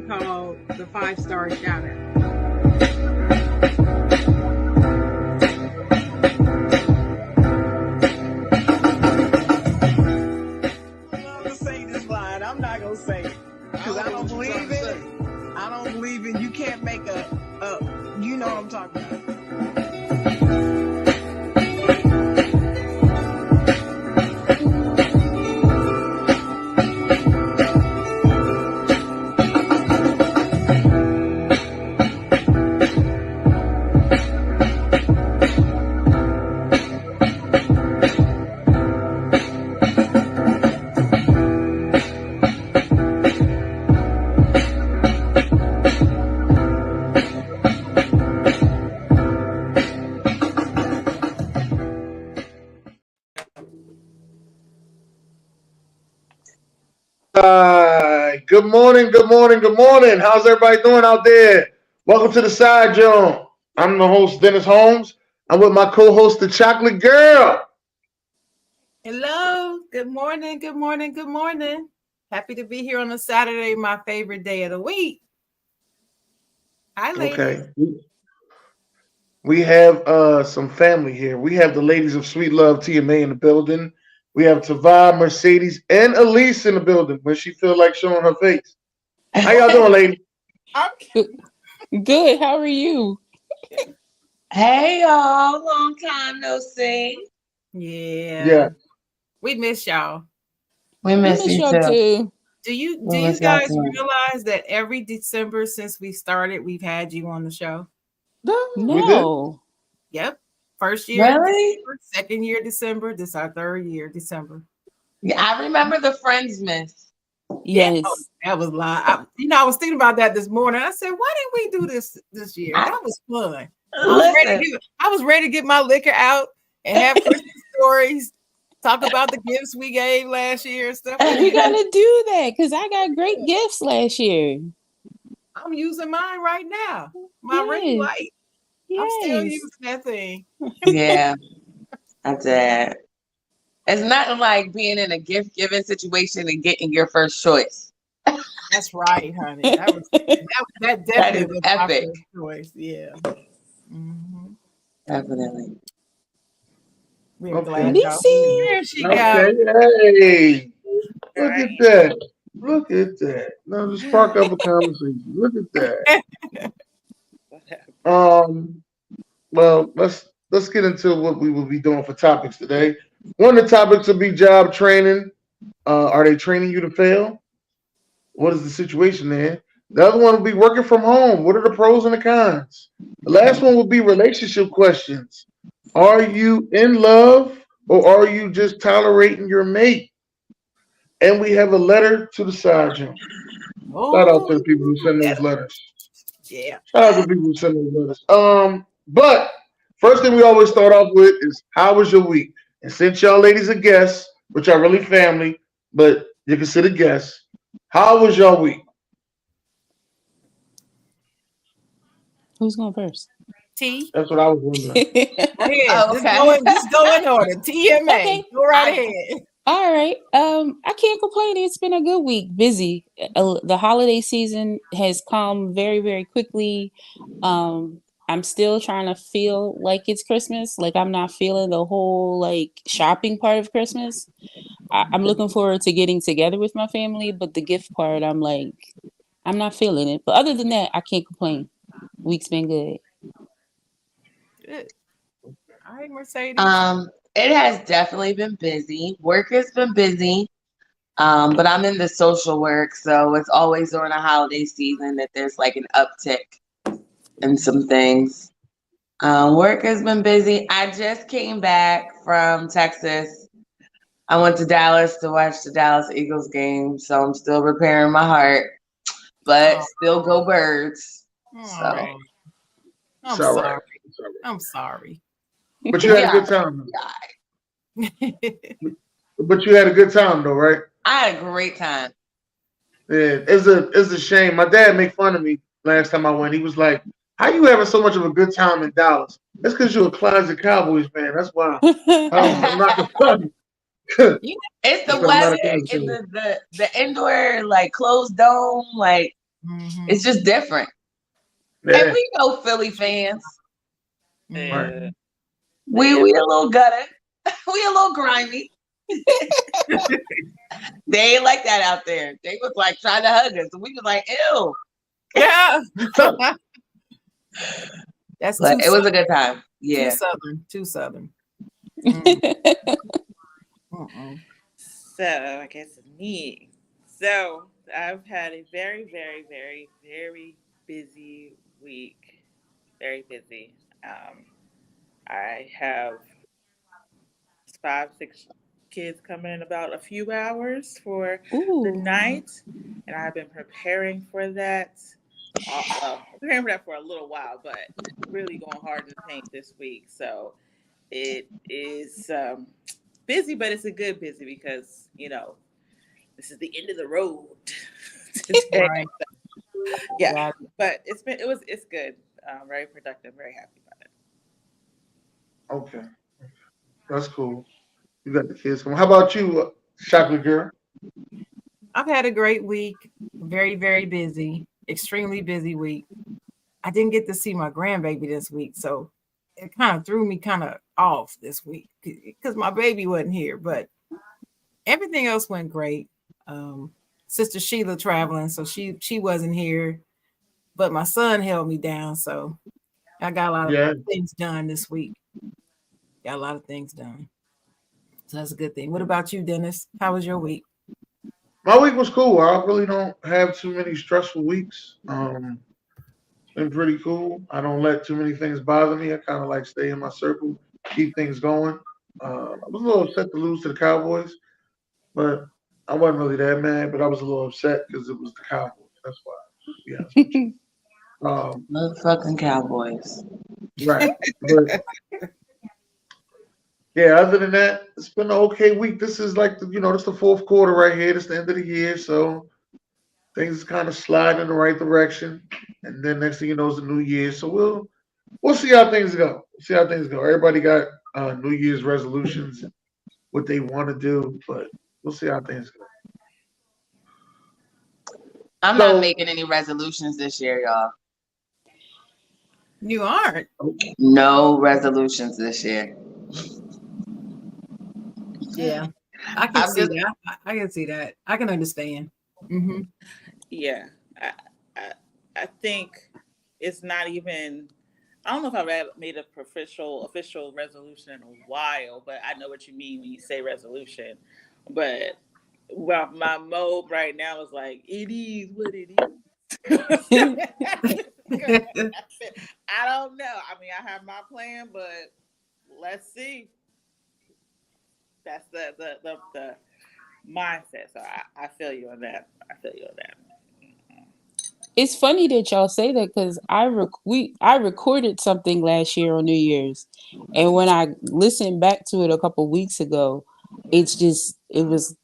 called the 5-Star Shout Out. I'm gonna say this line. I'm not gonna say it because I don't believe in it. I don't believe in you can't make a you know what I'm talking about. Good morning, good morning, good morning. How's everybody doing out there? Welcome to the side, Jawn. I'm the host, Dennis Holmes. I'm with my co-host, the Chocolate Girl. Hello. Good morning. Good morning. Good morning. Happy to be here on a Saturday, my favorite day of the week. Hi, ladies. Okay. We have some family here. We have the ladies of SweetLove TMA in the building. We have Tava, Mercedes, and Elise in the building when she feel like showing her face. How y'all doing, ladies? I'm good. How are you? Hey y'all, long time no see. Yeah. We miss y'all. We miss you too. Do you guys realize that every December since we started, we've had you on the show? No. Yep. First year, really? December, second year, December. This is our third year, December. Yeah, I remember the Friends Miss. Yes. Yeah, that was live. I was thinking about that this morning. I said, why didn't we do this year? That was fun. I was ready to get my liquor out and have Christmas stories. Talk about the gifts we gave last year and stuff. We gotta do that because I got great gifts last year. I'm using mine right now. My ring light. Yes. I'm still using that thing. Yeah, I did. It's nothing like being in a gift giving situation and getting your first choice. That's right, honey. That definitely was epic. My first choice. Yeah. Mm-hmm. Definitely. We're glad y'all. There she goes. Hey, look at that. Look at that. Now just spark up a conversation. Look at that. Well, let's get into what we will be doing for topics today. One of the topics will be job training. Are they training you to fail? What is the situation there? The other one will be working from home. What are the pros and the cons? The last one will be relationship questions. Are you in love or are you just tolerating your mate? And we have a letter to the sergeant. Shout out to the people who send those letters. Yeah. Shout out to the people who send those letters. But first thing we always start off with is how was your week? And since y'all ladies are guests, which are really family, but you consider guests, how was your week? Who's going first? T. That's what I was wondering. Just go in order. TMA. Okay. Go right ahead. All right. I can't complain. It's been a good week. Busy. The holiday season has come very, very quickly. I'm still trying to feel like it's Christmas. Like I'm not feeling the whole like shopping part of Christmas. I'm looking forward to getting together with my family, but the gift part, I'm not feeling it. But other than that, I can't complain. Week's been good. Good. All right, Mercedes. It has definitely been busy. Work has been busy. But I'm in the social work, so it's always during the holiday season that there's like an uptick in some things. Work has been busy. I just came back from Texas. I went to Dallas to watch the Dallas Eagles game, so I'm still repairing my heart, but still go Birds. So I'm sorry. But you had a good time. But you had a good time though, right? I had a great time. Yeah, it's a shame. My dad made fun of me last time I went. He was like, "How you having so much of a good time in Dallas?" That's because you're a closet Cowboys fan. That's why. I'm not funny. It's the weather and the indoor like closed dome. Like Mhm. It's just different. Yeah. And we know Philly fans. Mhm. We a little gutter. We a little grimy. They ain't like that out there. They was like trying to hug us. And we was like, ew. Yeah. That's But too it was a southern. good time. Too Yeah. southern. Too southern. Mm-mm. So I guess it's me. So I've had a very, very, very, very busy week. Very busy. I have 5, 6 kids coming in about a few hours for the Ooh. night, and I've been preparing for that. Well, preparing for that for a little while, but really going hard in the paint this week. So it is busy, but it's a good busy because this is the end of the road today. Right. Yeah, Got but it's good. Very productive. Very happy about it. Okay. That's cool. You got the kids coming. How about you, chocolate girl? I've had a great week. Very, very busy. Extremely busy week. I didn't get to see my grandbaby this week, so it kind of threw me kind of off this week because my baby wasn't here. But everything else went great. Sister Sheila traveling, so she wasn't here. But my son held me down, so I got a lot Yeah. of things done this week. Got a lot of things done. So that's a good thing. What about you, Dennis? How was your week? My week was cool. I really don't have too many stressful weeks. It's been pretty cool. I don't let too many things bother me. I kind of like stay in my circle, keep things going. I was a little upset to lose to the Cowboys, but I wasn't really that mad. But I was a little upset because it was the Cowboys. That's why. Yeah. Motherfucking Cowboys. Right. But yeah, other than that, it's been an okay week. This is like this the fourth quarter right here. This the end of the year, so things kind of slide in the right direction. And then next thing you know is the new year. So we'll see how things go. See how things go. Everybody got New Year's resolutions, what they want to do, but we'll see how things go. I'm So- not making any resolutions this year, y'all. You aren't. No resolutions this year. Yeah, I can I'm see just that. I can see that. I can understand. Mm-hmm. Yeah, I think it's not even. I don't know if I've made a official resolution in a while, but I know what you mean when you say resolution. But well, my mode right now is like it is what it is. I don't know. I mean, I have my plan, but let's see. That's the mindset. So I feel you on that. I feel you on that. It's funny that y'all say that because I recorded something last year on New Year's, and when I listened back to it a couple weeks ago, it was,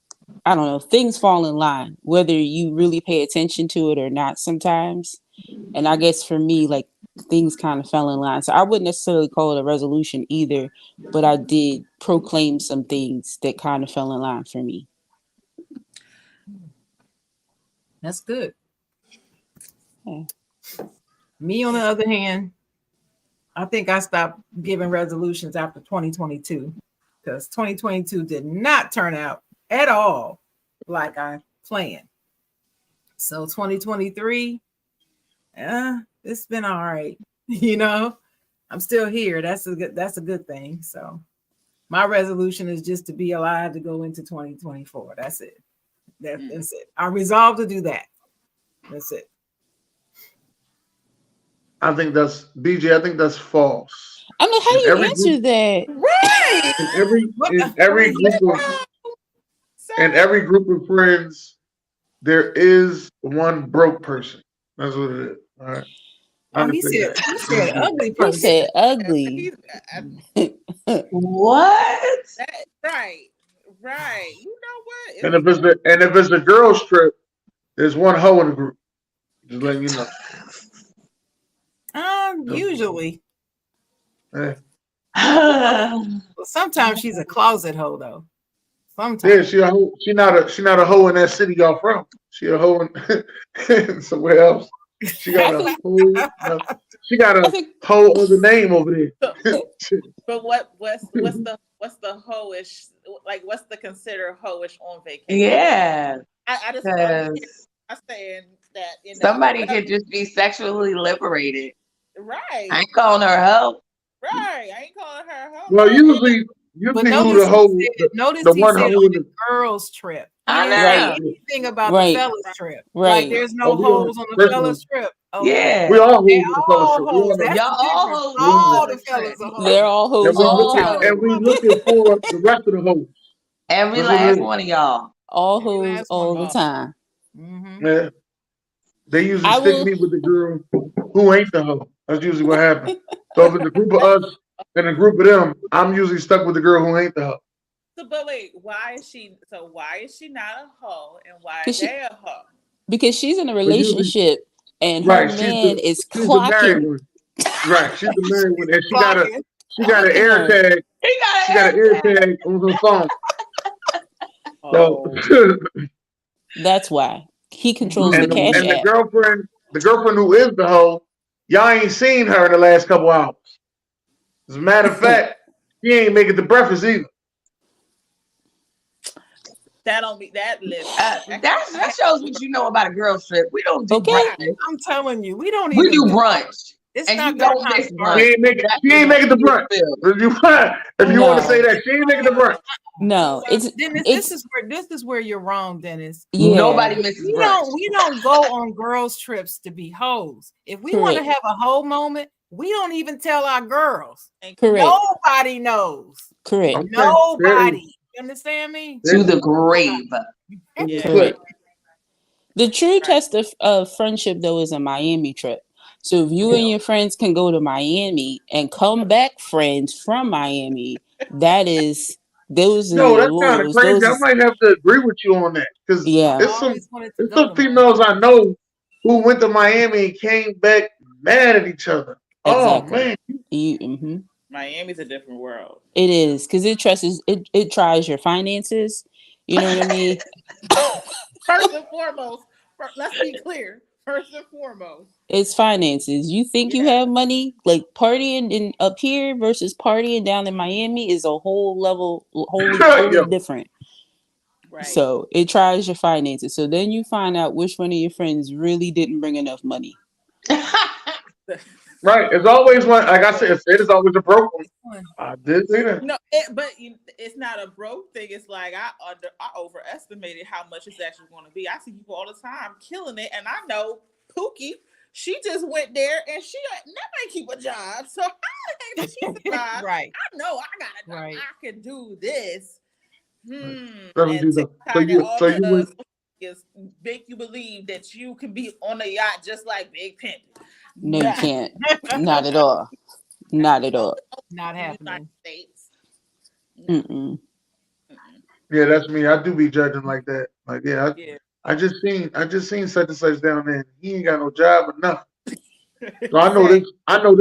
I don't know, things fall in line whether you really pay attention to it or not sometimes. And I guess for me, like, things kind of fell in line. So I wouldn't necessarily call it a resolution either, but I did proclaim some things that kind of fell in line for me. That's good. Yeah. Me, on the other hand, I think I stopped giving resolutions after 2022 because 2022 did not turn out at all like I planned. So 2023, it's been all right. I'm still here. That's a good thing. So my resolution is just to be alive to go into 2024. That's it. That's it. I resolved to do that. That's it. I think that's BJ. I think that's false. I'm like, how do you answer group, that? Right. In every group of friends, there is one broke person. That's what it is. All right. Oh, he said ugly He person. said ugly. what? Right. You know what? And if it's the girls trip, there's one hoe in the group. Just letting you know. Usually. Yeah. Well, sometimes she's a closet hoe though. Sometimes. she a hoe. She not a hoe in that city y'all from. She a hoe in somewhere else. She got I a think whole. She got I a think whole other name over there. But what's the hoish, like what's the considered hoish on vacation? Yeah, I just because I'm saying that somebody could just be sexually liberated. I right, ain't calling her a hoe. right. I ain't calling her a hoe. Well, No, usually But who the hoe, notice the he one said hoe on in the the girls' trip. He I didn't say know. right, anything about the right, fellas' trip. Like right. there's Oh, no we on hoes on the first of all, fellas' trip. Okay. we Yeah. all They hold in the all fellowship. We hoes. all know. That's Y'all the all difference. hoes on We, All the the fellas trip. are They're hoes. all and hoes we all the All looking time. and we hoes. looking for the rest of the hoes. Every That's what it last is. one of y'all. All Every hoes last one all of the oh, time. them. Mm-hmm. Yeah. They usually I stick will. me with the girl who ain't the hoe. That's usually what happens. So if it's a group of us and a group of them, I'm usually stuck with the girl who ain't the hoe. so but wait, why is she? So why is she not a hoe, and why Cause they she, a hoe? because she's in a But usually, relationship and her right, man is she's the married clocking one. Right, she's the married one, and Clocking. she got an clocking air her. tag. He got She an got an air air tag. tag on her phone. So, Oh, That's why he controls the and cash Mm-hmm. app. the girlfriend who is the hoe, y'all ain't seen her in the last couple hours. As a matter of fact, she ain't making the breakfast either. that don't be that. Listen, That shows what you know about a girls trip. We don't do Okay, right. breakfast. I'm telling you, we don't We even do do. brunch. It's And not you that don't kind miss of brunch. party. She ain't making the brunch. If you want to say no, that, she ain't making the brunch. no. Dennis, It's this is where you're wrong, Dennis. Nobody yeah, misses brunch. We don't go on girls' trips to be hoes. If we want to correct, have a hoe moment, we don't even tell our girls. And correct, Nobody knows. correct, Okay, there Nobody. You understand me? is. To the grave. yeah, correct. The true right. test of friendship though is a Miami trip. So if you and your friends can go to Miami and come back friends from Miami, that is those are Yo, your that's kind of loyals. crazy. Those I is might have to agree with you on that because I've yeah, always wanted to it's go some to Miami. females I know who went to Miami and came back mad at each other. Oh exactly. man, Miami's a different world. It is because it tries your finances. You know what I mean? First and foremost, let's be clear. First and foremost, It's finances. You think you yeah, have money, like partying in up here versus partying down in Miami is a whole level, totally yo, different. right. So it tries your finances. So then you find out which one of your friends really didn't bring enough money. right. It's always one. Like I said, it is always a broke one. I did say that. No, but it's not a broke thing. It's like I overestimated how much it's actually going to be. I see people all the time killing it, and I know Pookie. She just went there, and she never keep a job. So how the heck did she survive? Right. I know Right. I can do this. Right. And So TikTok and all so the you went. is make you believe that you can be on a yacht just like Big Pimp. No, you Nah, can't. Not at all. Not at all. Not in the United happening. States. No. Mm-mm. Yeah, that's me. I do be judging like that. Like, yeah, Yeah. I just seen such and such down there. He ain't got no job or nothing. So I know Same. this. I know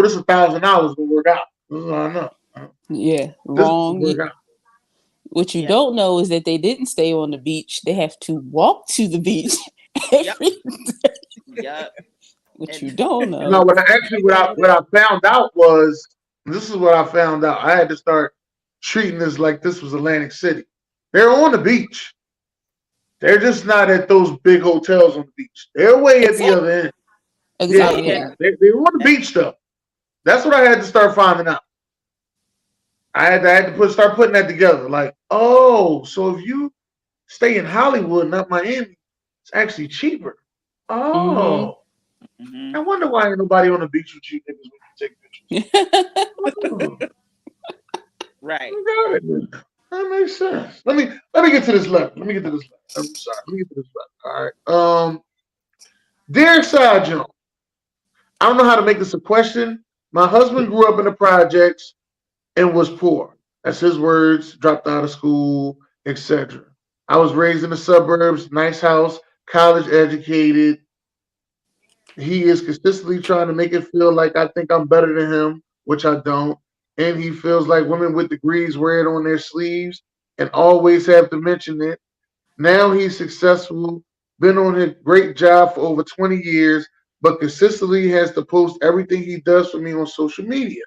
this $1,000 will work out. This is all I know. Yeah, This will wrong. work out. What you Yeah. don't know is that they didn't stay on the beach. They have to walk to the beach Yep. every. Yep. What you And don't No, know. what I found out was this is what I found out. I had to start treating this like this was Atlantic City. They're on the beach. They're just not at those big hotels on the beach. They're way at the Exactly. other end. Yeah, oh Exactly. yeah. yeah. They're on the beach though. That's what I had to start finding out. I had to start putting that together. Like, oh, so if you stay in Hollywood, not Miami, it's actually cheaper. Mm-hmm. Oh, Hmm. I wonder why ain't nobody on the beach with you niggas when you take pictures. Oh, Right. okay. That makes sense. Let me get to this level. Let me get to this level. I'm sorry. Let me get to this level. All right. Dear Side Joan, I don't know how to make this a question. My husband grew up in the projects and was poor. That's his words, dropped out of school, etc. I was raised in the suburbs, nice house, college educated. He is consistently trying to make it feel like I think I'm better than him, which I don't. And he feels like women with degrees wear it on their sleeves and always have to mention it. Now he's successful, been on a great job for over 20 years, but consistently has to post everything he does for me on social media.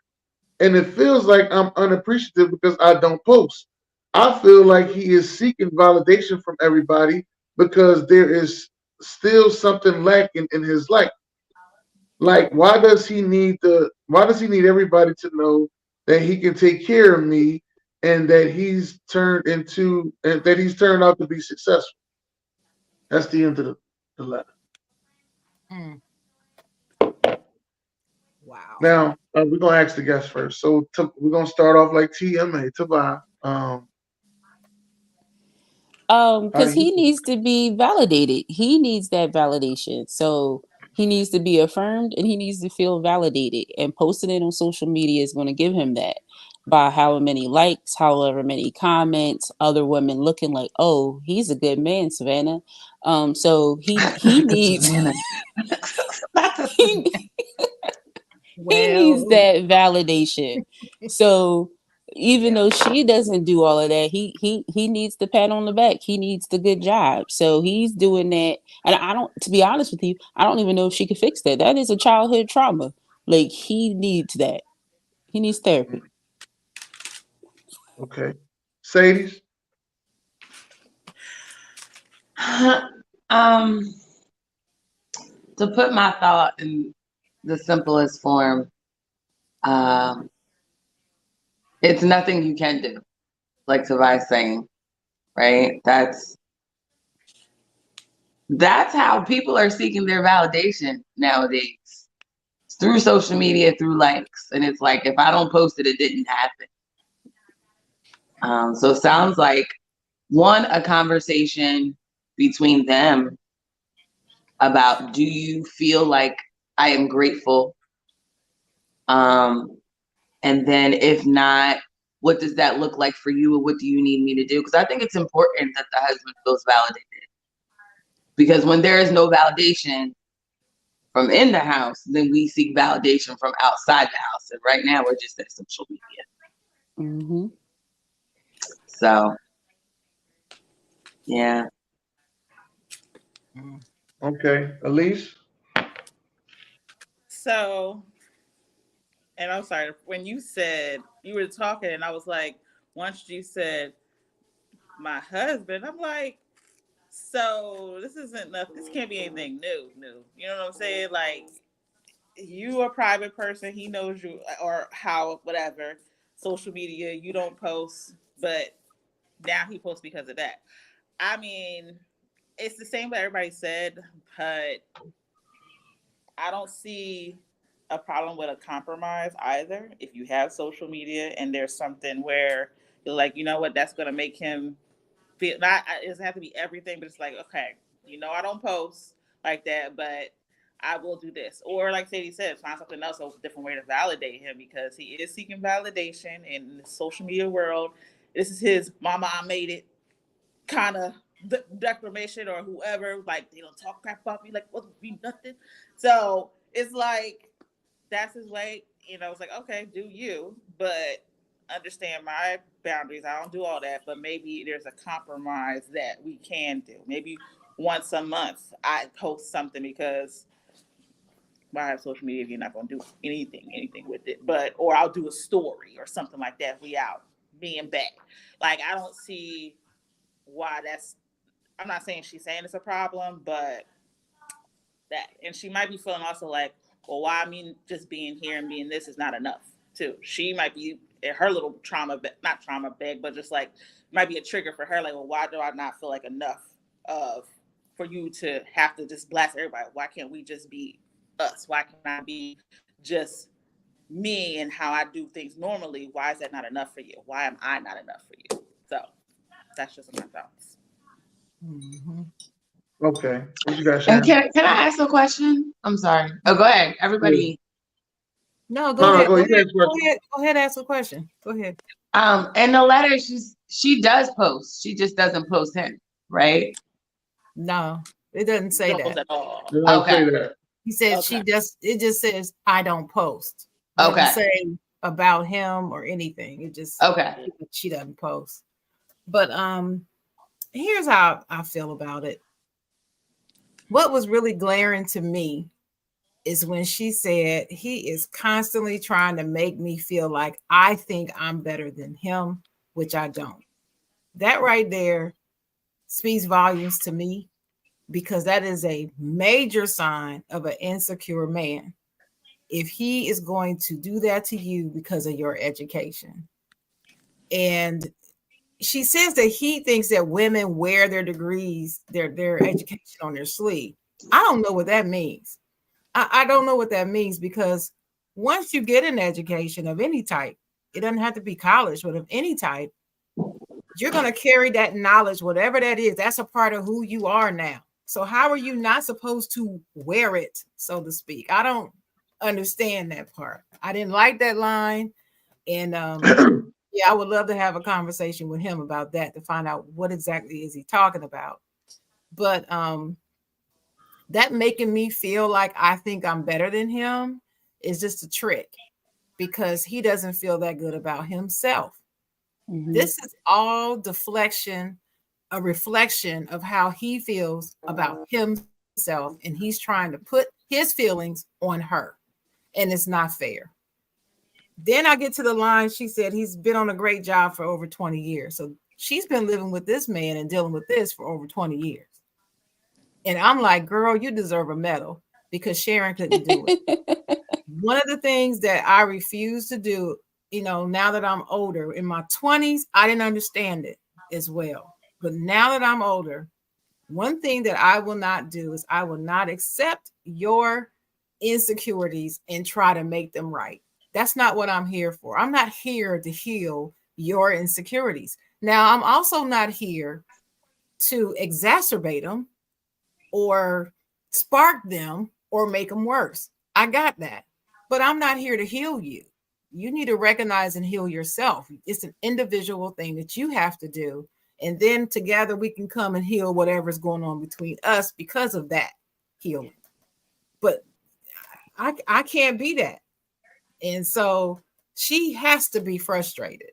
And it feels like I'm unappreciative because I don't post. I feel like he is seeking validation from everybody because there is still something lacking in his life. Like, why does he need everybody to know that he can take care of me and that he's turned out to be successful? That's the end of the letter. Mm. Wow. Now we're gonna ask the guest first. So we're gonna start off like TMA. Tavai, how Because do you he feel? needs to be validated. He needs that validation. So he needs to be affirmed and he needs to feel validated. And posting it on social media is going to give him that by however many likes, however many comments, other women looking like, oh, he's a good man, Savannah. So he needs Savannah. Not the he, Savannah. he needs Well, that validation. So even yeah. though she doesn't do all of that, he needs the pat on the back. He needs the good job. So he's doing that. And I don't, to be honest with you, I don't even know if she could fix that. That is a childhood trauma. Like he needs that. He needs therapy. Okay, Sadie's. um, to put my thought in the simplest form, um, it's nothing you can do. Like Savai's saying, right? That's how people are seeking their validation nowadays. It's through social media, through likes. And it's like, if I don't post it, it didn't happen. So it sounds like a conversation between them about, do you feel like I am grateful? And then if not, what does that look like for you? Or what do you need me to do? Because I think it's important that the husband feels validated. Because when there is no validation from in the house, then we seek validation from outside the house. And right now we're just at social media. Mm-hmm. So, yeah. Okay, Elise. So, and I'm sorry, when you said you were talking, and I was like, once you said my husband, I'm like, so this isn't nothing. This can't be anything new. You know what I'm saying? Like, you a private person, he knows you, or how, whatever. Social media, you don't post, but now he posts because of that. I mean, it's the same what everybody said, but I don't see a problem with a compromise either. If you have social media and there's something where you're like, you know what, that's gonna make him feel, not, it doesn't have to be everything, but it's like, okay, I don't post like that, but I will do this. Or like Sadie said, find something else, a different way to validate him, because he is seeking validation in the social media world. This is his mama, I made it kind of declaration, or whoever, like, they don't talk crap about me, like, wasn't be nothing. So it's like, that's his way. It's like, okay, do you, but understand my boundaries. I don't do all that, but maybe there's a compromise that we can do. Maybe once a month I post something, because I have social media if you're not going to do anything with it. But, or I'll do a story or something like that. We out being back. Like, I don't see why that's, I'm not saying she's saying it's a problem, but that, and she might be feeling also like, well, why me just being here and being this is not enough too. She might be in her little trauma, not trauma bag, but just like, might be a trigger for her. Like, well, why do I not feel like enough of, for you to have to just blast everybody? Why can't we just be us? Why can't I be just me and how I do things normally? Why is that not enough for you? Why am I not enough for you? So that's just my thoughts. Mm-hmm. Okay, what you got, And Shannon? can I ask a question? I'm sorry. Oh, go ahead. Everybody. No, go No, ahead. go Go ahead. You ahead. ask a question. Go ahead. Ask a question. Go ahead. In the letter, she does post. She just doesn't post him, right? No, it doesn't say Don't post that. at all. They don't say Okay. that. He said Okay. it just says I don't post. Doesn't Okay. say about him or anything. It just Okay. she doesn't post. But here's how I feel about it. What was really glaring to me is when she said he is constantly trying to make me feel like I think I'm better than him, which I don't. That right there speaks volumes to me because that is a major sign of an insecure man. If he is going to do that to you because of your education. And she says that he thinks that women wear their degrees, their education on their sleeve. I don't know what that means. I don't know what that means because once you get an education of any type, it doesn't have to be college, but of any type, you're going to carry that knowledge, whatever that is. That's a part of who you are now. So how are you not supposed to wear it, so to speak? I don't understand that part. I didn't like that line. And yeah, I would love to have a conversation with him about that to find out what exactly is he talking about. But that making me feel like I think I'm better than him is just a trick because he doesn't feel that good about himself. Mm-hmm. This is all deflection, a reflection of how he feels about himself, and he's trying to put his feelings on her, and it's not fair. Then I get to the line. She said he's been on a great job for over 20 years. So she's been living with this man and dealing with this for over 20 years. And I'm like, girl, you deserve a medal because Sharon couldn't do it. One of the things that I refuse to do, now that I'm older, in my 20s, I didn't understand it as well. But now that I'm older, one thing that I will not do is I will not accept your insecurities and try to make them right. That's not what I'm here for. I'm not here to heal your insecurities. Now, I'm also not here to exacerbate them or spark them or make them worse. I got that. But I'm not here to heal you. You need to recognize and heal yourself. It's an individual thing that you have to do. And then together we can come and heal whatever's going on between us because of that healing. But I can't be that. And so she has to be frustrated.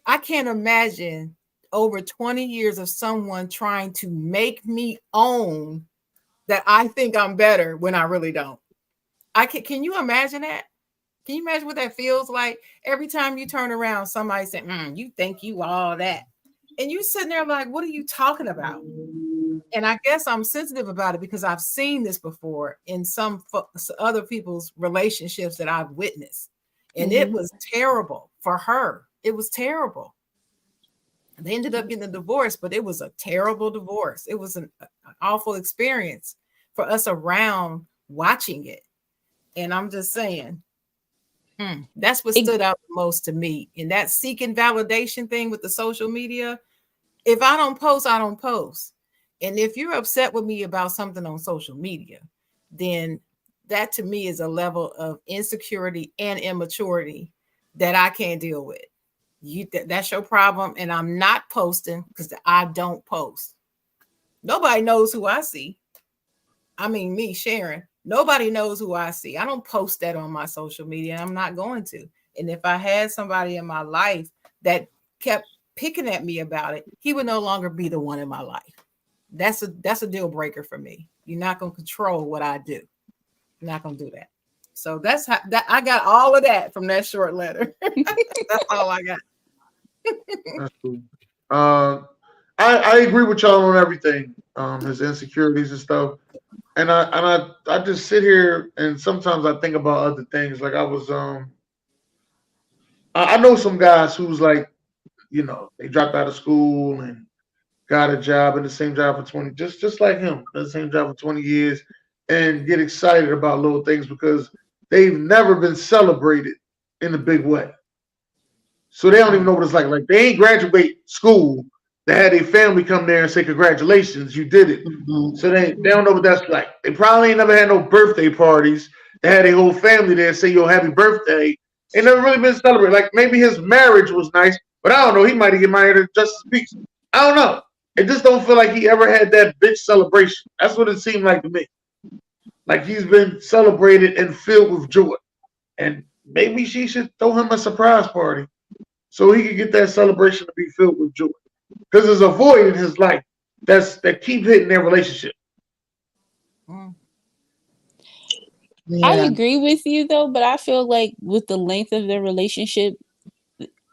I can't imagine over 20 years of someone trying to make me own that I think I'm better when I really don't. Can you imagine that? Can you imagine what that feels like? Every time you turn around, somebody say, you think you all that. And you sitting there like, what are you talking about? And I guess I'm sensitive about it because I've seen this before in some other people's relationships that I've witnessed. And it was terrible for her. It was terrible. They ended up getting a divorce, but it was a terrible divorce. It was an awful experience for us around watching it. And I'm just saying, that's what stood out the most to me. And that seeking validation thing with the social media, if I don't post, I don't post. And if you're upset with me about something on social media, then that to me is a level of insecurity and immaturity that I can't deal with. That's your problem. And I'm not posting because I don't post. Nobody knows who I see. I mean, me, Sharon, nobody knows who I see. I don't post that on my social media. And I'm not going to. And if I had somebody in my life that kept picking at me about it, he would no longer be the one in my life. That's a deal breaker for me. You're not going to control what I do. You're not going to do that. So that's how I got all of that from that short letter. That's all I got. That's cool. I agree with y'all on everything. His insecurities and stuff. And I just sit here and sometimes I think about other things. Like I was I know some guys who's like, they dropped out of school and got a job in the same job for 20, just like him, the same job for 20 years, and get excited about little things because they've never been celebrated in a big way. So they don't even know what it's like. Like they ain't graduate school. They had a family come there and say, congratulations, you did it. Mm-hmm. So they don't know what that's like. They probably ain't never had no birthday parties. They had a whole family there say, yo, happy birthday. Ain't never really been celebrated. Like maybe his marriage was nice, but I don't know. He might have get married at Justice Peace. I don't know. It just don't feel like he ever had that big celebration. That's what it seemed like to me. Like he's been celebrated and filled with joy. And maybe she should throw him a surprise party so he could get that celebration to be filled with joy. because there's a void in his life that keep hitting their relationship. Mm. I Yeah. agree with you though, but I feel like with the length of their relationship,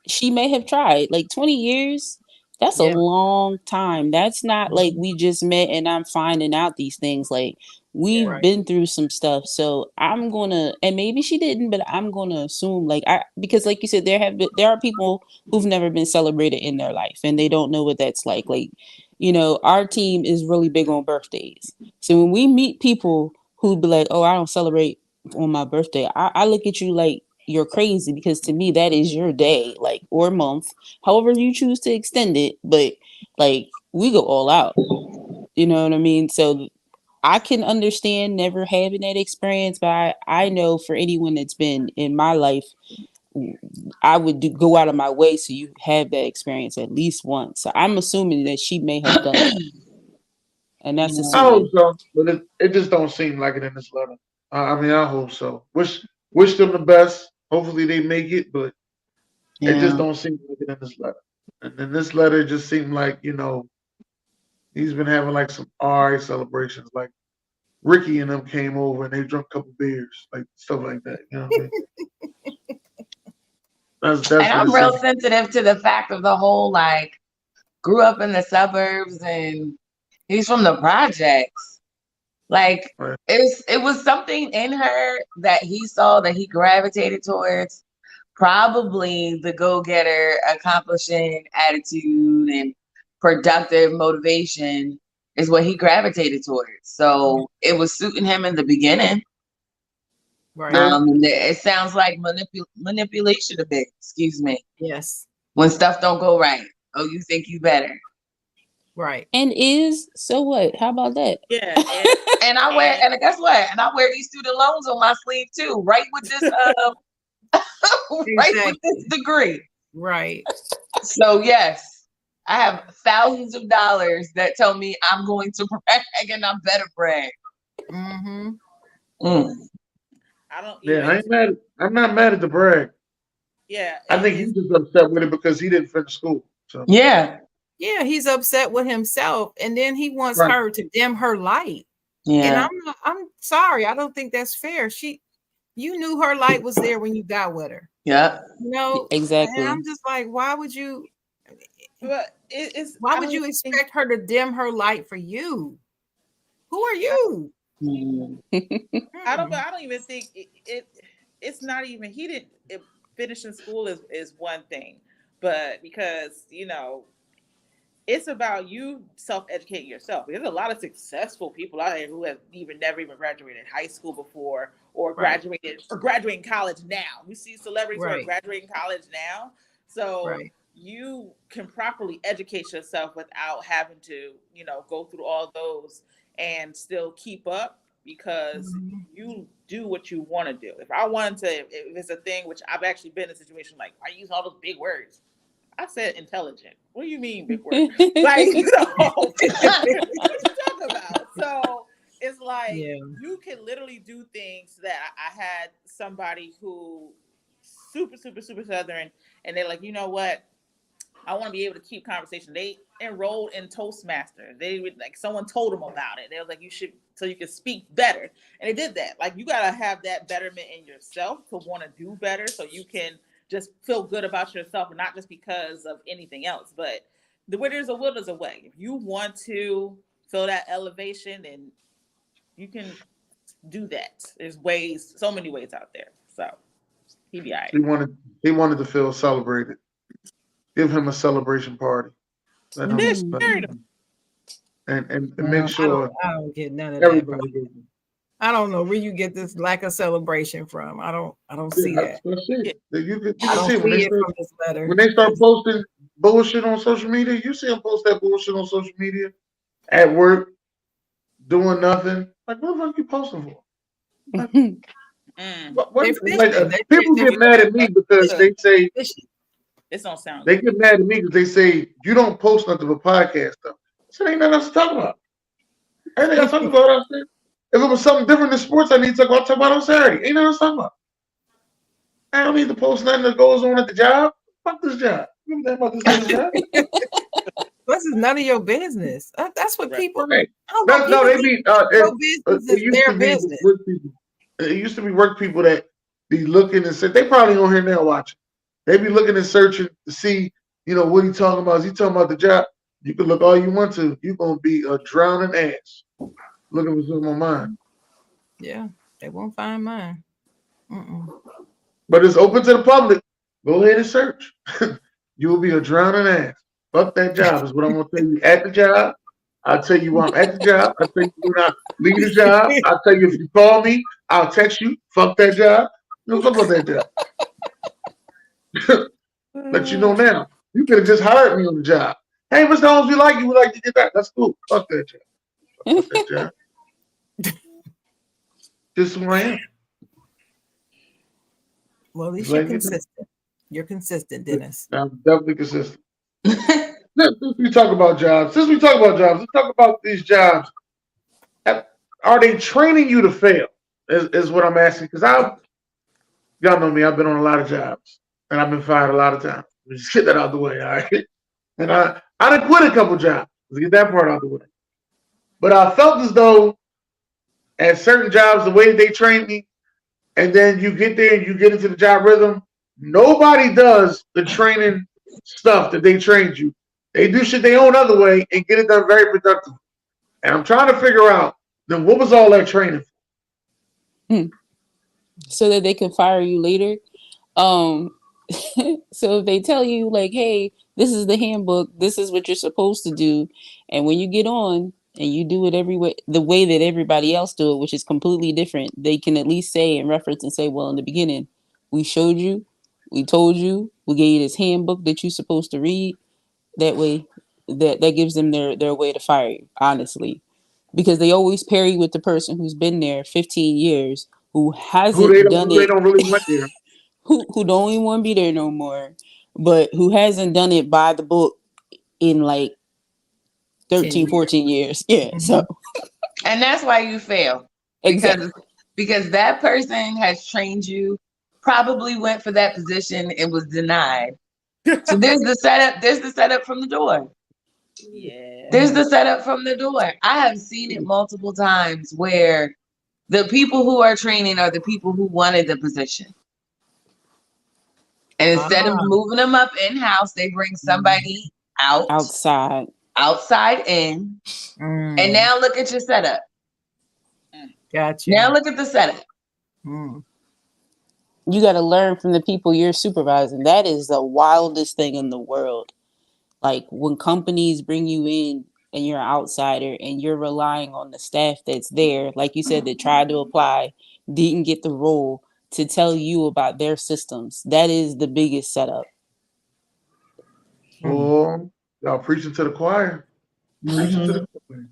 she may have tried. Like 20 years, that's a Yeah. long time. That's not like we just met and I'm finding out these things. Like we've Right. been through some stuff. So I'm gonna, and maybe she didn't, but I'm gonna assume because like you said, there are people who've never been celebrated in their life and they don't know what that's like. Like, our team is really big on birthdays. So when we meet people who be like, oh, I don't celebrate on my birthday, I look at you like you're crazy, because to me that is your day, like, or month, however you choose to extend it. But like we go all out, you know what I mean? So I can understand never having that experience, but I know for anyone that's been in my life, I would go out of my way so you have that experience at least once. So I'm assuming that she may have done that, and that's Yeah. I hope assuming. so, but it just don't seem like it in this letter. I mean, I hope so. Wish them the best. Hopefully they make it, but it just Yeah. don't seem like it in this letter. And in this letter, it just seemed like he's been having like some RA celebrations. Like Ricky and them came over and they drank a couple beers, like stuff like that. You know what I mean? That's And what it I'm real seems. sensitive to the fact of the whole, like, grew up in the suburbs and he's from the projects. Like, Right. it was something in her that he saw that he gravitated towards. Probably the go-getter, accomplishing attitude and productive motivation is what he gravitated towards. So it was suiting him in the beginning. Right. Yeah. It sounds like manipulation a bit. Excuse me. Yes. When stuff don't go right, oh, you think you better. Right. And so what? How about that? Yeah, And I wear, and guess what? And I wear these student loans on my sleeve too, right with this, right with this degree. Right. So yes, I have thousands of dollars that tell me I'm going to brag and I better brag. Mm-hmm. Mm. I don't Yeah, even. I ain't mad. I'm not mad at the brag. Yeah, I think he's just upset with it because he didn't finish school. So Yeah, Yeah, he's upset with himself, and then he wants Right. her to dim her light. And yeah, I'm sorry, I don't think that's fair. You knew her light was there when you got with her. yeah. And Exactly. I'm just like, why would you but it's. why I would don't you even think- expect her to dim her light for you? Who are you? Mm. I don't even think it's not even. He didn't. Finishing school is one thing, but because it's about you self-educating yourself. There's a lot of successful people out there who have never even graduated high school before, or graduating college now. We see celebrities who are Right. graduating college now. So Right. you can properly educate yourself without having to, go through all those and still keep up, because you do what you want to do. If I wanted to, if it's a thing, which I've actually been in a situation like, I use all those big words. I said intelligent. What do you mean big word? Like, what you talking about? So it's like you can literally do things that I had somebody who super, super, super Southern, and they're like, you know what? I want to be able to keep conversation. They enrolled in Toastmasters. Someone told them about it. They was like, you should, so you can speak better. And they did that. Like, you got to have that betterment in yourself to want to do better, so you can just feel good about yourself, and not just because of anything else. But where there's a will, there's a way. If you want to feel that elevation, then you can do that. There's ways, so many ways out there. So he be all right. He wanted to feel celebrated. Give him a celebration party. Let him, and make sure I don't get none of that. everybody goes. I don't know where you get this lack of celebration from. I don't see that. That's it. You can I don't see see it from this letter. when they start posting bullshit on social media. You see them post that bullshit on social media at work, doing nothing. Like, what the fuck you posting for? Like, people get mad at me because they say this don't sound. They get mad at me because they say you don't post nothing but podcast stuff. So ain't nothing else to talk about. Everything I talk about, I said. If it was something different than sports, I need to talk about on Saturday. Ain't nothing else to talk about. I don't need to post nothing that goes on at the job. Fuck this job. You know about this job? This is none of your business. That's what Right. people. Right. I don't know. No, People they think be. your business It is used their to be business. work people. It used to be work people that be looking and say they probably on here now watching. They be looking and searching to see, what he talking about. Is he talking about the job? You can look all you want to. You're gonna be a drowning ass looking for something on mine. Yeah, they won't find mine. But it's open to the public. Go ahead and search. You will be a drowning ass. Fuck that job is what I'm gonna tell you at the job. I'll tell you while I'm at the job. I'll tell you when I leave the job. I'll tell you if you call me, I'll text you. Fuck that job. Fuck about that job. Let you know now. You could have just hired me on the job. Hey, Mr. Holmes, we like you. We like to get that. That's cool. Fuck that job. Fuck that job. Just who I am. Well, at least Like you're it. consistent. You're consistent, Dennis. I'm definitely consistent. Since we talk about jobs, let's talk about these jobs. Are they training you to fail? Is what I'm asking. Because y'all know me, I've been on a lot of jobs. And I've been fired a lot of times. Just get that out the way, all right? And I done quit a couple jobs. Let's get that part out the way. But I felt as though at certain jobs, the way they train me, and then you get there and you get into the job rhythm, nobody does the training stuff that they trained you. They do shit their own other way and get it done very productive. And I'm trying to figure out, then what was all that training for? So that they can fire you later. So if they tell you like, hey, this is the handbook, this is what you're supposed to do, and when you get on and you do it the way that everybody else do it, which is completely different, they can at least say and reference and say, well, in the beginning, we showed you, we told you, we gave you this handbook that you're supposed to read. That way, that gives them their way to fire you, honestly, because they always pair you with the person who's been there 15 years, who hasn't done Who they it, don't really want there. who don't even want to be there no more, but who hasn't done it by the book in like 13, 14 years. Yeah. Mm-hmm. So, and that's why you fail. Exactly. Because that person has trained you, probably went for that position and was denied. So there's the setup from the door. Yeah. There's the setup from the door. I have seen it multiple times where the people who are training are the people who wanted the position. And instead of moving them up in-house, they bring somebody outside in. And now look at your setup. Gotcha. Now look at the setup. You got to learn from the people you're supervising. That is the wildest thing in the world. Like when companies bring you in and you're an outsider and you're relying on the staff that's there, like you said, that tried to apply, didn't get the role, to tell you about their systems. That is the biggest setup. Oh, y'all preaching to the choir. Preaching to the choir.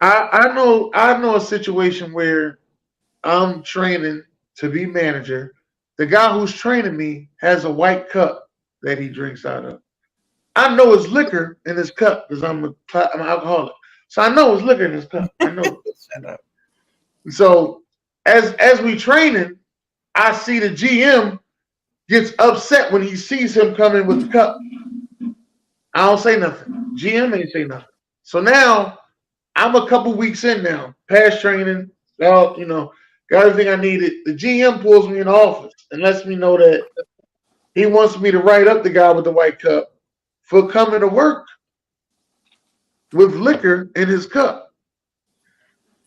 I know a situation where I'm training to be manager. The guy who's training me has a white cup that he drinks out of. I know it's liquor in his cup because I'm an alcoholic. So I know it's liquor in his cup. I know. Shut up. So as we training, I see the GM gets upset when he sees him coming with the cup. I don't say nothing. GM ain't say nothing. So now I'm a couple weeks in now, past training, got everything I needed. The GM pulls me in the office and lets me know that he wants me to write up the guy with the white cup for coming to work with liquor in his cup.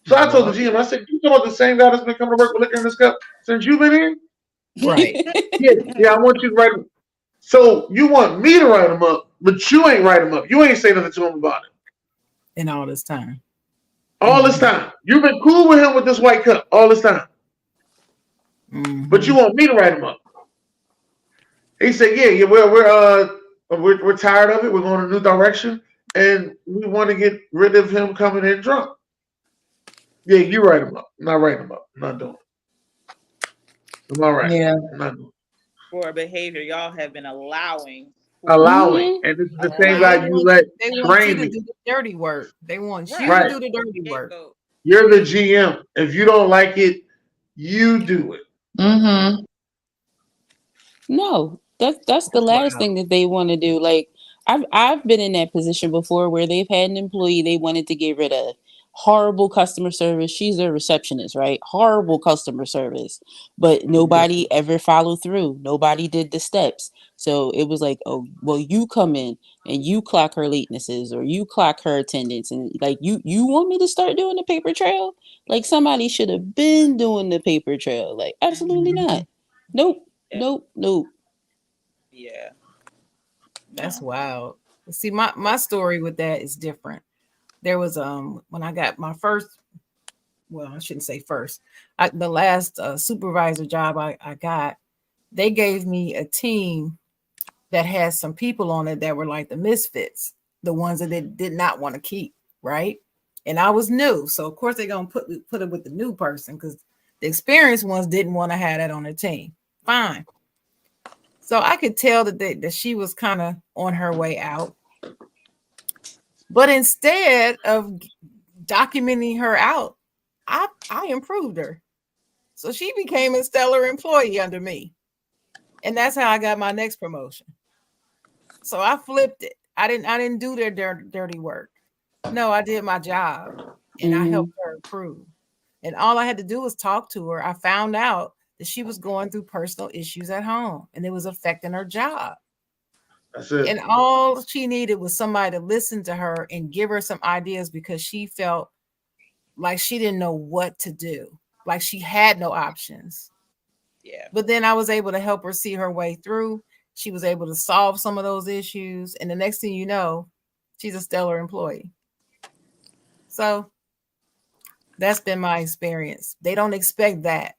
So I told the GM, I said, you talking about the same guy that's been coming to work with liquor in his cup since you've been here? Right. Yeah, I want you to write him. So you want me to write him up, but you ain't write him up. You ain't say nothing to him about it. In all this time. All this time. You've been cool with him with this white cup all this time. But you want me to write him up. He said, yeah, we're tired of it. We're going a new direction. And we want to get rid of him coming in drunk. Yeah, you write him up. I'm not writing him up. I'm not doing it. I'm all right. Yeah. I'm not doing it. For a behavior y'all have been allowing. And this is the same guy you let train me. Do the dirty work. They want you to do the dirty work. You're the GM. If you don't like it, you do it. Mm-hmm. No, that's the last thing that they want to do. Like, I've been in that position before where they've had an employee they wanted to get rid of. Horrible customer service. She's a receptionist, right? Horrible customer service. But nobody ever followed through. Nobody did the steps. So it was like, oh, well, you come in and you clock her latenesses or you clock her attendance. And like you want me to start doing the paper trail? Like somebody should have been doing the paper trail. Like, absolutely not. Nope. Yeah. Nope. Nope. Yeah. That's No. wild. See, my story with that is different. There was when I got my first, well, I shouldn't say first, the last supervisor job I got, they gave me a team that had some people on it that were like the misfits, the ones that they did not want to keep, right? And I was new, so of course they're gonna put it with the new person because the experienced ones didn't want to have that on the team. Fine. So I could tell that she was kind of on her way out. But instead of documenting her out, I improved her. So she became a stellar employee under me. And that's how I got my next promotion. So I flipped it. I didn't do their dirty work. No, I did my job and I helped her improve. And all I had to do was talk to her. I found out that she was going through personal issues at home and it was affecting her job. That's it. And all she needed was somebody to listen to her and give her some ideas because she felt like she didn't know what to do, like she had no options. Yeah. But then I was able to help her see her way through. She was able to solve some of those issues. And the next thing you know, she's a stellar employee. So that's been my experience. They don't expect that.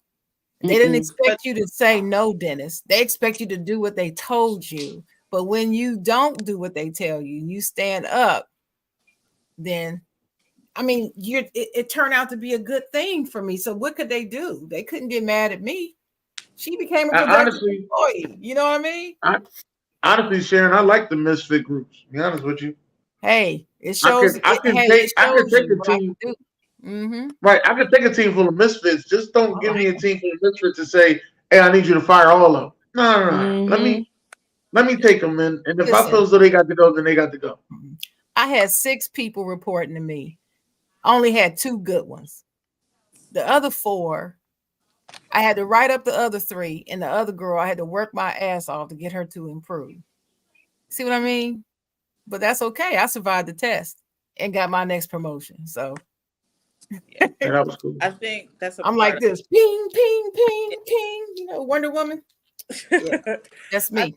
They didn't expect you to say no, Dennis. They expect you to do what they told you. But when you don't do what they tell you, you stand up, then I mean, it turned out to be a good thing for me. So what could they do? They couldn't get mad at me. She became a productive employee. You know what I mean? Honestly, Sharon, I like the misfit groups. To be honest with you. Hey, it shows. I can take a team. Mm-hmm. Right, I could take a team full of misfits. Just don't give me a team full of misfits and say, "Hey, I need you to fire all of them." No. Let me take them in, and if I feel so they got to go, then they got to go. I had 6 people reporting to me. I only had 2 good ones. The other 4, I had to write up the other 3, and the other girl, I had to work my ass off to get her to improve. See what I mean? But that's okay. I survived the test and got my next promotion. So yeah, that was cool. I think that's I'm like this. Ping, ping, ping, ping. You know, Wonder Woman. Yeah, that's me.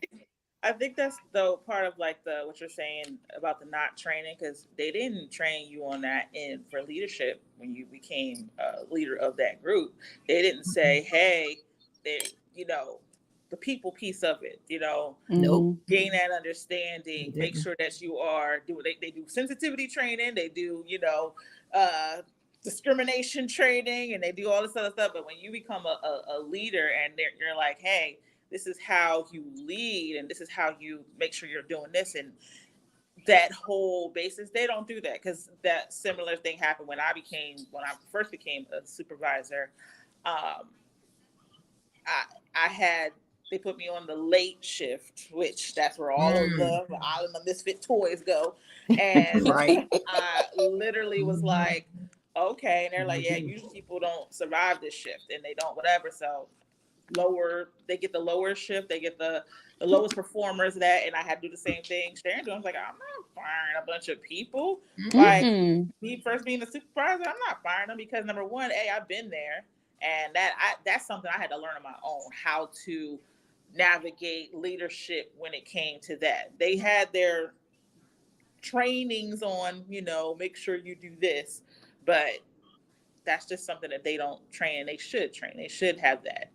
I think that's the part of like what you're saying about the not training, because they didn't train you on that for leadership when you became a leader of that group. They didn't say, hey, the people piece of it, Nope. Gain that understanding, make sure that you are they do sensitivity training, they do, discrimination training, and they do all this other stuff. But when you become a leader and you're like, hey, this is how you lead and this is how you make sure you're doing this and that whole basis, they don't do that, because that similar thing happened when I first became a supervisor. They put me on the late shift, which that's where all of the Island of Misfit toys go. And right. I literally was like, okay. And they're like, yeah, usually people don't survive this shift and they don't whatever. So they get the lower shift, they get the lowest performers that, and I had to do the same thing. Sharon, I was like, I'm not firing a bunch of people. Like me first being the supervisor, I'm not firing them because number one, I've been there, and that's something I had to learn on my own, how to navigate leadership when it came to that. They had their trainings on, make sure you do this, but that's just something that they don't train. They should train. They should have that,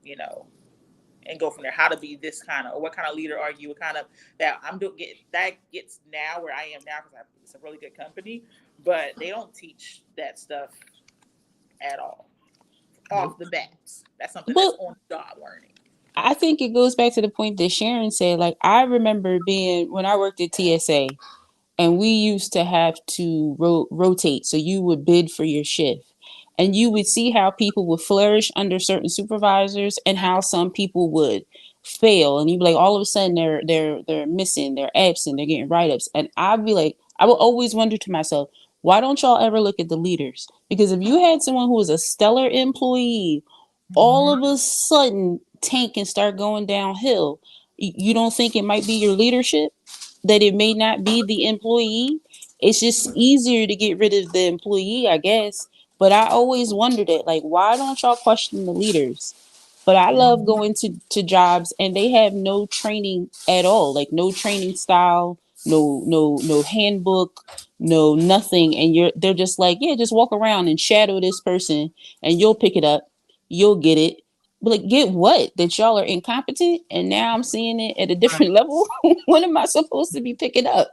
and go from there. How to be this kind of, or what kind of leader are you? What kind of that I'm doing? That gets now where I am now because it's a really good company, but they don't teach that stuff at all off the bat. That's something that's on the job learning. I think it goes back to the point that Sharon said. Like, I remember when I worked at TSA, and we used to have to rotate. So you would bid for your shift, and you would see how people would flourish under certain supervisors and how some people would fail, and you be like, all of a sudden they're missing, they're absent, they're getting write-ups, and I'd be like, I will always wonder to myself, why don't y'all ever look at the leaders? Because if you had someone who was a stellar employee all of a sudden tank and start going downhill, you don't think it might be your leadership, that it may not be the employee? It's just easier to get rid of the employee, I guess. But I always wondered it, like, why don't y'all question the leaders? But I love going to jobs and they have no training at all, like no training style, no handbook, no nothing. And they're just like, yeah, just walk around and shadow this person and you'll pick it up, you'll get it. But like, get what? That y'all are incompetent? And now I'm seeing it at a different level. What am I supposed to be picking up?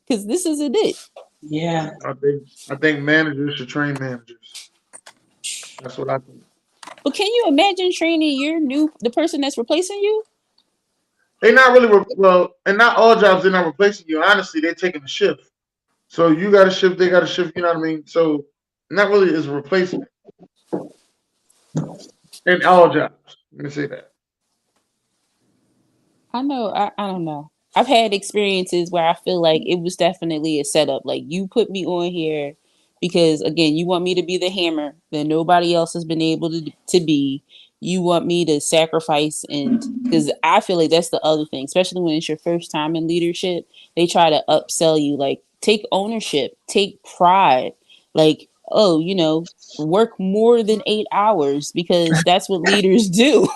Because this isn't it. Yeah. I think managers should train managers. That's what I think. But can you imagine training the person that's replacing you? They're not really well, and not all jobs. They're not replacing you. Honestly, they're taking a shift. So you got a shift, they got a shift. You know what I mean? So not really is a replacement in all jobs. Let me say that. I know. I don't know. I've had experiences where I feel like it was definitely a setup. Like, you put me on here because, again, you want me to be the hammer that nobody else has been able to be. You want me to sacrifice, and because I feel like that's the other thing, especially when it's your first time in leadership, they try to upsell you. Like, take ownership, take pride. Like, oh, work more than 8 hours because that's what leaders do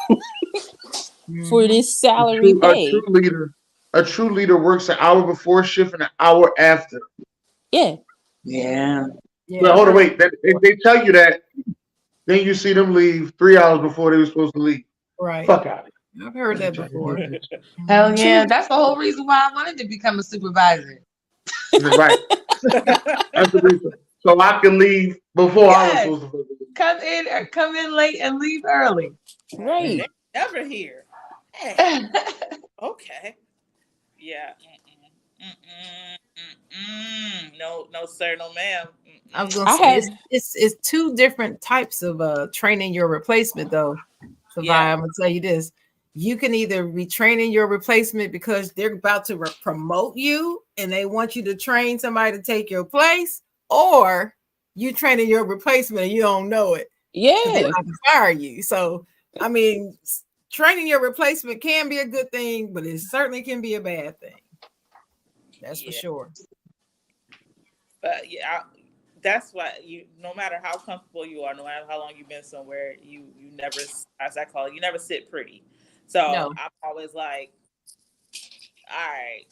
for this salary pay. A true leader works an hour before shift and an hour after. Yeah. Yeah. But hold on, wait. If they tell you that, then you see them leave 3 hours before they were supposed to leave. Right. Fuck out. I've heard that before. Hell yeah. That's the whole reason why I wanted to become a supervisor. Right. That's the reason. So I can leave before I was supposed to leave. Come in late and leave early. Right. They're never here. Hey. Okay. Yeah. No, sir, no, ma'am. I was gonna say it's two different types of training your replacement though. So I'm gonna tell you this. You can either be training your replacement because they're about to promote you and they want you to train somebody to take your place, or you training your replacement and you don't know it. Yeah. They're about to fire you. So I mean, training your replacement can be a good thing, but it certainly can be a bad thing. That's for sure. But that's why no matter how comfortable you are, no matter how long you've been somewhere, you never, as I call it, you never sit pretty. So I'm always like, all right,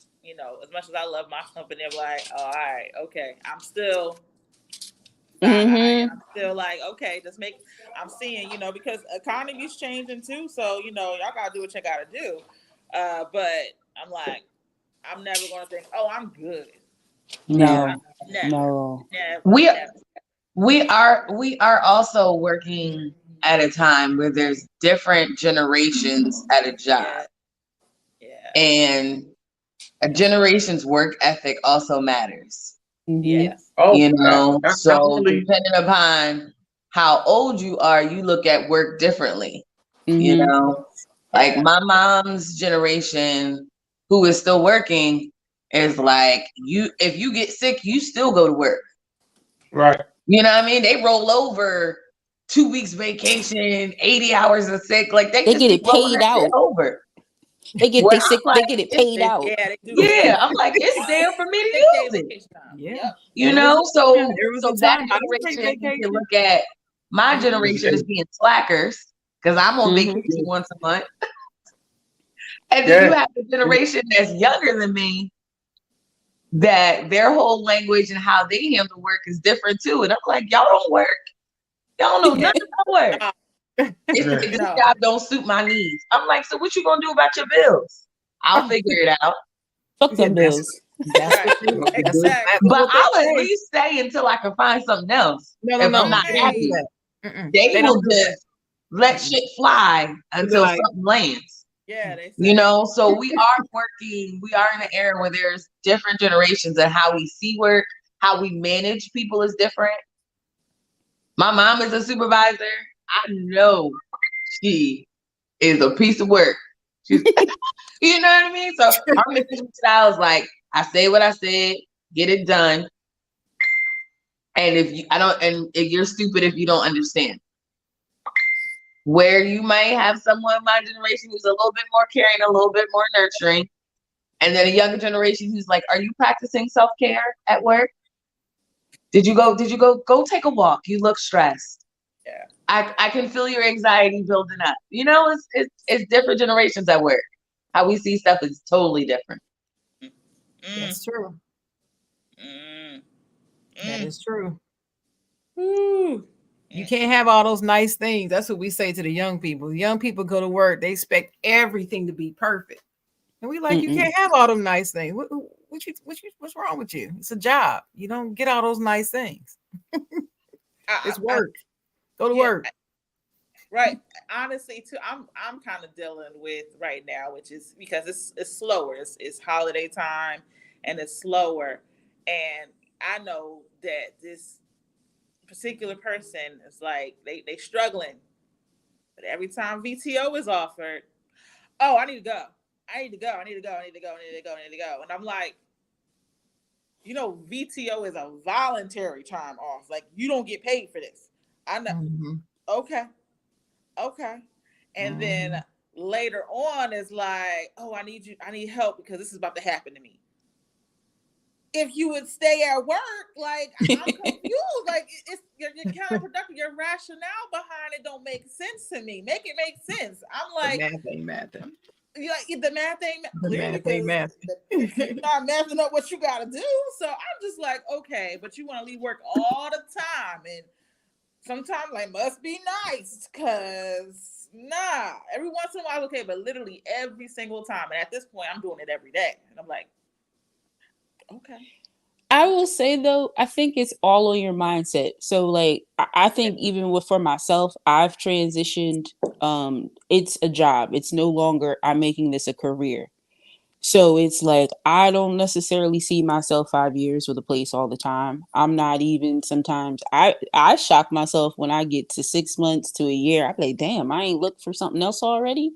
as much as I love my company, I'm like, oh, all right, okay, I'm still. I'm still like, okay, I'm seeing, because economy's changing too. So, y'all got to do what you got to do. But I'm like, I'm never going to think, oh, I'm good. No. We are also working at a time where there's different generations at a job. Yeah. And a generation's work ethic also matters. Yes. So depending upon how old you are, you look at work differently. Like my mom's generation, who is still working, is like, if you get sick, you still go to work. Right. You know what I mean? They roll over 2 weeks vacation, 80 hours of sick. Like they just get it paid out. Over. They get sick. They get it paid out. Yeah, they do. Yeah, I'm like, it's there for me to use it. Yeah. So that generation, you can look at my generation as being slackers because I'm on vacation once a month. And then you have the generation that's younger than me, that their whole language and how they handle work is different too. And I'm like, y'all don't work. Y'all don't know nothing about work. This job don't suit my needs. I'm like, so what you gonna do about your bills? I'll figure it out. Fuck them bills. Exactly. But I'll at least stay until I can find something else. If I'm not happy. They will just let shit fly until something lands. Yeah, so we are in an era where there's different generations and how we see work, how we manage people is different. My mom is a supervisor. I know she is a piece of work. She's, you know what I mean? So our management style is like, I say what I said, get it done. And if you're stupid if you don't understand. Where you might have someone in my generation who's a little bit more caring, a little bit more nurturing, and then a younger generation who's like, are you practicing self-care at work? Did you go take a walk? You look stressed. Yeah. I can feel your anxiety building up. You know, it's different generations at work. How we see stuff is totally different. That's true. That is true. Ooh. You can't have all those nice things. That's what we say to the young people. The young people go to work, they expect everything to be perfect. And we like, you can't have all them nice things. What's wrong with you? It's a job. You don't get all those nice things. It's work. Go to work. Right. Honestly, too, I'm kind of dealing with right now, which is because it's slower. It's holiday time and it's slower. And I know that this particular person is like they struggling. But every time VTO is offered, oh, I need to go. I need to go. And I'm like, VTO is a voluntary time off. Like, you don't get paid for this. I know. Mm-hmm. Okay. And then later on is like, oh, I need help because this is about to happen to me. If you would stay at work, like, I'm confused. Like, it's you're counterproductive. Your rationale behind it don't make sense to me. Make it make sense. I'm like, the math ain't math. The math ain't clearly because you're not mathing up what you got to do. So I'm just like, okay, but you want to leave work all the time, and sometimes like must be nice because every once in a while, okay, but literally every single time. And at this point, I'm doing it every day, and I'm like, okay. I will say though, I think it's all on your mindset. So like, I think even for myself, I've transitioned. It's a job. It's no longer I'm making this a career. So it's like I don't necessarily see myself 5 years with a place all the time. I'm not even sometimes I shock myself when I get to 6 months to a year. I'm like, damn, I ain't looked for something else already.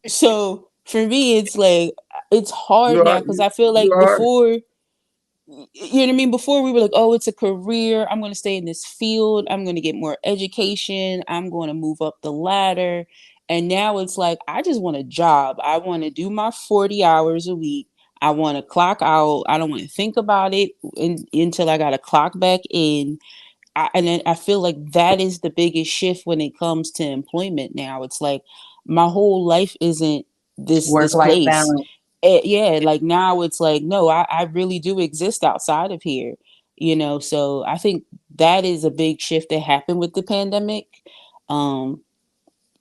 So for me, it's like it's hard now because I feel like before, you know what I mean? Before we were like, oh, it's a career. I'm going to stay in this field. I'm going to get more education. I'm going to move up the ladder. And now it's like, I just want a job. I want to do my 40 hours a week. I want to clock out. I don't want to think about it until I got to clock back in. And then I feel like that is the biggest shift when it comes to employment now. It's like my whole life isn't this Work-life place. balance. Like now it's like, no, I really do exist outside of here, so I think that is a big shift that happened with the pandemic.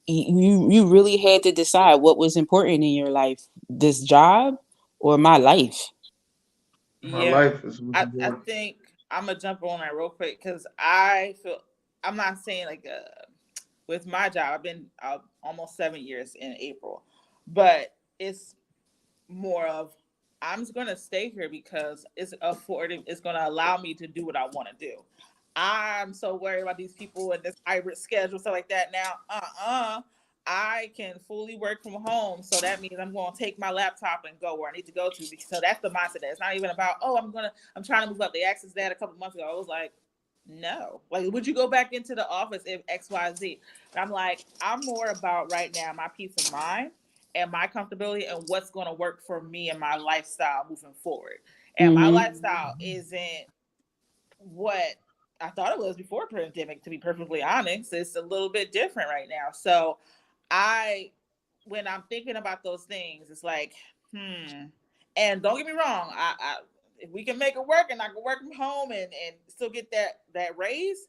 You really had to decide what was important in your life, this job or my life. My life is I think I'm gonna jump on that real quick because I feel I'm not saying like with my job, I've been almost 7 years in April, but it's more of I'm just gonna stay here because it's gonna allow me to do what I want to do. I'm so worried about these people and this hybrid schedule, stuff like that. Now, I can fully work from home, so that means I'm going to take my laptop and go where I need to go to. So that's the mindset. It's not even about I'm trying to move up. They asked us that a couple months ago. I was like, no. Like, would you go back into the office if X, Y, Z? And I'm like, I'm more about right now my peace of mind and my comfortability and what's going to work for me and my lifestyle moving forward. And my lifestyle isn't what I thought it was before pandemic, to be perfectly honest. It's a little bit different right now. So when I'm thinking about those things, it's like, and don't get me wrong, I if we can make it work and I can work from home and still get that raise,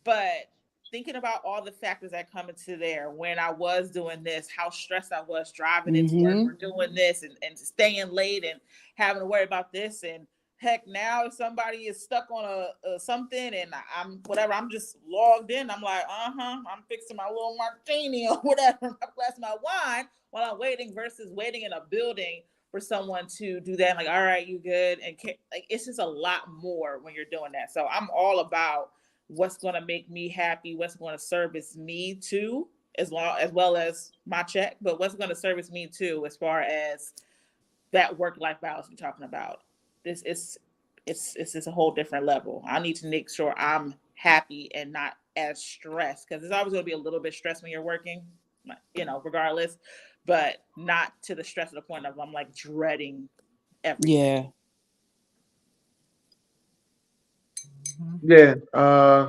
but thinking about all the factors that come into there when I was doing this, how stressed I was driving into work or doing this and staying late and having to worry about this. And heck, now if somebody is stuck on a something and I'm just logged in, I'm like, I'm fixing my little martini or whatever, my glass of my wine while I'm waiting versus waiting in a building for someone to do that. I'm like, all right, you good? And like, it's just a lot more when you're doing that. So I'm all about what's going to make me happy, what's going to service me too, as well as my check, but what's going to service me too, as far as that work-life balance you're talking about. This is it's a whole different level. I need to make sure I'm happy and not as stressed, because it's always going to be a little bit stressed when you're working, regardless, but not to the stress of the point of I'm like dreading everything. Yeah.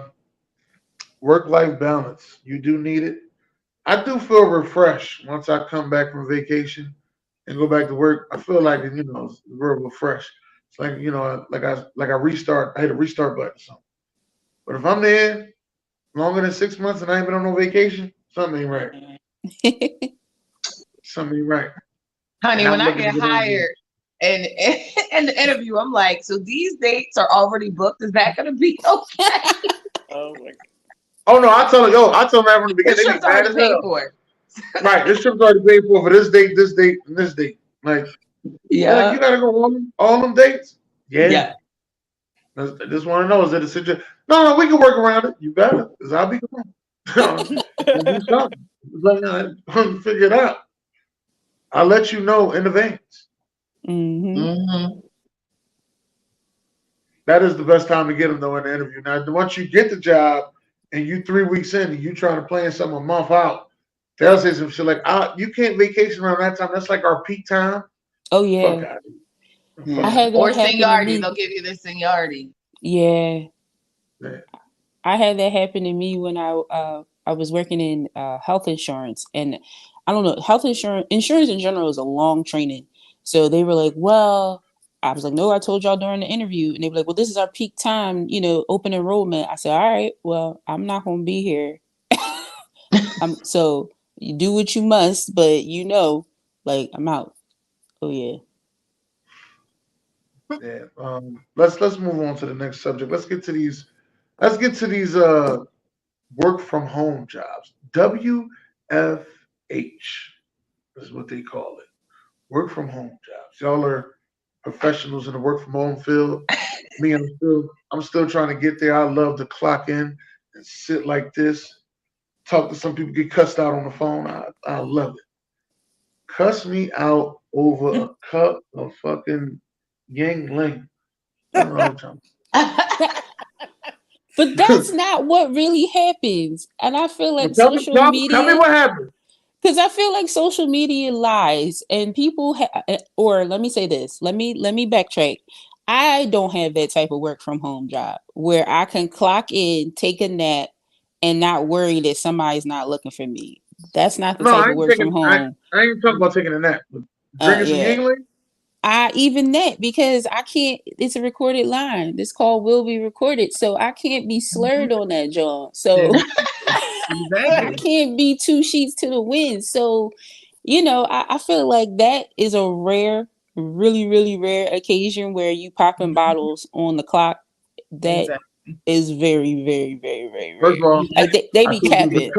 Work-life balance. You do need it. I do feel refreshed once I come back from vacation and go back to work. I feel like it's real refreshed. It's like I restart. I hit a restart button or something. But if I'm there longer than 6 months and I ain't been on no vacation, something ain't right. Something ain't right. Honey, And when I'm I looking get to get on there. hired and in the interview, I'm like, so these dates are already booked. Is that going to be okay? Oh my God. Oh no, I tell them right from the The beginning. They trip's be mad already as paid hell. for. Right, this trip's already paid for this date, this date, and this date. Like, yeah, like, you gotta go all them dates. Yeah. I just want to know, is it a situation? No, we can work around it. You got it, because I'll be gone. We'll do something. Figure it out. I'll let you know in advance. That is the best time to get them though in the interview. Now, once you get the job and you 3 weeks in and you trying to plan something a month out, they'll say some shit like, you can't vacation around that time. That's like our peak time. Oh yeah. Fuck out. I had that Or happen seniority. to me. They'll give you the seniority. Yeah. Yeah. I had that happen to me when I was working in health insurance, and I don't know, insurance in general is a long training. So they were like, well, I was like, no, I told y'all during the interview, and they were like, well, this is our peak time, open enrollment. I said, all right, well, I'm not gonna be here. So you do what you must, but like I'm out. Oh yeah. Yeah. Let's move on to the next subject. Let's get to these work from home jobs. WFH is what they call it. Work from home jobs. Y'all are professionals in the work from home field. Me, I'm still trying to get there. I love to clock in and sit like this, talk to some people, get cussed out on the phone. I love it. Cuss me out over a cup of fucking Yingling. I don't know what I'm But that's not what really happens. And I feel like tell me media, what happened. because I feel like social media lies, and people or let me say this. Let me backtrack. I don't have that type of work from home job where I can clock in, take a nap, and not worry that somebody's not looking for me. That's not the type of work from home. I ain't talking about taking a nap. Drinking some Yeah. Yingling? I even that, because I can't, it's a recorded line. This call will be recorded. So I can't be slurred on that, Jawn. So I can't be two sheets to the wind. So, I feel like that is a rare, really, really rare occasion where you popping bottles on the clock. That is very, very, very, very rare. First of all, Like they be capping.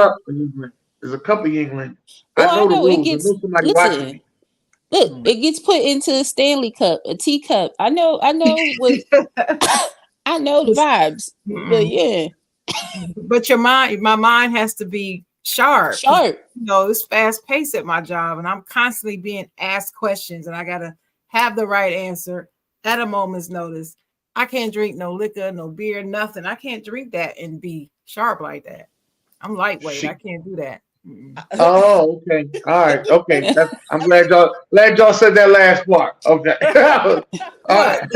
There's a cup of Yingling. Well, I know the rules. it gets, I know somebody watching me. Look, it gets put into a Stanley cup, a teacup. I know what I know the vibes. But yeah. But my mind has to be sharp. It's fast paced at my job, and I'm constantly being asked questions, and I gotta have the right answer at a moment's notice. I can't drink no liquor, no beer, nothing. I can't drink that and be sharp like that. I'm lightweight. I can't do that. Oh, okay. All right. Okay. I'm glad y'all said that last part. Okay. All right.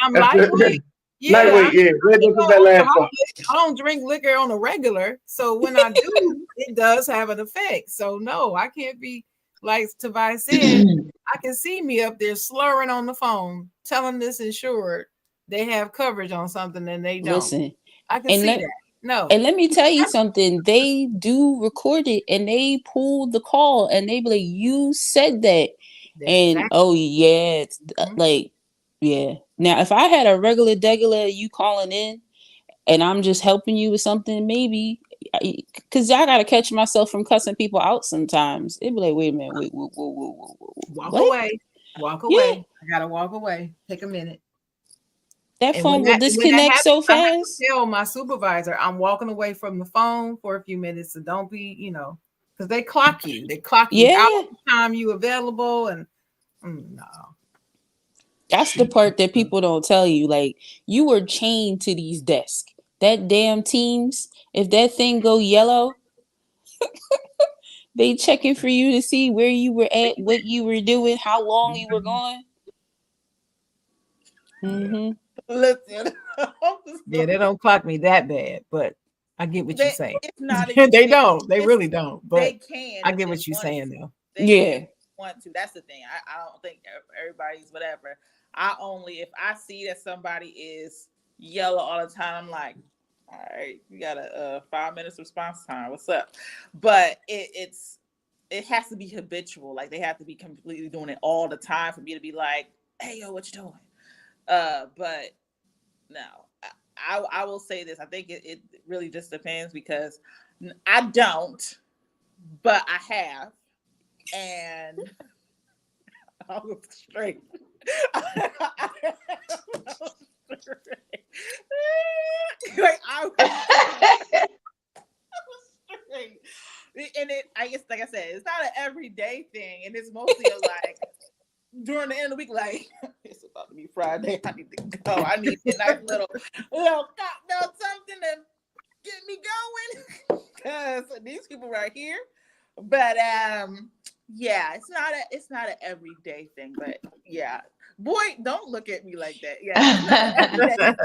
I'm lightweight. Yeah, lightweight. Yeah. That last part. I don't drink liquor on a regular, so when I do, it does have an effect. So no, I can't be like Tobias said. I can see me up there slurring on the phone, telling this insured they have coverage on something and they don't. Listen, I can see that. No. And let me tell you something. They do record it and they pull the call and they be like, you said that. And oh yeah, like, yeah. Now if I had a regular you calling in and I'm just helping you with something, maybe, because I gotta catch myself from cussing people out sometimes. It'd be like, wait a minute, whoa. Walk away. Yeah. I gotta walk away. Take a minute. That phone will disconnect so fast. I tell my supervisor I'm walking away from the phone for a few minutes, so don't be, because they clock you. They clock you how much time you available, and no. That's the part that people don't tell you. Like, you were chained to these desks. That damn Teams, if that thing go yellow, they checking for you to see where you were at, what you were doing, how long you were gone. Mm-hmm. Listen, Yeah, they don't clock me that bad, but I get what you're saying. It's not they don't. They really don't. But they can. I get what you're saying, though. They want to. That's the thing. I don't think everybody's whatever. I only if I see that somebody is yellow all the time, I'm like, all right, we got a 5 minutes response time. What's up? But it has to be habitual. Like they have to be completely doing it all the time for me to be like, hey, yo, what you doing? But no, I will say this. I think it really just depends because I don't, but I have, and I'll go straight. Like I was straight. And I guess, like I said, it's not an everyday thing, and it's mostly like during the end of the week, like it's about to be Friday. I need to go. I need a nice little cocktail, something to get me going, because these people right here. But yeah, it's not an everyday thing. But yeah, boy, don't look at me like that. Yeah,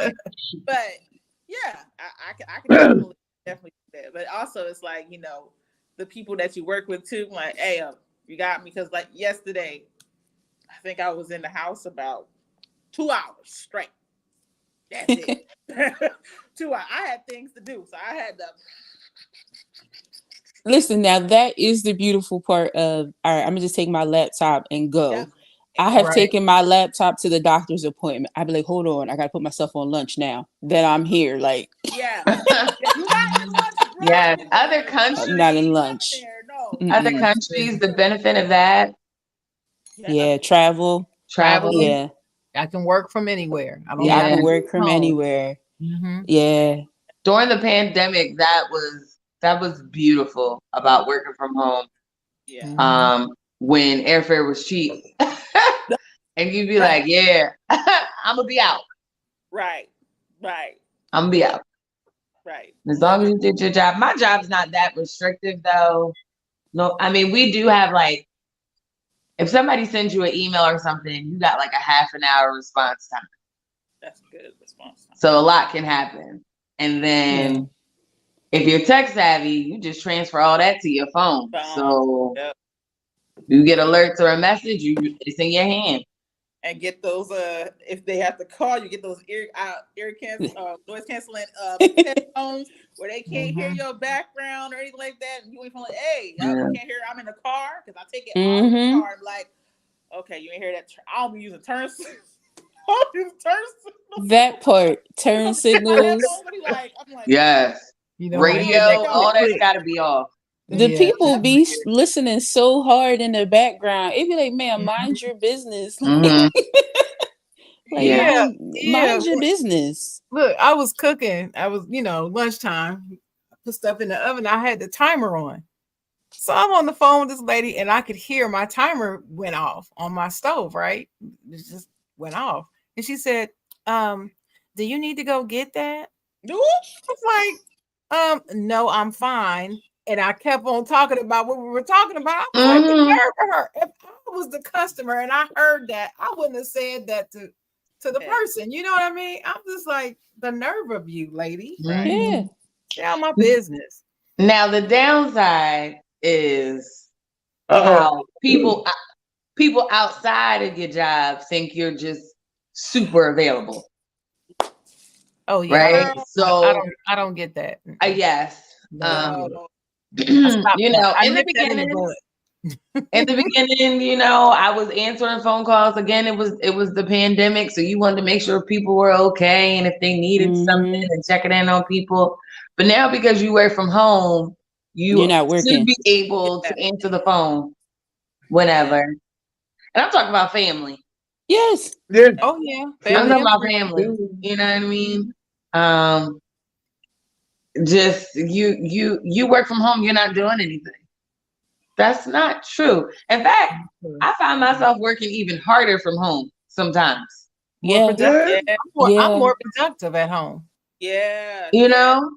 but yeah, I can definitely do that. But also, it's like, you know, the people that you work with too. Like, hey, you got me, because like yesterday, I think I was in the house about 2 hours straight. That's it. 2 hours. I had things to do, so I had to. Listen, now that is the beautiful part of, all right, I'm gonna just take my laptop and go. Yep. I have taken my laptop to the doctor's appointment. I'd be like, hold on, I gotta put myself on lunch now that I'm here. Like, yeah, you not in lunch, bro. Yes, other countries, I'm not in lunch. No. Other countries, the benefit of that. Yeah, travel. Yeah, I can work from anywhere. I can work from anywhere. Mm-hmm. Yeah. During the pandemic, that was beautiful about working from home. Yeah. When airfare was cheap, and you'd be like, "Yeah, I'm gonna be out." Right. I'm gonna be out. Right. As long as you did your job. My job's not that restrictive, though. No, I mean, we do have like, if somebody sends you an email or something, you got like a half an hour response time. That's good response time. So a lot can happen. And then if you're tech savvy, you just transfer all that to your phone. So you get alerts or a message, it's in your hand. And get those if they have to call you, get those noise canceling headphones where they can't hear your background or anything like that. And you ain't like, hey, you can't hear. I'm in the car, because I take it out of the car. I'm like, okay, you ain't hear that. I'll be using turn signals. That part, turn signals. I'm like, yes, radio, all that's got to be off. The people be listening so hard in the background. It'd be like, man, mind your business. Mm-hmm. Mind your business. Look, I was cooking. I was, lunchtime. I put stuff in the oven. I had the timer on. So I'm on the phone with this lady, and I could hear my timer went off on my stove, right? It just went off. And she said, do you need to go get that? I was like, no, I'm fine. And I kept on talking about what we were talking about. I was like, the nerve of her. If I was the customer and I heard that, I wouldn't have said that to the person. You know what I mean? I'm just like, the nerve of you, lady. Right? Yeah. Get out my business. Now, the downside is how people outside of your job think you're just super available. Oh, yeah. Right? So I don't get that. Yes. No. In the beginning, I was answering phone calls. Again, it was the pandemic, so you wanted to make sure people were okay and if they needed something and checking in on people. But now, because you work from home, you're not working. Should be able to answer the phone whenever. And I'm talking about family. Yes. Yeah. Oh yeah. I'm talking about family. You know what I mean? Just you work from home, you're not doing anything. That's not true. In fact, I find myself working even harder from home sometimes. More Yeah. productive. Yeah. I'm more productive at home. Yeah. You yeah. know?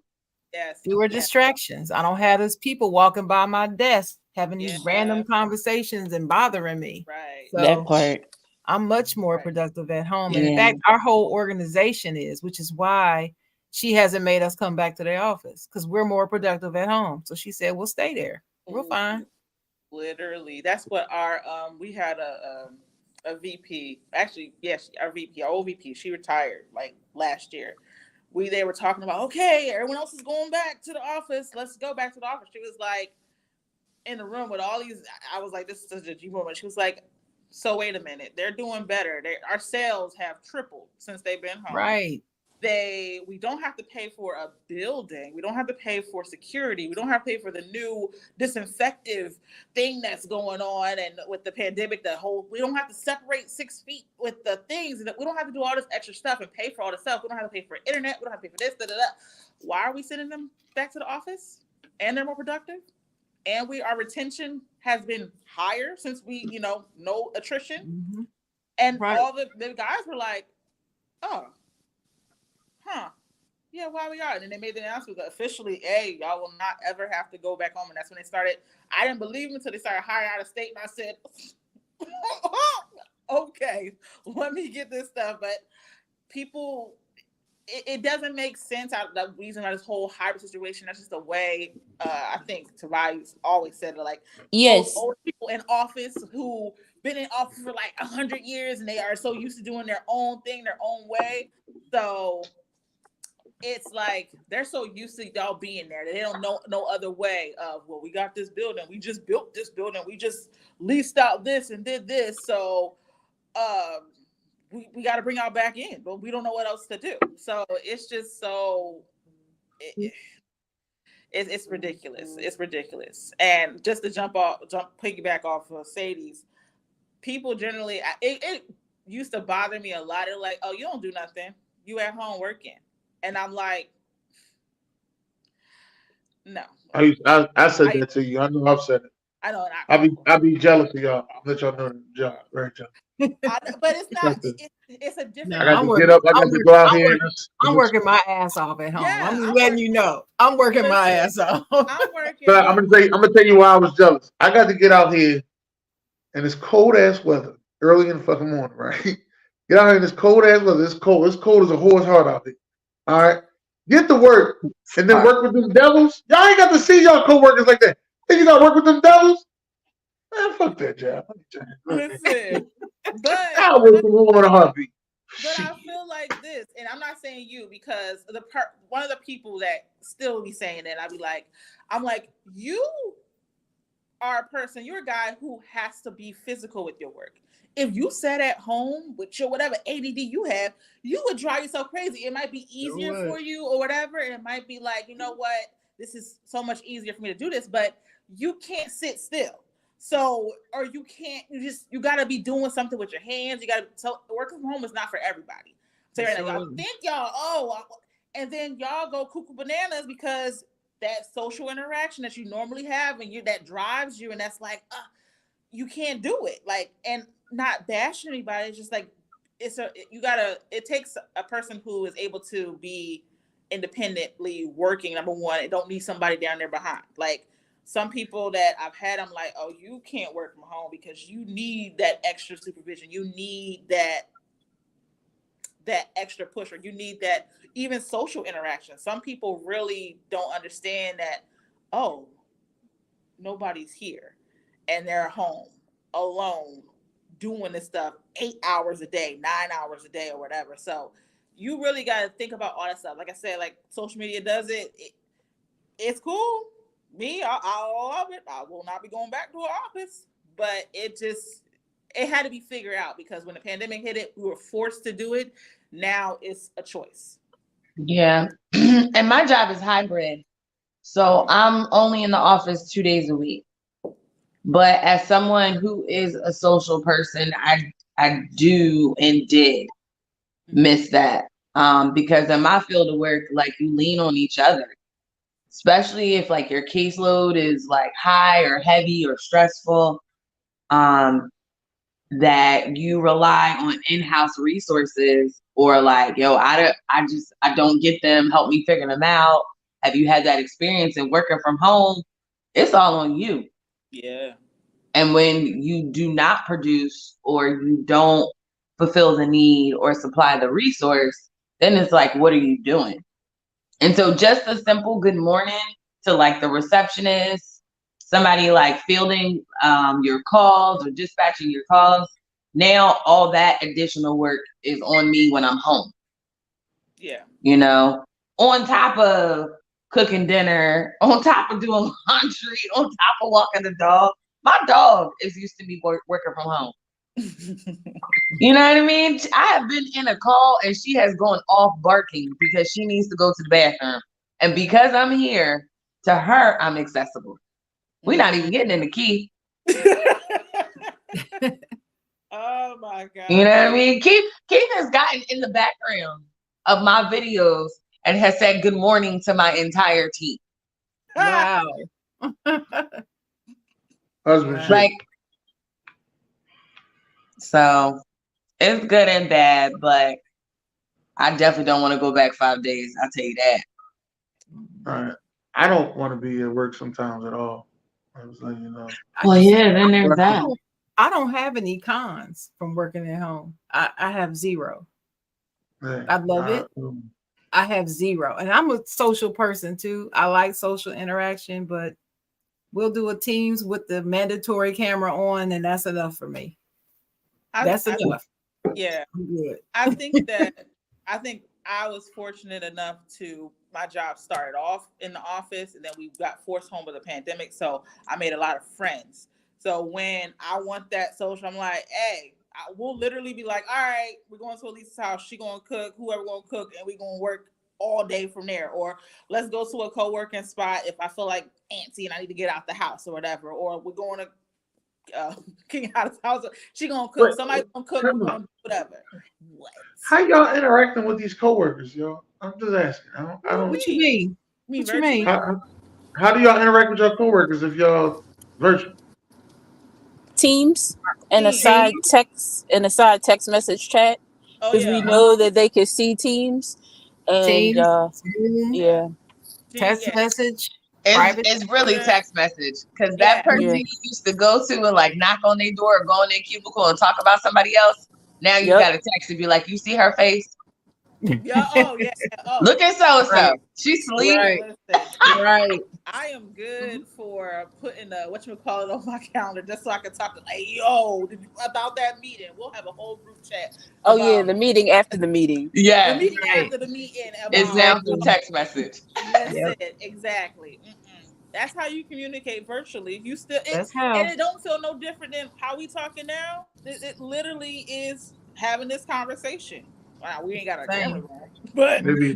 Yes. Fewer distractions. I don't have those people walking by my desk having these random Yeah. conversations and bothering me. Right. That So part. I'm much more Right. productive at home. And in Yeah. fact, our whole organization is, which is why she hasn't made us come back to the office because we're more productive at home. So she said, we'll stay there. We're fine. Literally. That's what our we had a VP. Actually, yes, our VP, our old VP, she retired like last year. They were talking about, okay, everyone else is going back to the office. Let's go back to the office. She was like in the room with all these. I was like, this is such a G moment. She was like, so wait a minute, they're doing better. Our sales have tripled since they've been home. Right. We don't have to pay for a building. We don't have to pay for security. We don't have to pay for the new disinfective thing that's going on. And with the pandemic, we don't have to separate 6 feet with the things. And we don't have to do all this extra stuff and pay for all this stuff. We don't have to pay for internet. We don't have to pay for this, da, da, da. Why are we sending them back to the office? And they're more productive. And our retention has been higher since no attrition. Mm-hmm. And all the guys were like, oh, huh. Yeah, why we are. And then they made the announcement that officially, hey, y'all will not ever have to go back home. And that's when they started. I didn't believe them until they started hiring out of state. And I said, okay, let me get this stuff. But people, it doesn't make sense. The reason why this whole hybrid situation, that's just the way, I think Tavares always said it, like, yes, old people in office who been in office for like 100 years and they are so used to doing their own thing, their own way. So it's like they're so used to y'all being there that they don't know no other way of, well, we got this building, we just built this building, we just leased out this and did this, so we got to bring y'all back in, but we don't know what else to do. So it's just so it's ridiculous. It's ridiculous. And just to piggyback off of Sadie's, people generally, it used to bother me a lot. They're like, oh, you don't do nothing, you at home working. And I'm like, no. I said that to you. I know I've said it. I know. I'll be jealous of y'all. I'll let y'all know the job. Very jealous. But it's not. It's a different. I got to get up. I got to go out here. I'm working my ass off at home. Yeah, I'm letting you know. I'm working my ass off. I'm working. But I'm gonna tell you why I was jealous. I got to get out here, and it's cold ass weather early in the fucking morning. Right? Get out here in this cold ass weather. It's cold. It's cold as a horse heart out there. All right. Get to work and then work with them devils. Y'all ain't got to see y'all co-workers like that. Then you got to work with them devils. Man, fuck that job. Listen, but I'll work from home in a heartbeat. But I feel like this, and I'm not saying you, because one of the people that still be saying that, I'm like, you are a person, you're a guy who has to be physical with your work. If you sat at home with your whatever ADD you have, you would drive yourself crazy. It might be easier for you or whatever. And it might be like, you know what, this is so much easier for me to do this, but you can't sit still. So, or you can't, you got to be doing something with your hands. So working from home is not for everybody. So y'all think y'all, and then y'all go cuckoo bananas because that social interaction that you normally have and that drives you. And that's like, you can't do it. Like, and not bashing anybody. It's just like, it takes a person who is able to be independently working. Number one, it don't need somebody down there behind. Like some people that I've had, I'm like, oh, you can't work from home because you need that extra supervision. You need that extra push, or you need that even social interaction. Some people really don't understand that, oh, nobody's here and they're home alone doing this stuff 8 hours a day, 9 hours a day, or whatever. So you really got to think about all that stuff. Like I said, like social media does it's cool. Me, I love it. I will not be going back to an office, but it had to be figured out because when the pandemic hit it, we were forced to do it. Now it's a choice. Yeah. And my job is hybrid. So I'm only in the office 2 days a week. But as someone who is a social person, I do and did miss that. Because in my field of work, like you lean on each other. especially if like your caseload is like high or heavy or stressful, that you rely on in-house resources, or like, yo, I don't get them, help me figure them out. Have you had that experience in working from home? It's all on you. Yeah. And when you do not produce or you don't fulfill the need or supply the resource, then it's like, what are you doing? And so just a simple good morning to like the receptionist, somebody like fielding your calls or dispatching your calls. Now all that additional work is on me when I'm home. Yeah. You know, on top of cooking dinner, on top of doing laundry, on top of walking the dog. My dog is used to me working from home. You know what I mean? I have been in a call and she has gone off barking because she needs to go to the bathroom. And because I'm here, to her, I'm accessible. We're not even getting in the key. Oh my God. You know what I mean? Keith has gotten in the background of my videos and has said good morning to my entire team. Wow. Husband shit. Like, so it's good and bad, but I definitely don't want to go back 5 days. I'll tell you that. All right. I don't want to be at work sometimes at all. I was letting you know. Well, yeah, then there's that. I don't have any cons from working at home. I have zero. Yeah. I love it. I have zero. And I'm a social person too. I like social interaction, but we'll do a Teams with the mandatory camera on, and that's enough for me. That's enough. Yeah. I'm good. I think I was fortunate enough to, my job started off in the office and then we got forced home with a pandemic. So I made a lot of friends. So when I want that social, I'm like, hey, I will literally be like, all right, we're going to Elisa's house. She going to cook, whoever going to cook, and we're going to work all day from there. Or let's go to a co-working spot if I feel like antsy and I need to get out the house or whatever. Or we're going to King out of house. She gonna cook. Somebody's gonna cook. We're gonna do whatever. What? How y'all interacting with these coworkers, y'all? I'm just asking. I don't. What you mean? What you mean? How do y'all interact with your coworkers if y'all virtual? Teams and a side text message chat, because we know that they can see Teams and yeah. Text message. It's really text message, because that person you used to go to and like knock on their door or go in their cubicle and talk about somebody else. Now you got to text and be like, you see her face? Look at so-and-so. She's sleeping. Right. I am good for putting whatchamacallit on my calendar just so I can talk to, like, yo, about that meeting. We'll have a whole group chat. The meeting after the meeting. Yeah. The meeting after the meeting. It's now through text message. Listen, exactly. That's how you communicate virtually. You still, and it don't feel no different than how we talking now. It literally is having this conversation. Wow, we ain't got our camera on, but they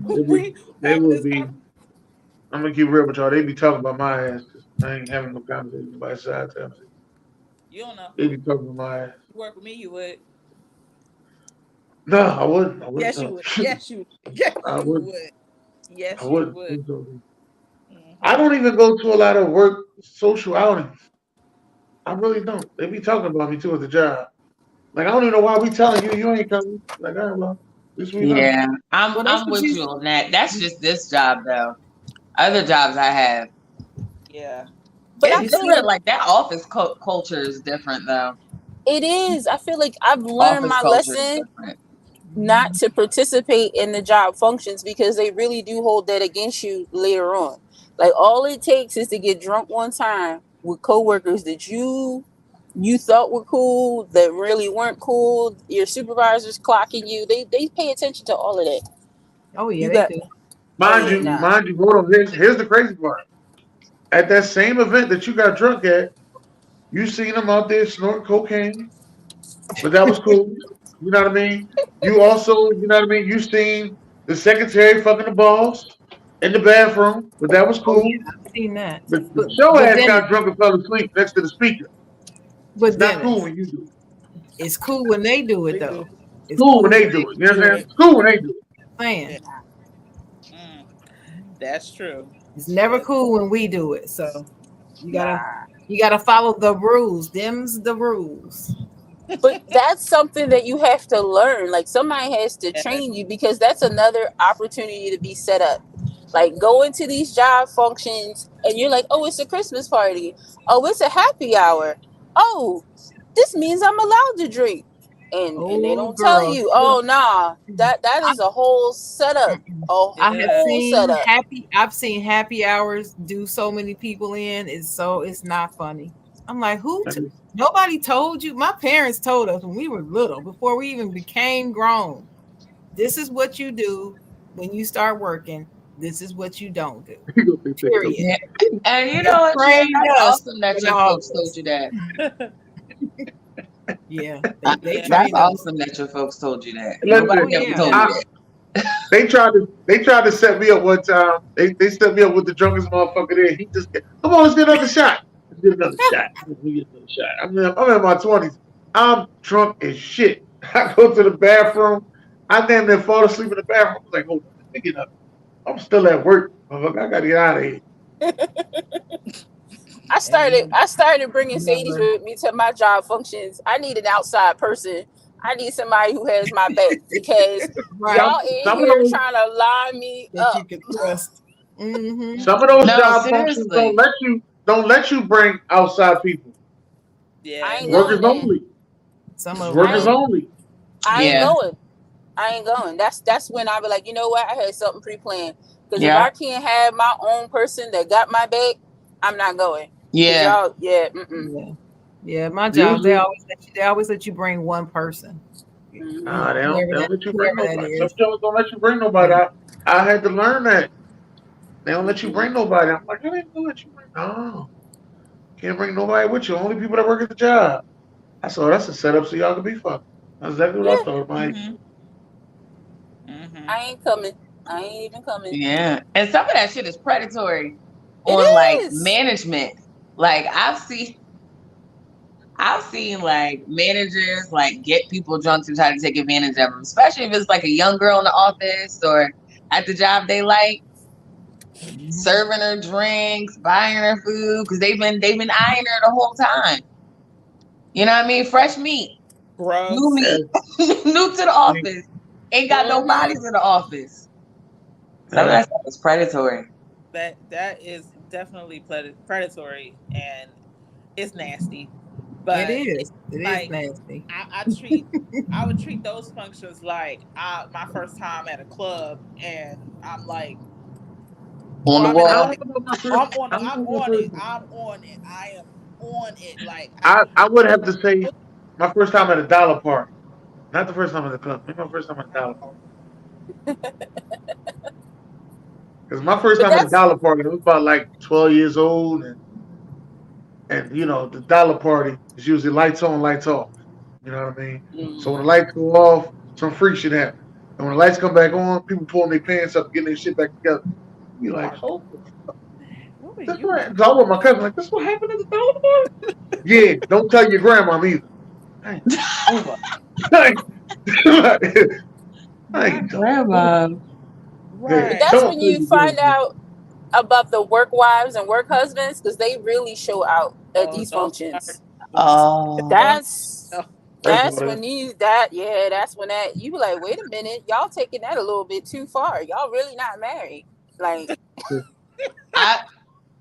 will be. I'm gonna keep real with y'all. They be talking about my ass because I ain't having no conversation by side time. You don't know. They be talking about my ass. You work with me, you would. No, I wouldn't. Yes, you would. Yes, you would. Yes, you would. Yes, you would. I don't even go to a lot of work social outings. I really don't. They be talking about me too at the job. Like, I don't even know why we telling you ain't coming. Like, all right, well, yeah, I'm with you on that. That's just this job though. Other jobs I have. Yeah. But I feel like that office culture is different though. It is. I feel like I've learned my lesson not to participate in the job functions, because they really do hold that against you later on. Like, all it takes is to get drunk one time with coworkers that you thought were cool, that really weren't cool. Your supervisors clocking you. They pay attention to all of that. Oh yeah, they do. Mind you, hold on. Here's the crazy part. At that same event that you got drunk at, you seen them out there snorting cocaine, but that was cool. You know what I mean? You also, you know what I mean? You seen the secretary fucking the boss in the bathroom, but that was cool. Oh, yeah, I've seen that. But show ass got drunk and fell asleep next to the speaker. But it's not cool when you do it. It's cool when they do it, though. It's cool when they do it. You know what I'm saying? It's cool when they do it. Man. That's true. It's never cool when we do it. So you gotta Nah. you gotta follow the rules. Them's the rules. But that's something that you have to learn. Like somebody has to train you because that's another opportunity to be set up. Like go into these job functions and you're like, oh, it's a Christmas party. Oh, it's a happy hour. Oh, this means I'm allowed to drink. And they Oh don't tell girl. you, oh nah, that is a whole setup. A I have Yeah. whole seen setup. I've seen happy hours do so many people in. It's not funny. I'm like, nobody told you. My parents told us when we were little, before we even became grown. This is what you do when you start working. This is what you don't do. Period. Yeah. And you They know what, Jen? trained That's us awesome that for your all folks told this. you that. Yeah, they Yeah. That's trained us. awesome that your folks told you that. Listen, Nobody ever Yeah. told me that. they tried to set me up one time. They set me up with the drunkest motherfucker there. He just come on, let's get another shot. Let's get another shot. Let's get another shot. I'm in my 20s. I'm drunk as shit. I go to the bathroom. I damn near fall asleep in the bathroom. I'm like, hold on, let me get up. I'm still at work. Motherfucker. I gotta get out of here. I started bringing Sadie's Never. with me to my job functions. I need an outside person. I need somebody who has my back because Right. Some y'all in some of here those trying to line me That you up. can trust. Mm-hmm. some of those No, job functions seriously. don't let you bring outside people. I Yeah. It's ain't workers going there. only. Some It's of them I workers ain't don't. only. I ain't Yeah. going. I ain't going. That's when I be like, you know what? I had something pre-planned. Because if Yeah. I can't have my own person that got my back, I'm not going. Because Yeah. y'all, yeah, mm-mm. Yeah. Yeah, my job, Usually, they always let you bring one person. Mm-hmm. nah, they don't let you bring Whoever that nobody. Some is. jobs don't let you bring nobody. I had to learn that. They don't let you Mm-mm. bring nobody. I'm like, I ain't gonna let you bring. No, can't bring nobody with you. Only people that work at the job. I saw that's a setup so y'all can be fucked. That's exactly what I Yeah, thought. Like, Mm-hmm. Mm-hmm. I ain't coming. I ain't even coming. Yeah. And some of that shit is predatory It on like is. management. Like I've seen like managers like get people drunk to try to take advantage of them, especially if it's like a young girl in the office or at the job they like, serving her drinks, buying her food because they've been eyeing her the whole time. You know what I mean? Fresh meat, new Gross. meat, new to the office, ain't got no Mm-hmm. bodies in the office. Some of uh, that stuff is predatory. That is definitely predatory and it's nasty. It But is. It is like nasty. I would treat those functions like my first time at a club, and I'm like, On or the I'm in I a, don't wall. know about my or first. I don't I'm know about on my it. first. I'm on it. I am on it. Like I would have to say my first time at a dollar party, not the first time at the club. Maybe my first time at a dollar party. Because my first But time at a that's dollar party, I was about like 12 years old, and the dollar party is usually lights on, lights off. You know what I mean? So when the lights go off, some freak shit happen. And when the lights come back on, people pulling their pants up, getting their shit back together. You like, oh, what were that's you what. doing? So I with my cousin, like, this what happened at the dollar party? Yeah, don't tell your grandma either. Hey, oh my. I My ain't don't. grandma. Yeah, but Right. that's don't when tell you your find grandma. out about the work wives and work husbands because they really show out at Oh, these those are functions. Oh. oh That's no. First of all, that's when that's when that you be like, wait a minute, y'all taking that a little bit too far. Y'all really not married. Like, I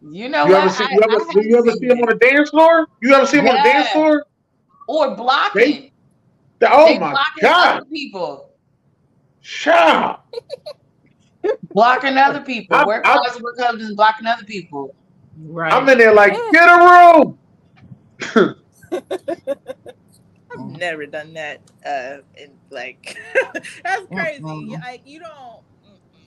you know you what? ever see you ever I do have you ever seen see them it. on the dance floor? You ever see them on the dance Yeah. floor? Or They, blocking. oh They my blocking god, other people. child. Blocking other people. I'm Work I'm wives, work husbands blocking other people. I'm Right. in there like yeah. get a room. I've never done that. And like that's crazy. Mm-mm. Like you don't.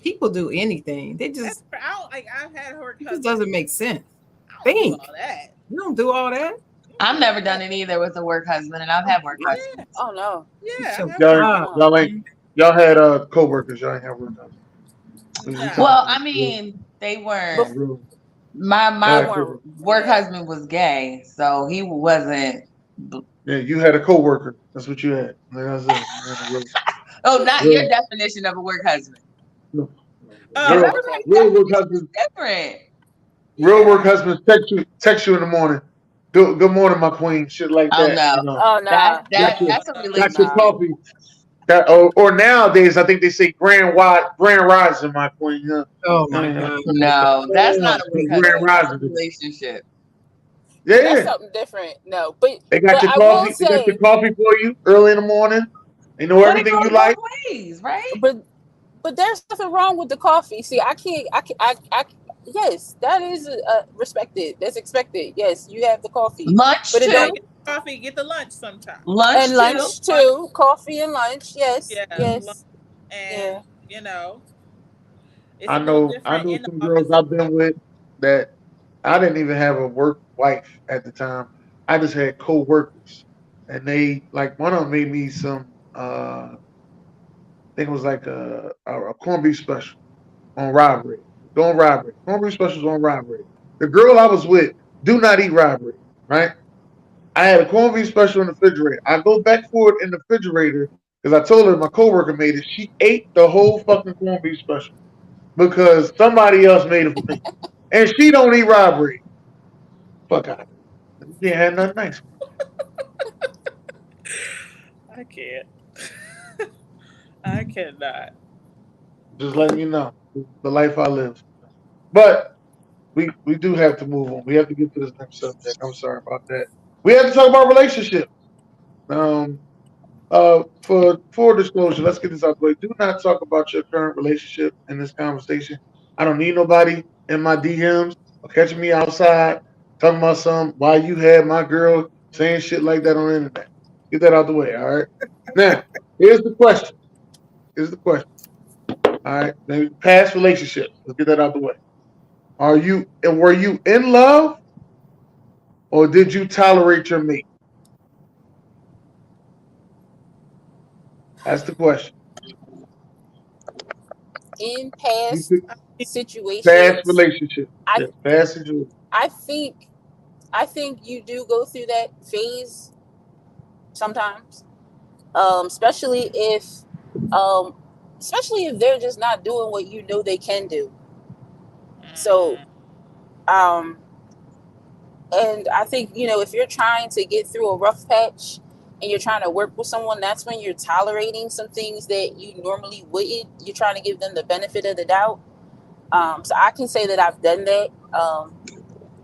People do anything. I don't like. I've had her It just husband. doesn't make sense. I don't do Think. all that. You don't do all that. I don't I've do all never done that. it either with a work husband, and I've had work Yeah, husbands. Oh no. It's yeah. I've your had work. y'all, Uh-uh. y'all ain't y'all had co-workers. Y'all ain't have work husbands. We talking Nah. Well, about I mean, they Bef- weren't. real. they My weren't. work Yeah. husband was gay, so he wasn't. Yeah, you had a co-worker. That's what you had. Like I said, you had a real, Oh, not your real, definition of a work husband. no. Real, Everybody's real work definition is husbands. different. Real work Yeah. husbands text you in the morning. Good morning, my queen. Shit like Oh that. no, You know, Oh that nah. got that your that's a got your relationship. coffee. That or nowadays I think they say grand rising, my queen. Yeah. Oh my Yeah. God. No, that's not a work Grand husband. That's a rising. relationship. That's Yeah. something different. No, but They got but your I will coffee. They got your say, coffee for you early in the morning. They know But it everything you goes both like. ways, right? but there's nothing wrong with the coffee. See, I yes, that is respected. That's expected. Yes, you have the coffee, Lunch but it Yeah, too. don't. get the coffee, get the lunch sometime. Lunch And too. lunch too, coffee and lunch. Yes, Yeah, lunch. yes, And yeah. you know, it's I a little know. I different know in the some girls office. I've been with that I didn't even have a work wife at the time. I just had co-workers, and they like one of them made me some. I think it was like a corned beef special on rye bread. Go on rye bread. Corned beef specials on rye bread. The girl I was with do not eat rye bread, right? I had a corned beef special in the refrigerator. I go back for it in the refrigerator because I told her my coworker made it. She ate the whole fucking corned beef special because somebody else made it for me, and she don't eat rye bread. Fuck out of it. You can't have nothing nice. I can't. I cannot. Just letting you know the life I live. But we do have to move on. We have to get to this next subject. I'm sorry about that. We have to talk about relationships. Um, for disclosure, let's get this out the way. Do not talk about your current relationship in this conversation. I don't need nobody in my DMs or catching me outside talking about some why you had my girl saying shit like that on the internet. Get that out the way, all right? Now, here's the question. Here's the question. All right. Now, past relationships. Let's get that out the way. Were you in love or did you tolerate your mate? That's the question. In You past pick past situations, relationship. I Yes, past situation. I think I think you do go through that phase sometimes, especially um, if they're just not doing what you know they can do. So, Mm, um, and I think if you're trying to get through a rough patch and you're trying to work with someone, that's when you're tolerating some things that you normally wouldn't. You're trying to give them the benefit of the doubt. So I can say that I've done that.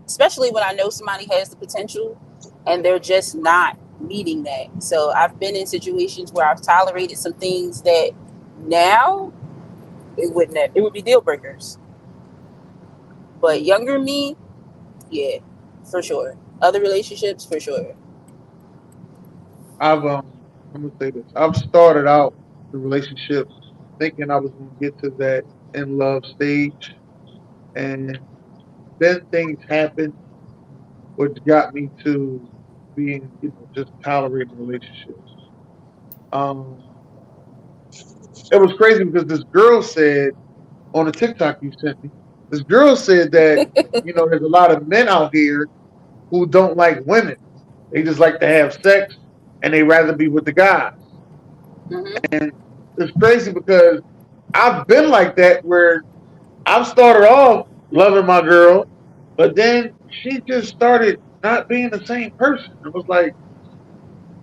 Especially when I know somebody has the potential and they're just not meeting that. So I've been in situations where I've tolerated some things that now it would be deal breakers. But younger me, yeah, for sure. Other relationships, for sure. I'm gonna say this. I've started out the relationship thinking I was gonna get to that in love stage, and then things happened which got me to being, just tolerating relationships. Um, it was crazy because this girl said on a TikTok you sent me, this girl said that there's a lot of men out here who don't like women. They just like to have sex and they rather be with the guys. Hmm. And it's crazy because I've been like that where I've started off loving my girl, but then she just started not being the same person. It was like,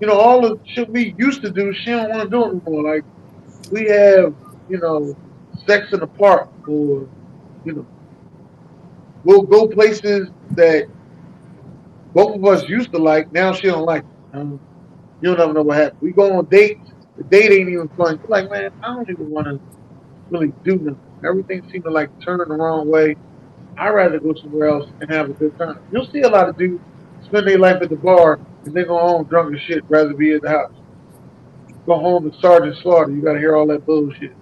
all the shit we used to do, she don't want to do it anymore. Like we have, you know, sex in the park or, you know, we'll go places that both of us used to like. Now she don't like it. You don't ever know what happened. We go on dates. The date ain't even fun. You're like, man, I don't even want to really do nothing. Everything seemed to like turn the wrong way. I'd rather go somewhere else and have a good time. You'll see a lot of dudes spend their life at the bar and they go home drunk as shit, rather be at the house. Go home to Sergeant Slaughter. You got to hear all that bullshit.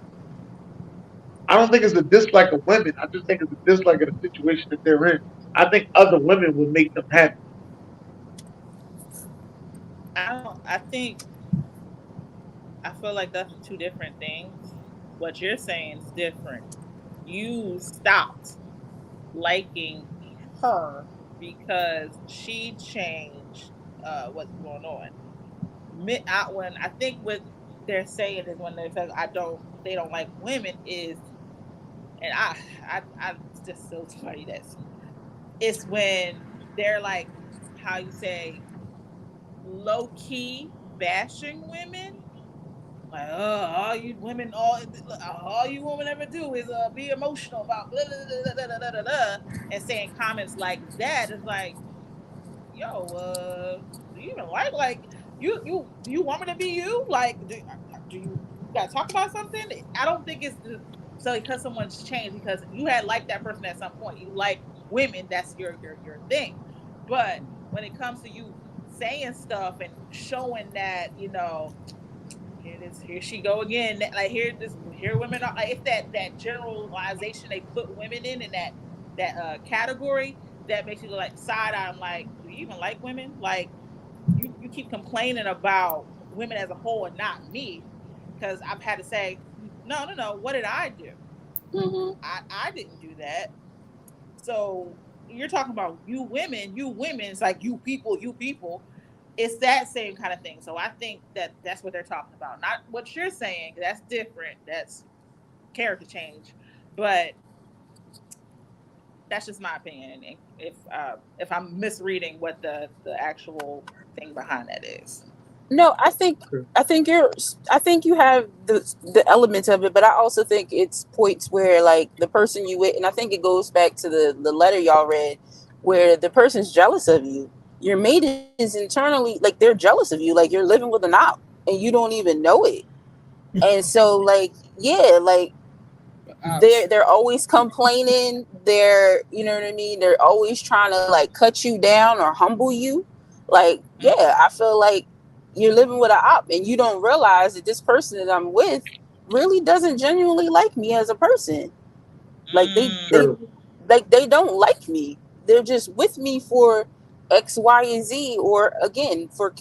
I don't think it's a dislike of women. I just think it's a dislike of the situation that they're in. I think other women would make them happy. I don't. I think I feel like that's two different things. What you're saying is different. You stopped liking her because she changed what's going on. When I think what they're saying is when they say they don't like women is and I just still tell you this. It's when they're like, how you say, low key bashing women. Like, all you women, all you women ever do is be emotional about blah, blah, blah, blah, blah, blah, blah, and saying comments like that. Is like, yo, do you even like you want me to be you? Like, do you gotta talk about something? I don't think it's so because someone's changed because you had liked that person at some point. You like women, that's your thing. But when it comes to you saying stuff and showing that, here she go again. Like here women are like, it's that generalization they put women in that category that makes you go like side eye. I'm like, do you even like women? Like you keep complaining about women as a whole and not me, because I've had to say no. What did I do? Mm-hmm. I didn't do that. So you're talking about you women. It's like you people. It's that same kind of thing. So I think that's what they're talking about, not what you're saying. That's different. That's character change, but that's just my opinion. And if I'm misreading what the actual thing behind that is. No, I think you have the elements of it, but I also think it's points where like the person you with, and I think it goes back to the letter y'all read, where the person's jealous of you. Your mate is internally like they're jealous of you, like you're living with an op and you don't even know it. And so like yeah, like they're always complaining. They're you know what I mean. They're always trying to like cut you down or humble you. Like yeah, I feel like you're living with an op and you don't realize that this person that I'm with really doesn't genuinely like me as a person. Like they Sure. like they don't like me. They're just with me for X, Y, and Z, or again for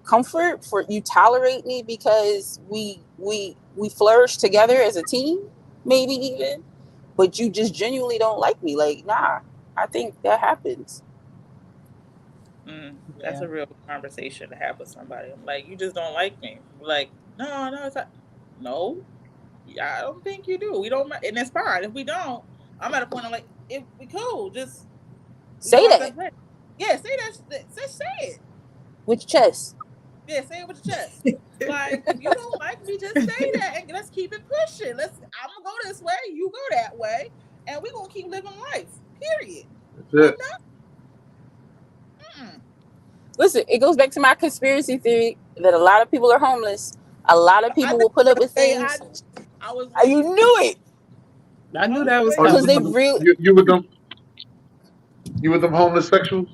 comfort. For you tolerate me because we flourish together as a team, maybe even. But you just genuinely don't like me. Like nah, I think that happens. That's a real conversation to have with somebody. I'm like, you just don't like me. Like, no, it's like, no, yeah, I don't think you do. We don't, and it's fine if we don't. I'm at a point. I'm like, if we cool, just we Say go our that separate ways. Yeah, say that. Say it. with your chest. Yeah, say it with your chest. Like, if you don't like me, just say that, and let's keep it pushing. I'm gonna go this way, you go that way, and we're gonna keep living life. Period. That's But it. no, Listen, it goes back to my conspiracy theory that a lot of people are homeless. A lot of I people knew will put you up were gonna with say things. I was You waiting. knew it I I knew was that was Or waiting. because they coming. really you with them homeless sexuals?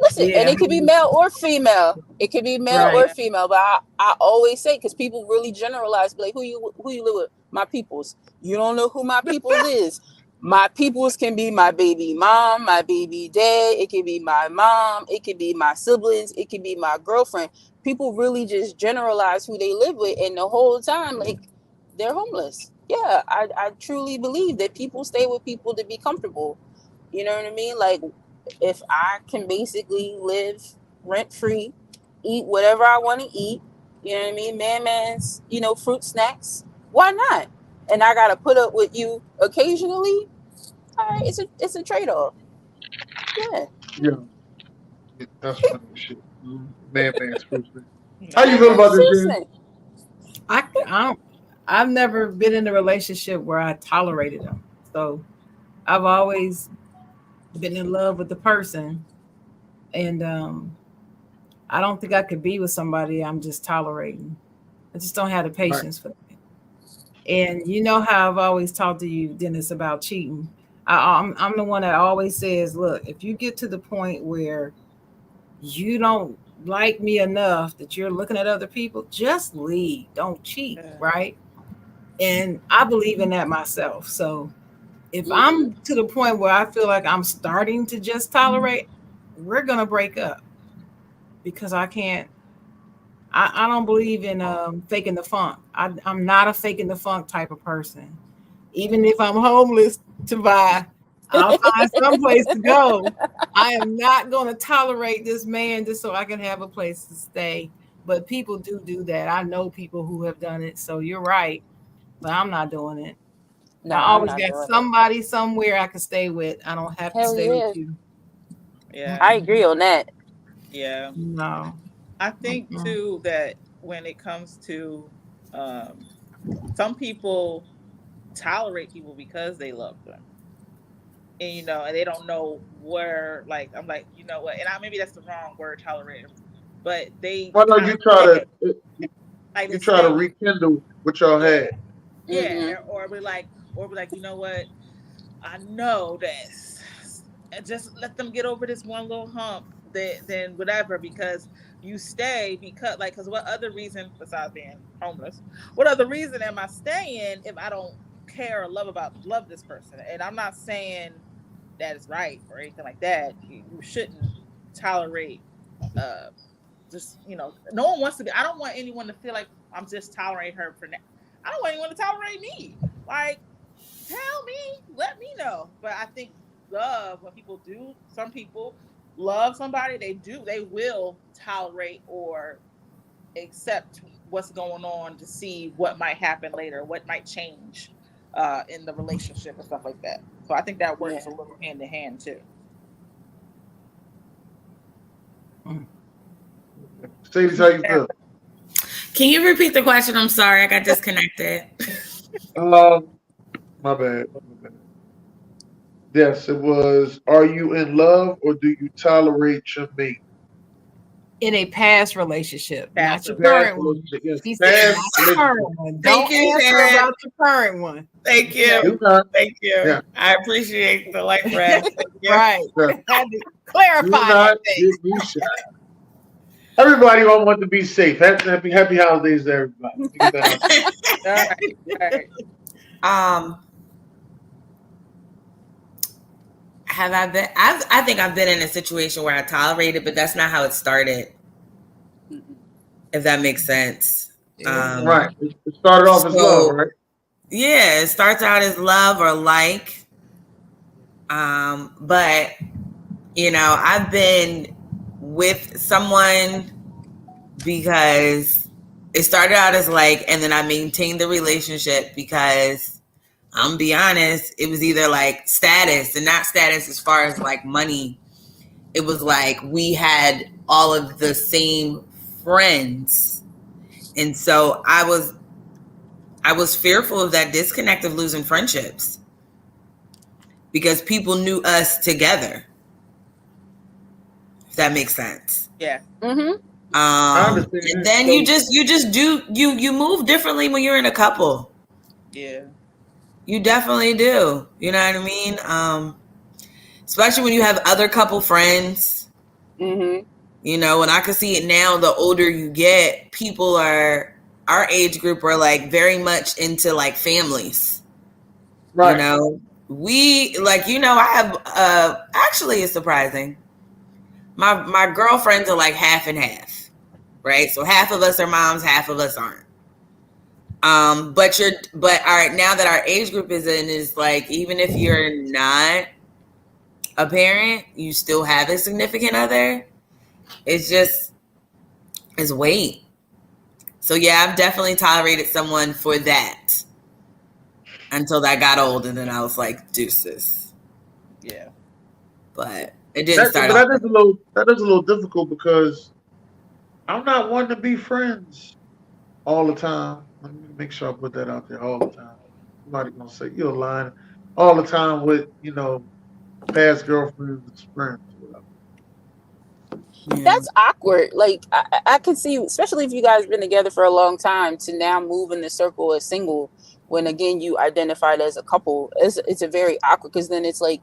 listen, and Yeah, it could be male or female. It could be male or right. Yeah. female. But I always say because people really generalize, be like, who you live with? My peoples. You don't know who my peoples is. My peoples can be my baby mom, my baby dad. It can be my mom. It can be my siblings. It can be my girlfriend. People really just generalize who they live with, and the whole time, like they're homeless. Yeah, I truly believe that people stay with people to be comfortable. You know what I mean? Like if I can basically live rent free, eat whatever I want to eat, you know what I mean? Man's, fruit snacks. Why not? And I gotta put up with you occasionally. All right, it's a trade off. Yeah. Yeah, that's funny as shit. Man's fruit snacks. How you feel Man's about No. this, fruit Jen? snack. I don't. I've never been in a relationship where I tolerated them. So I've always been in love with the person, and I don't think I could be with somebody I'm just tolerating. I just don't have the Right. patience for that. And you know how I've always talked to you, Dennis, about cheating. I'm the one that always says, look, if you get to the point where you don't like me enough that you're looking at other people, just leave. Don't cheat, Yeah. right? And I believe in that myself. So if Mm-hmm. I'm to the point where I feel like I'm starting to just tolerate, we're gonna break up because I can't. I don't believe in faking the funk. I'm not a faking the funk type of person. Even if I'm homeless to buy, I'll find some place to go. I am not going to tolerate this man just so I can have a place to stay. But people do that. I know people who have done it. So you're right. but I'm not doing it. No, I I'm always not got doing it. somebody somewhere I can stay with. I don't have to Hell stay yeah. with you. Yeah. I agree on that. Yeah. No. I think Mm-mm. too that when it comes to some people tolerate people because they love them. And and they don't know where, like, I'm like, you know what, and maybe that's the wrong word, tolerate, but they Well, no, kind you of try stay, to like you they try to stay, rekindle what y'all yeah, had. yeah, Mm-hmm. or we're like, you know what, I know this, and just let them get over this one little hump, then whatever, because you stay because what other reason besides being homeless, what other reason am I staying if I don't care or love this person? And I'm not saying that is right or anything like that. You shouldn't tolerate uh just no one wants to be. I don't want anyone to feel like I'm just tolerating her for now. I don't want anyone to tolerate me. Like, tell me, let me know. But I think love, when some people love somebody, they will tolerate or accept what's going on to see what might happen later, what might change in the relationship and stuff like that. So I think that works Yeah. a little hand in hand too. Sadie, how you feel? Can you repeat the question? I'm sorry, I got disconnected. My bad. Yes, it was. Are you in love or do you tolerate your mate? In a past relationship, not your Passive. Past current one. relationship. Yes, He said, past not your relationship. current one. Thank Don't you, answer Sharon. about your current one. Thank Yeah. you. You not. Thank you. Yeah. I appreciate the life rest. Thank you. Right. Yeah. Had to Do clarify that not thing. get me shot. Everybody gonna want to be safe. Happy holidays to everybody. Let me get that out there. All right. Have I been? I think I've been in a situation where I tolerated, but that's not how it started. If that makes sense. Right. It started off as love, right? Yeah, it starts out as love or like. But I've been with someone because it started out as like, and then I maintained the relationship because I'm be honest, it was either like status, and not status as far as like money. It was like we had all of the same friends. And so I was fearful of that disconnect of losing friendships because people knew us together. If that makes sense. Yeah. Mm-hmm. I understand. And then you move differently when you're in a couple. Yeah. You definitely do. You know what I mean? Especially when you have other couple friends. Mm-hmm. And I can see it now, the older you get, people our age group are like very much into like families. Right. We like, I have actually it's surprising. My girlfriends are like half and half, right? So half of us are moms, half of us aren't. But all right, now that our age group is like, even if you're not a parent, you still have a significant other. It's weight. So yeah, I've definitely tolerated someone for that until that got old, and then I was like, deuces. Yeah. But it didn't But start off. that is a little difficult because I'm not one to be friends all the time. Let me make sure I put that out there all the time. Somebody gonna say you're lying all the time with past girlfriends and friends. Yeah. That's awkward. Like I can see, especially if you guys been together for a long time, to now move in the circle as single when again you identified as a couple. It's a very awkward, because then it's like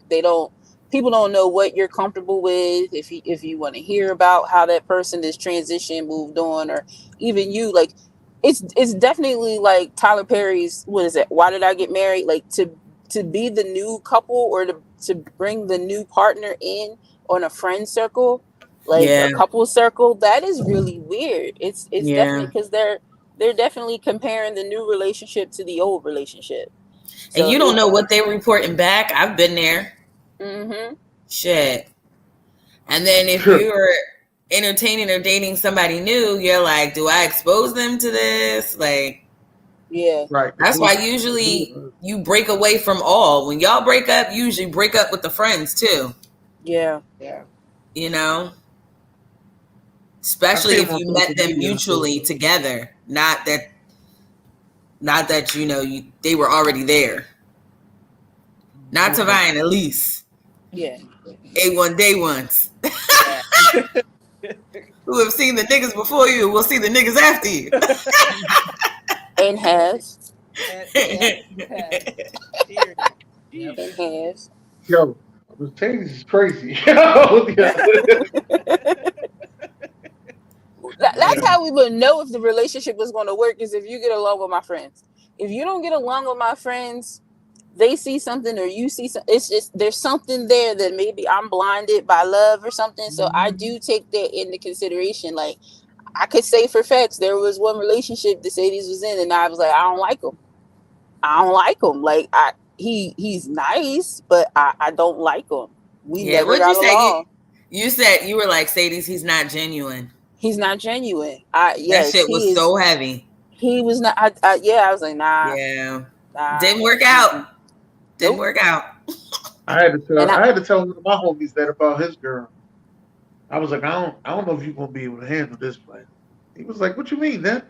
people don't know what you're comfortable with. If you want to hear about how that person is transitioned, moved on, or even you, like it's definitely like Tyler Perry's, what is it? Why Did I Get Married? Like to be the new couple, or to bring the new partner in on a friend circle, like a couple circle, that is really weird. It's definitely, because they're definitely comparing the new relationship to the old relationship. So And you don't know what they're reporting back. I've been there. Mm-hmm. Shit. And then if you're entertaining or dating somebody new, you're like, do I expose them to this? Like, Yeah. Right. That's why usually you break away from all. When y'all break up, you usually break up with the friends too. Yeah. You know? I Especially see if him on you social met them media. mutually together. Not that they were already there. Not Tavine, at least. Yeah. A1 day ones. Yeah. Who have seen the niggas before you will see the niggas after you. And has. Period. And has. Yo, the change is crazy. Yo, That's how we would know if the relationship was going to work, is if you get along with my friends. If you don't get along with my friends, they see something or you see something. It's just, there's something there that maybe I'm blinded by love or something. So I do take that into consideration. Like, I could say for facts, there was one relationship the Sadie's was in, and I was like, I don't like him. I don't like him. Like, he's nice, but I don't like him. We never what'd got you say? along. You said you were like, Sadie's, he's not genuine. He's not genuine. That shit was so heavy. He was not. I was like, nah. Yeah. Nah. Didn't work out. Didn't work out. I had to tell one of my homies that about his girl. I was like, I don't know if you're gonna be able to handle this plan. He was like, what you mean, man? I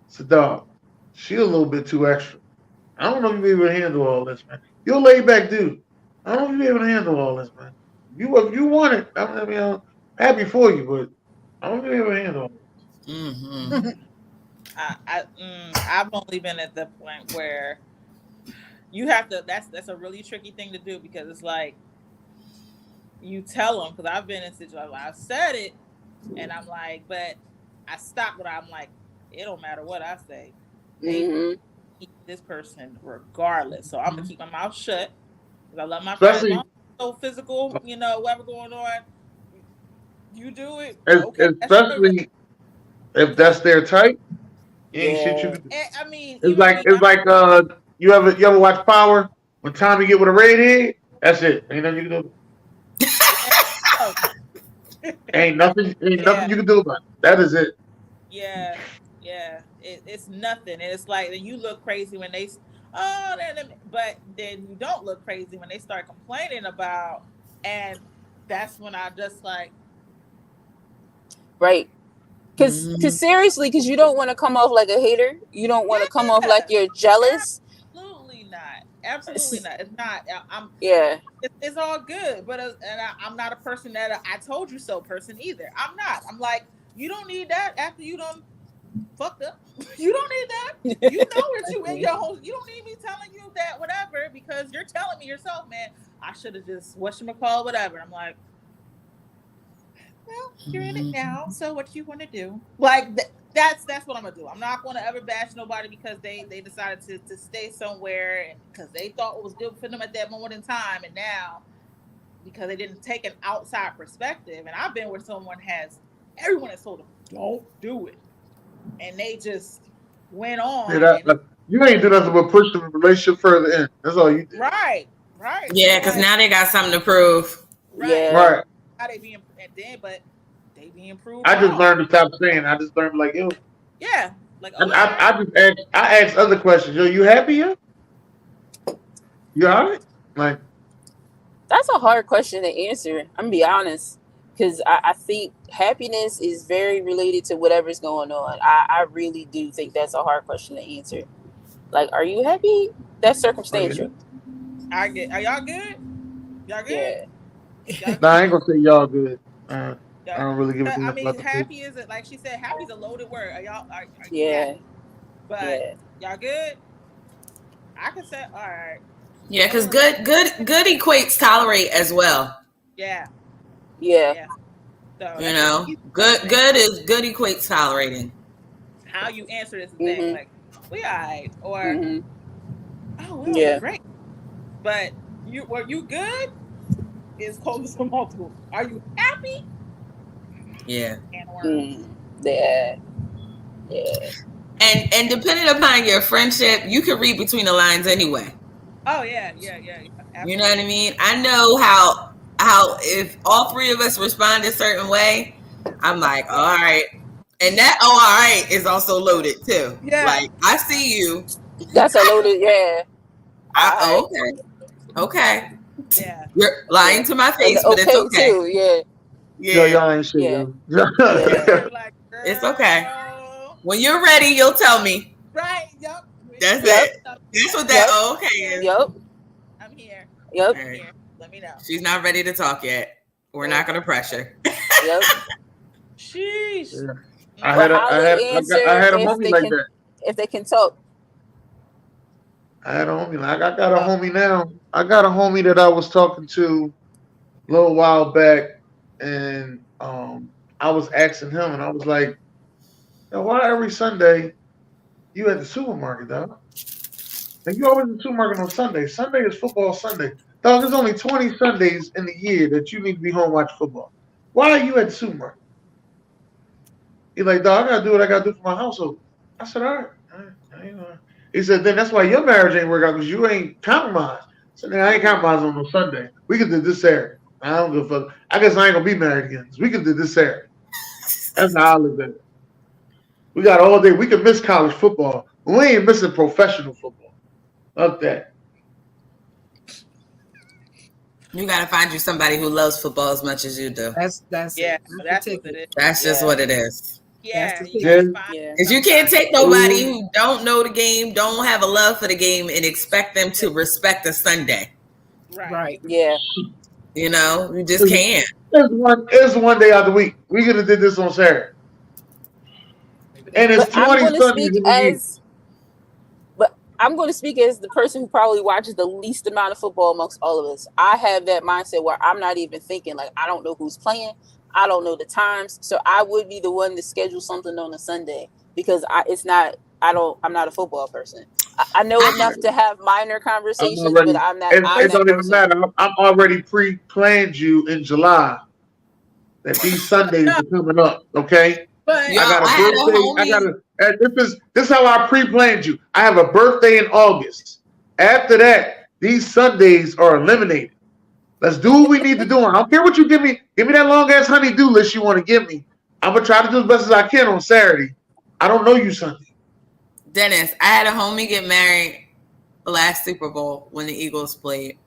said, dog, she a little bit too extra. I don't know if you'll be able to handle all this, man. You're a laid back dude. I don't know if you'll be able to handle all this, man. If you want it, I mean, I'm happy for you, but I don't know if you'll be able to handle all this. Mm-hmm. I've only been at the point where you have to. That's a really tricky thing to do, because it's like you tell them. Because I've been in situations where I've said it, and I'm like, but I stop. But I'm like, it don't matter what I say. They keep this person regardless. So I'm gonna keep my mouth shut because I love my friends. So physical, whatever going on, you do it. Okay, especially if that's their type. Ain't shit you can do. I mean, it's like you ever watch Power when Tommy get with a redhead? That's it. Ain't nothing you can do. Ain't nothing you can do about it. That is it. Yeah. It's nothing. And it's like you look crazy when they but then you don't look crazy when they start complaining about, and that's when I just like, right. Because seriously, because you don't want to come off like a hater. You don't want to come off like you're jealous. Absolutely not. Absolutely not. It's not. It's all good. But I'm not a person that I told you so person either. I'm not. I'm like, you don't need that after you done fucked up. You don't need that. You know that you in your home. You don't need me telling you that whatever, because you're telling me yourself, man, I should have just whatchamacallit, whatever. I'm like, well, you're in it now, so what you want to do? Like that's what I'm gonna do. I'm not gonna ever bash nobody because they decided to stay somewhere and because they thought it was good for them at that moment in time, and now because they didn't take an outside perspective. And I've been where everyone has told them don't do it, and they just went on. You ain't do nothing but push the relationship further in. That's all you did. Right. Yeah, because now they got something to prove. Right. How they being but they being proved. I just learned to stop saying. I just learned like, yo. Yeah. Like I asked other questions. Yo, you happy? Yo? You all right? Like, that's a hard question to answer. I'm gonna be honest, because I think happiness is very related to whatever's going on. I really do think that's a hard question to answer. Like, are you happy? That's circumstantial. Are y'all good? Y'all good? Yeah. Nah, I ain't gonna say y'all good. I don't really give a damn. I mean, happy is like she said. Happy is a loaded word. Are y'all? Are yeah. Happy? But y'all good? I can say all right. Yeah, because good equates tolerate as well. Yeah. So good equates tolerating. How you answer this thing, like we all right, or oh well, great. But were you good? Is close to multiple. Are you happy? Yeah. Yeah. And depending upon your friendship, you can read between the lines anyway. Oh yeah. Absolutely. You know what I mean? I know how if all three of us respond a certain way, I'm like, all right. And that all right is also loaded too. Yeah. Like, I see you, That's a loaded. Yeah. Okay. Okay. Yeah. You're lying to my And face, but it's okay okay. too. Yeah. Yo, Yeah, y'all ain't shit, Yeah. yo. Yeah. Like, it's okay. girl. When you're ready, you'll tell me. Right. Yup. That's Yep. it. That's what Yep. that okay is. Yep. I'm here. Yep. All I'm right. here. Let me know. She's not ready to talk yet. We're not gonna pressure. Yep. Sheesh. Yeah. But how they answer I had a if homie they like can that. if they can talk. I had a homie. Like I got a homie now. I got a homie that I was talking to a little while back, and I was asking him, and I was like, "Yo, why every Sunday you at the supermarket, dog? Like you always in the supermarket on Sunday. Sunday is football Sunday, dog. There's only 20 Sundays in the year that you need to be home watching football. Why are you at the supermarket?" He's like, "Dog, I gotta do what I gotta do for my household." I said, "All right." He said, "Then that's why your marriage ain't work out because you ain't compromised." I said, "I ain't compromising on no Sunday. We can do this Saturday. I don't give a fuck. I guess I ain't gonna be married again. We can do this Saturday." That's how I look at it. We got all day. We can miss college football, but we ain't missing professional football. Fuck that. You gotta find you somebody who loves football as much as you do. That's Yeah. it. That's what it is. That's just what it is. Yeah. That's the You thing. gotta find Yeah. Because you can't take nobody who don't know the game, don't have a love for the game, and expect them to respect a Sunday. Right. Yeah. You know, you just can't. It's one day out of the week. We could have did this on Saturday. And it's But I'm 20 going to Sundays speak in the year. but I'm going to speak as the person who probably watches the least amount of football amongst all of us. I have that mindset where I'm not even thinking, like, I don't know who's playing. I don't know the times. So I would be the one to schedule something on a Sunday because I'm not a football person. I know enough to have minor conversations, but I'm It that don't even person. matter. I'm already pre-planned you in July that these Sundays are coming up. Okay. But Yo, I got a I had a birthday. homie. This is how I pre-planned you. I have a birthday in August. After that, these Sundays are eliminated. Let's do what we need to do. I don't care what you give me. Give me that long ass honey-do list you want to give me. I'm gonna try to do as best as I can on Saturday. I don't know you Sunday. Dennis, I had a homie get married last Super Bowl when the Eagles played.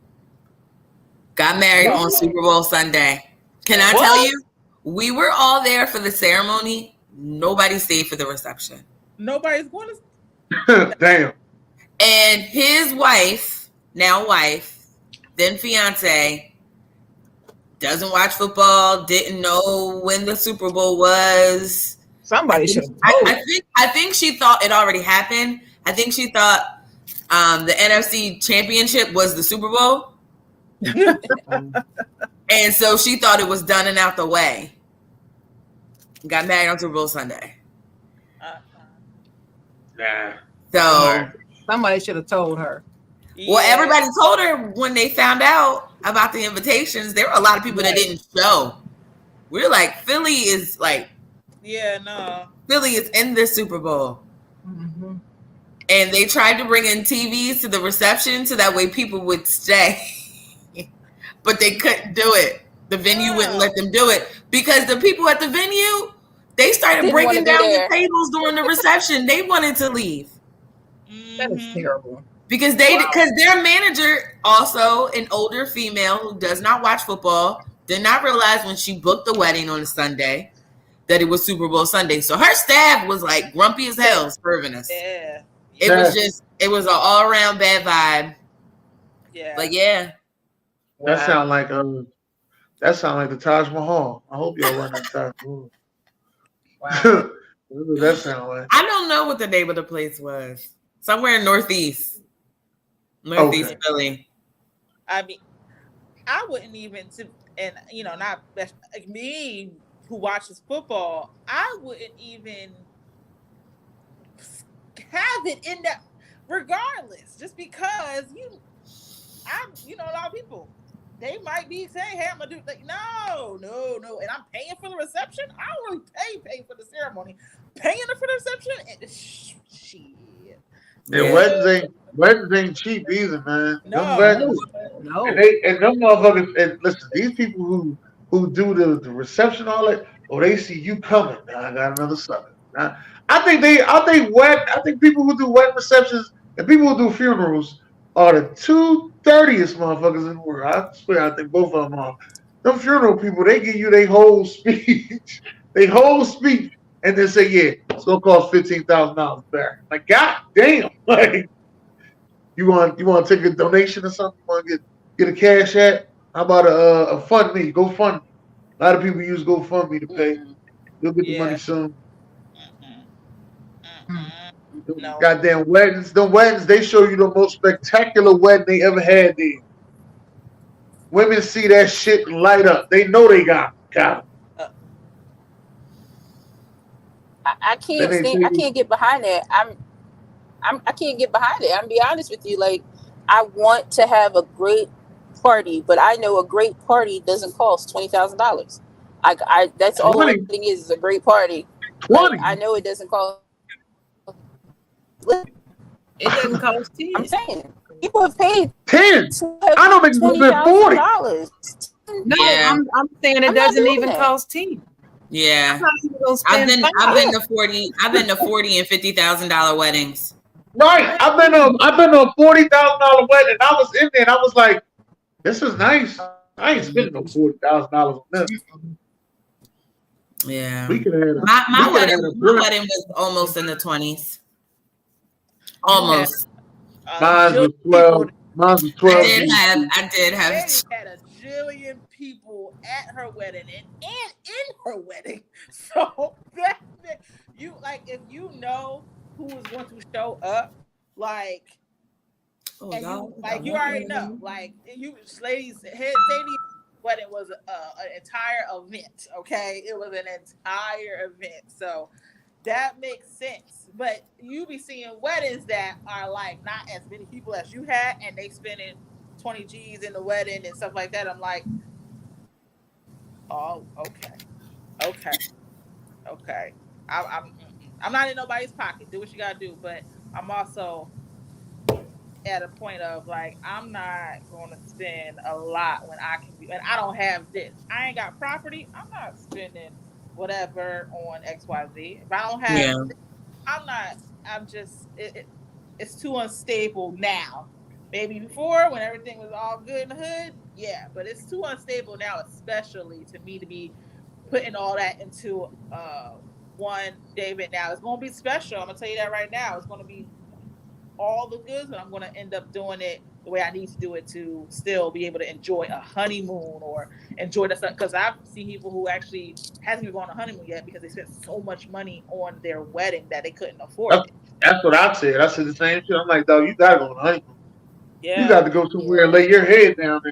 Got married on Super Bowl Sunday. Can I tell you? We were all there for the ceremony. Nobody stayed for the reception. nobody's going to. Damn. And his wife, now wife, then fiance, doesn't watch football, didn't know when the Super Bowl was. Somebody should. I think she thought it already happened. I think she thought the NFC Championship was the Super Bowl. And so she thought it was done and out the way. Got married on Super Bowl Sunday. Nah. So Somebody should have told her. well, everybody told her when they found out about the invitations. There were a lot of people that didn't show. We're like, Philly is in the Super Bowl. Mm-hmm. And they tried to bring in TVs to the reception so that way people would stay. But they couldn't do it. The venue wouldn't let them do it because the people at the venue, they started breaking down the tables during the reception. They wanted to leave. That is terrible. Because their manager, also an older female who does not watch football, did not realize when she booked the wedding on a Sunday that it was Super Bowl Sunday. So her staff was like grumpy as hell serving us. Yeah. It was an all around bad vibe. Yeah. But yeah. That sound like the Taj Mahal. I hope y'all run that Taj Mahal. Wow. What does that sound like? I don't know what the name of the place was. Somewhere in Northeast Philly. I mean, I wouldn't even, and not like me who watches football, I wouldn't even have it in that, regardless, just because a lot of people, they might be saying, "Hey, I'm gonna do like no," and I'm paying for the reception. I don't really pay for the ceremony, paying for the reception. And shit. Yeah, weddings ain't cheap either, man. No. And them motherfuckers. And listen, these people who do the reception, all that. Oh, they see you coming. Now I got another sucker. I think people who do wedding receptions, And people who do funerals are the two dirtiest motherfuckers in the world. I swear, I think both of them are. Them funeral people, they give you their whole speech, and then say, "Yeah, it's gonna cost $15,000 back." Like, god damn! Like, you want to take a donation or something? You want to get a cash app? How about a fund me? GoFundMe. A lot of people use GoFundMe to pay. You'll get the money soon. No. Goddamn weddings. The weddings, they show you the most spectacular wedding they ever had there. Women see that shit and light up. They know they got it. I can't stand. I can't get behind that. I can't get behind it. I'm be honest with you. Like, I want to have a great party, but I know a great party doesn't cost $20,000. That's all the thing is a great party. 20. I know it doesn't cost. It doesn't cost 10. I'm saying people have paid 10. I don't think it's been 40. No, yeah. I'm saying it doesn't even cost 10. Yeah, I've been to 40. I've been to $40,000 and $50,000 weddings. Right, I've been on $40,000 wedding. I was in there and I was like, "This is nice. I ain't spending no $40,000 on this." Yeah, we could have my wedding was almost in the 20s. Almost. Mine was 12. Mine was 12. I did have. They had a jillion people at her wedding and in her wedding. So that you like, if you know who is going to show up, like, and you already know, like, you ladies, Sadie's wedding was an entire event. Okay, it was an entire event, so that makes sense. But you be seeing weddings that are like not as many people as you had, and they spending 20 G's in the wedding and stuff like that. I'm like, oh, okay. I'm not in nobody's pocket. Do what you gotta do, but I'm also at a point of like, I'm not going to spend a lot when I don't have this. I ain't got property. I'm not spending whatever on XYZ. If I don't have, it's too unstable now. Maybe before, when everything was all good in the hood, yeah, but it's too unstable now, especially to me to be putting all that into one David. Now it's going to be special. I'm going to tell you that right now. It's going to be all the goods, but I'm going to end up doing it the way I need to do it to still be able to enjoy a honeymoon or enjoy the stuff. Because I've seen people who actually hasn't even gone on a honeymoon yet because they spent so much money on their wedding that they couldn't afford it. That's what I said. I said the same shit. I'm like, dog, you got to go on a honeymoon. Yeah. You got to go somewhere and lay your head down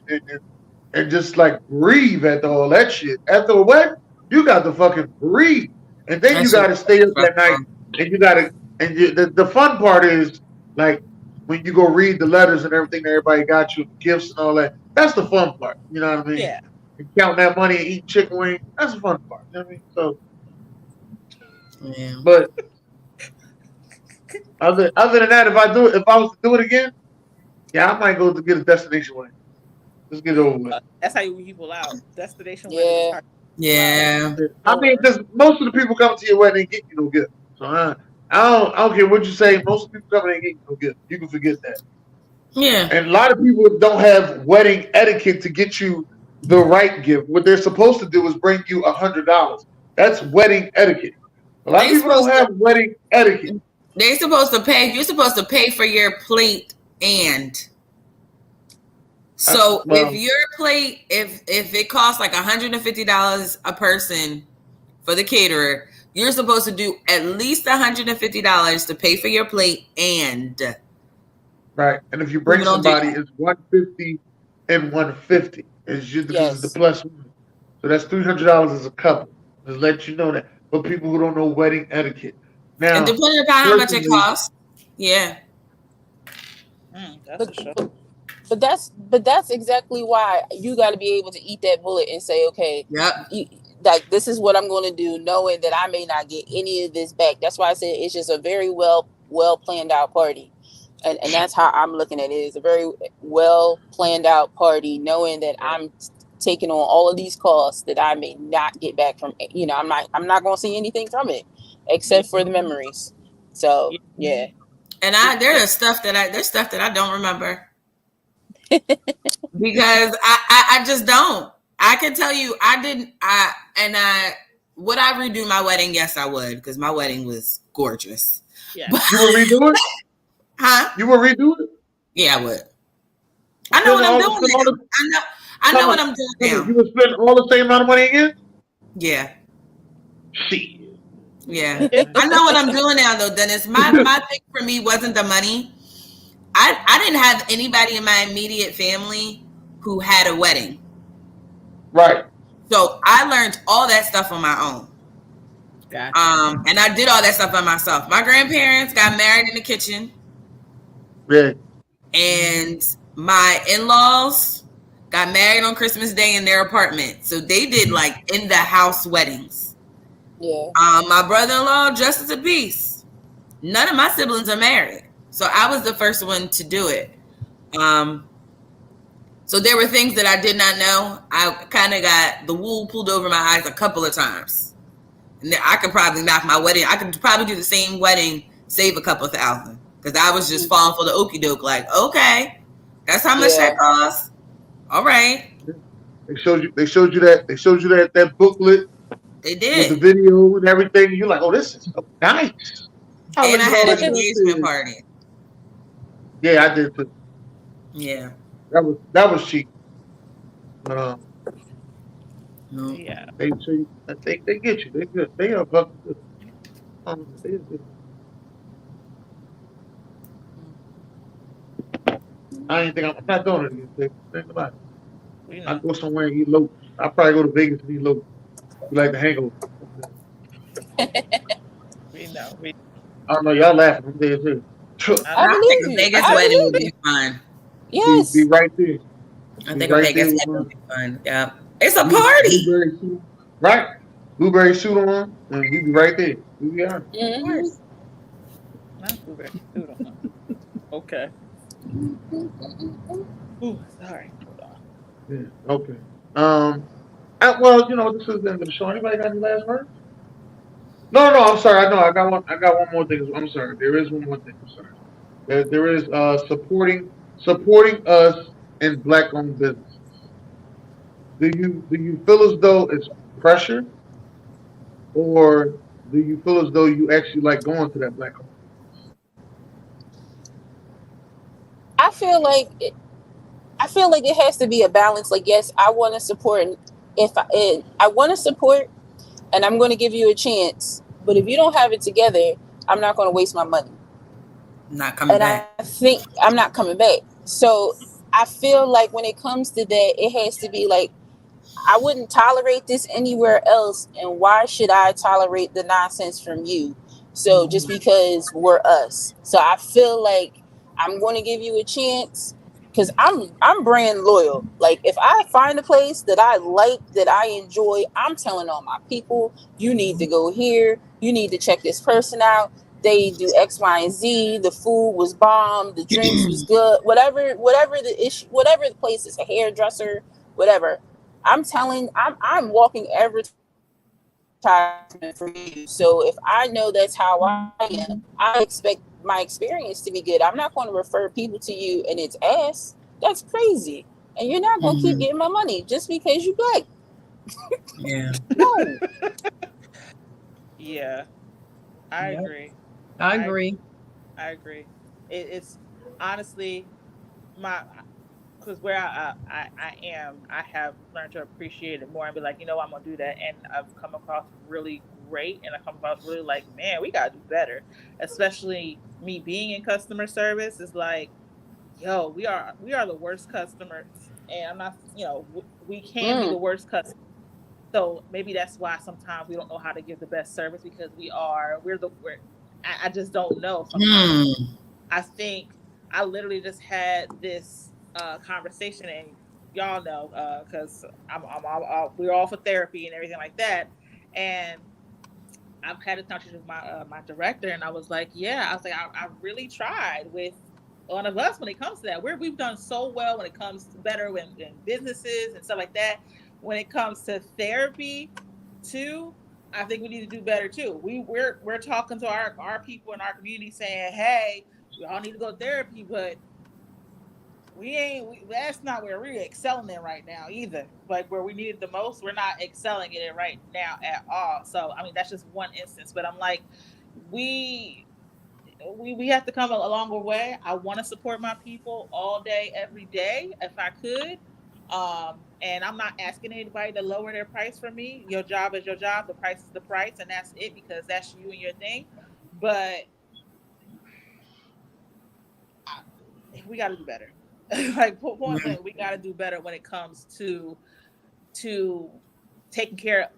and just like breathe after all that shit. After a wedding, you got to fucking breathe. And then you got to stay up that night. And you got to, and the fun part is, like, when you go read the letters and everything that everybody got you, gifts and all that, that's the fun part. You know what I mean? Yeah. And counting that money and eating chicken wings, that's the fun part. You know what I mean? So, yeah. But other than that, if I was to do it again, yeah, I might go to get a destination wedding. Let's get it over with. That's how you weed people out. Destination wedding. Yeah. I mean, because most of the people coming to your wedding ain't get you no gift. So I don't care what you say. Most of the people coming ain't get you no gift. You can forget that. Yeah. And a lot of people don't have wedding etiquette to get you the right gift. What they're supposed to do is bring you $100. That's wedding etiquette. A lot of people don't have wedding etiquette. They're supposed to pay. You're supposed to pay for your plate and. So if your plate, if it costs like $150 a person for the caterer, you're supposed to do at least $150 to pay for your plate and. Right, and if you bring somebody, it's $150 and $150. It's just because it's the plus one. So that's $300 as a couple. Just let you know that. For people who don't know wedding etiquette. Now, and depending upon how much it costs, yeah. But that's exactly why you got to be able to eat that bullet and say, okay, like, this is what I'm going to do, knowing that I may not get any of this back. That's why I said it's just a very well planned out party, and that's how I'm looking at it. It's a very well planned out party, knowing that I'm taking on all of these costs that I may not get back from. I'm not going to see anything from it except for the memories. So yeah. And there's stuff that I don't remember because I just don't. I can tell you I didn't. Would I redo my wedding? Yes, I would, because my wedding was gorgeous. Yeah. You would redo it? Huh? You would redo it? Yeah, I would. I know what I'm doing now. I know what I'm doing now. You would spend all the same amount of money again? Yeah. Shit. Yeah. I know what I'm doing now, though, Dennis. My thing for me wasn't the money. I didn't have anybody in my immediate family who had a wedding. Right. So I learned all that stuff on my own. Gotcha. And I did all that stuff by myself. My grandparents got married in the kitchen. Yeah. And my in-laws got married on Christmas Day in their apartment. So they did like in the house weddings. Yeah. My brother-in-law, justice of peace. None of my siblings are married. So I was the first one to do it. So there were things that I did not know. I kind of got the wool pulled over my eyes a couple of times. And I could probably knock my wedding. I could probably do the same wedding, save a couple $1,000. Because I was just falling for the okie doke, like, okay, that's how much that costs. All right. They showed you that booklet. They did. With the video and everything. You're like, oh, this is so nice. And I had an engagement party. Yeah, I did too. Yeah. That was cheap. Yeah. They get you. They good. They are fucking good. They good. I'm not doing it again. Think about it. I go somewhere and eat low. I probably go to Vegas and eat low. You like the hangover. We know. I don't know. Y'all laughing. I'm there too. I think a Vegas wedding would be fun. Yes. Be right there. I think a Vegas wedding would be fun. Yeah. It's a party. Blueberry suit, right? Blueberry suit on, and we be right there. We be on. Not blueberry suit on. Okay. Ooh, sorry. Hold on. Yeah. Okay. Well, this is the end of the show. Anybody got any last words? No. I'm sorry. I know. I got one more thing. I'm sorry. There is one more thing. I'm sorry. There is supporting us in Black-owned businesses. Do you feel as though it's pressure, or do you feel as though you actually like going to that Black-owned? I feel like it has to be a balance. Like, yes, I want to support. If I want to support, and I'm going to give you a chance, but if you don't have it together, I'm not going to waste my money. Not coming back. I think I'm not coming back. So I feel like when it comes to that, it has to be like, I wouldn't tolerate this anywhere else, and why should I tolerate the nonsense from you? So just because we're us. So I feel like I'm going to give you a chance, because I'm brand loyal. Like, if I find a place that I like, that I enjoy, I'm telling all my people, you need to go here. You need to check this person out. They do X, Y, and Z. The food was bomb. The drinks was good. Whatever the issue, whatever the place is, a hairdresser, whatever. I'm walking advertisement for you. So if I know that's how I am, I expect my experience to be good. I'm not going to refer people to you and it's ass. That's crazy. And you're not going to keep getting my money just because you Black. Yeah. No. Yeah. I agree. I agree. I agree. It's honestly because where I am, I have learned to appreciate it more and be like, I'm gonna do that, and I've come across really great, and I come across really like, man, we gotta do better. Especially me being in customer service is like, yo, we are the worst customers, and I'm not, we can be the worst customers. So maybe that's why sometimes we don't know how to give the best service, because I just don't know sometimes. I think I literally just had this conversation, and y'all know, because we're all for therapy and everything like that, and I've had a conversation with my director, and I was like, I really tried with one of us when it comes to that. We've done so well when it comes to better in businesses and stuff like that. When it comes to therapy, too, I think we need to do better too. We're talking to our people in our community saying, hey, we all need to go to therapy, but that's not where we're excelling in right now either. Like where we need it the most, we're not excelling in it right now at all. So I mean, that's just one instance. But I'm like, we have to come a longer way. I want to support my people all day, every day, if I could. And I'm not asking anybody to lower their price for me. Your job is your job. The price is the price, and that's it because that's you and your thing. But we got to do better. Like point blank, we got to do better when it comes to taking care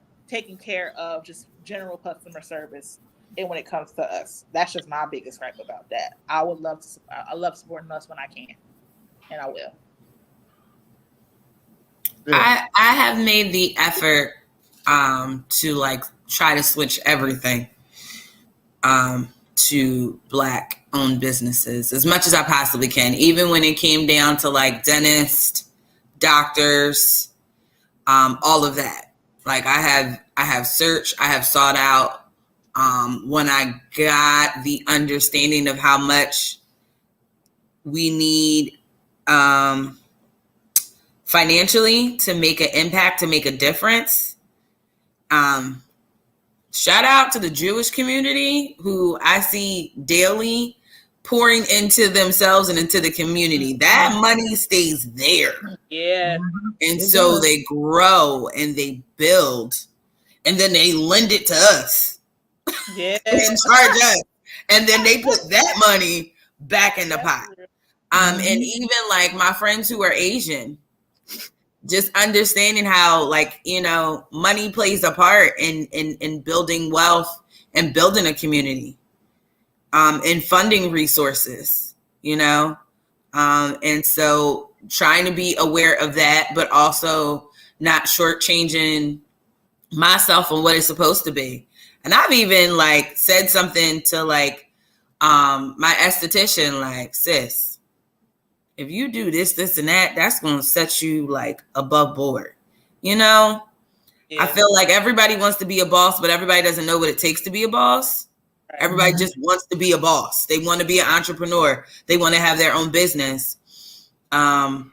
of just general customer service. And when it comes to us, that's just my biggest gripe about that. I love supporting us when I can, and I will. I have made the effort to like try to switch everything to Black owned businesses as much as I possibly can, even when it came down to like dentists, doctors, all of that. Like I have searched, I have sought out. When I got the understanding of how much we need financially to make an impact, to make a difference. Shout out to the Jewish community who I see daily pouring into themselves and into the community. That money stays there. Yeah. And so they grow and they build and then they lend it to us. Yeah. And charge us. And then they put that money back in the pot. And even like my friends who are Asian, just understanding how like, you know, money plays a part in building wealth and building a community, and funding resources, you know? And so trying to be aware of that, but also not shortchanging myself on what it's supposed to be. And I've even like said something to like my esthetician, like, sis, if you do this, this, and that, that's going to set you like above board. You know, I feel like everybody wants to be a boss, but everybody doesn't know what it takes to be a boss. Everybody just wants to be a boss. They want to be an entrepreneur. They want to have their own business. And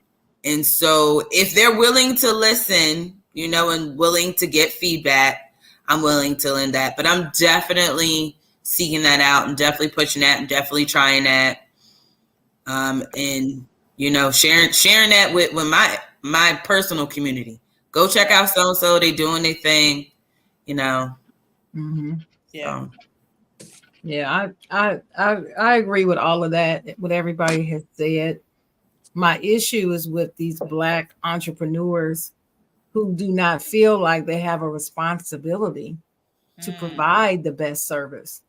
so if they're willing to listen, you know, and willing to get feedback, I'm willing to lend that. But I'm definitely seeking that out and definitely pushing that and definitely trying that. And, you know, sharing that with my personal community. Go check out so-and-so. They doing their thing, you know. Mm-hmm. Yeah. Yeah, I agree with all of that, what everybody has said. My issue is with these Black entrepreneurs who do not feel like they have a responsibility to provide the best service.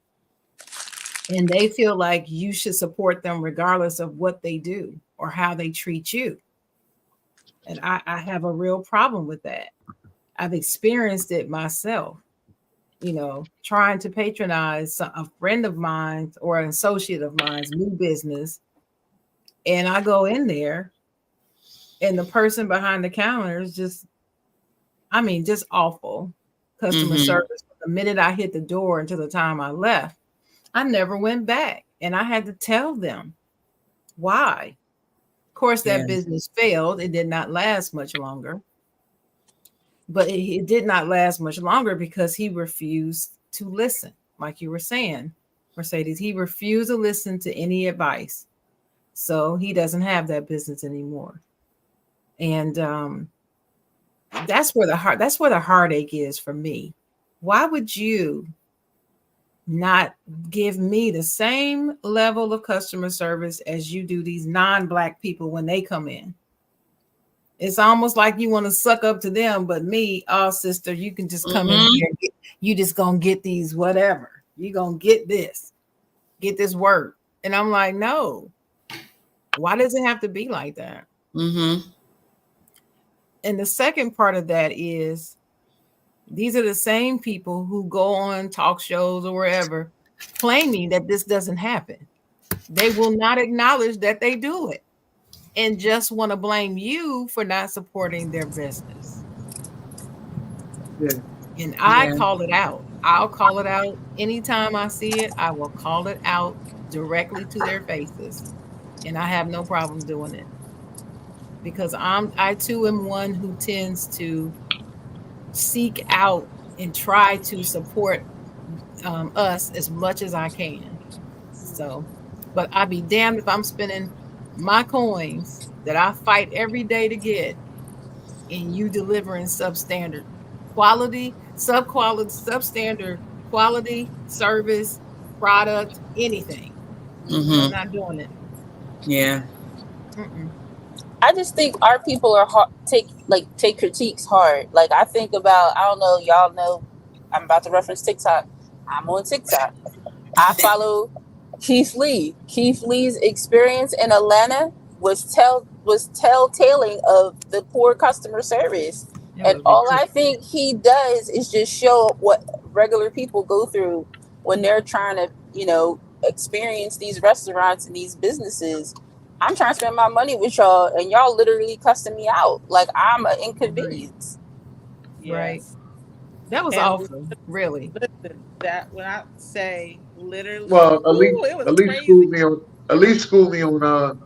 And they feel like you should support them regardless of what they do or how they treat you. And I have a real problem with that. I've experienced it myself, you know, trying to patronize a friend of mine or an associate of mine's new business. And I go in there and the person behind the counter is just awful customer service. From the minute I hit the door until the time I left, I never went back. And I had to tell them why. Of course, that business failed. It did not last much longer. But it did not last much longer because he refused to listen. Like you were saying, Mercedes, he refused to listen to any advice. So he doesn't have that business anymore. And that's where the heartache is for me. Why would you not give me the same level of customer service as you do these non-Black people when they come in? It's almost like you want to suck up to them, but me, sister, you can just come in here. You just gonna get these whatever. You gonna get this work. And I'm like, no. Why does it have to be like that? And the second part of that is these are the same people who go on talk shows or wherever claiming that this doesn't happen. They will not acknowledge that they do it and just want to blame you for not supporting their business. And I call it out. I'll call it out anytime I see it. I will call it out directly to their faces, and I have no problem doing it because I too am one who tends to seek out and try to support us as much as I can. So, but I'd be damned if I'm spending my coins that I fight every day to get, and you delivering substandard quality, substandard quality, service, product, anything. I'm not doing it. Yeah. Mm-mm. I just think our people are hard, take critiques hard. Like I think about, I don't know, y'all know, I'm about to reference TikTok. I'm on TikTok. I follow Keith Lee. Keith Lee's experience in Atlanta was telltailing of the poor customer service. And all I think he does is just show up what regular people go through when they're trying to, experience these restaurants and these businesses. I'm trying to spend my money with y'all, and y'all literally cussing me out like I'm an inconvenience. Yes. Right. That was and awful, really. Listen, that when I say literally, Well, it was at least crazy. school me on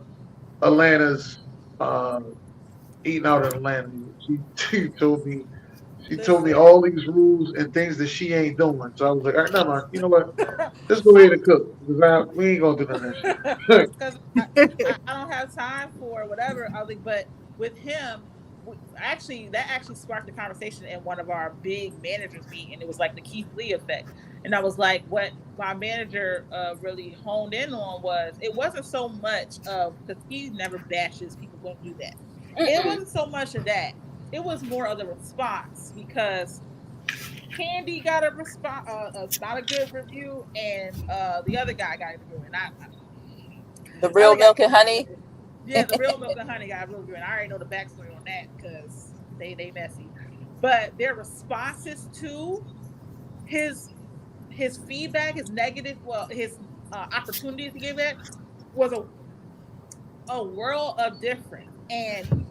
Atlanta's uh, eating out in Atlanta. She told me all these rules and things that she ain't doing. So I was like, all right, no, no, you know what? Just go ahead and cook because we ain't gonna do none of that shit. Because I don't have time for whatever. I was like, but with him, that actually sparked a conversation in one of our big managers meet, and it was like the Keith Lee effect. And I was like, what my manager really honed in on was it wasn't so much of because he never bashes people going to do that. It wasn't so much of that. It was more of the response because Candy got a response, not a good review, and the other guy got a review, and the real milk and honey. Yeah, the real milk and honey got a real review, and I already know the backstory on that because they messy, but their responses to his feedback, his negative, well, his opportunities to give it was a world of difference, and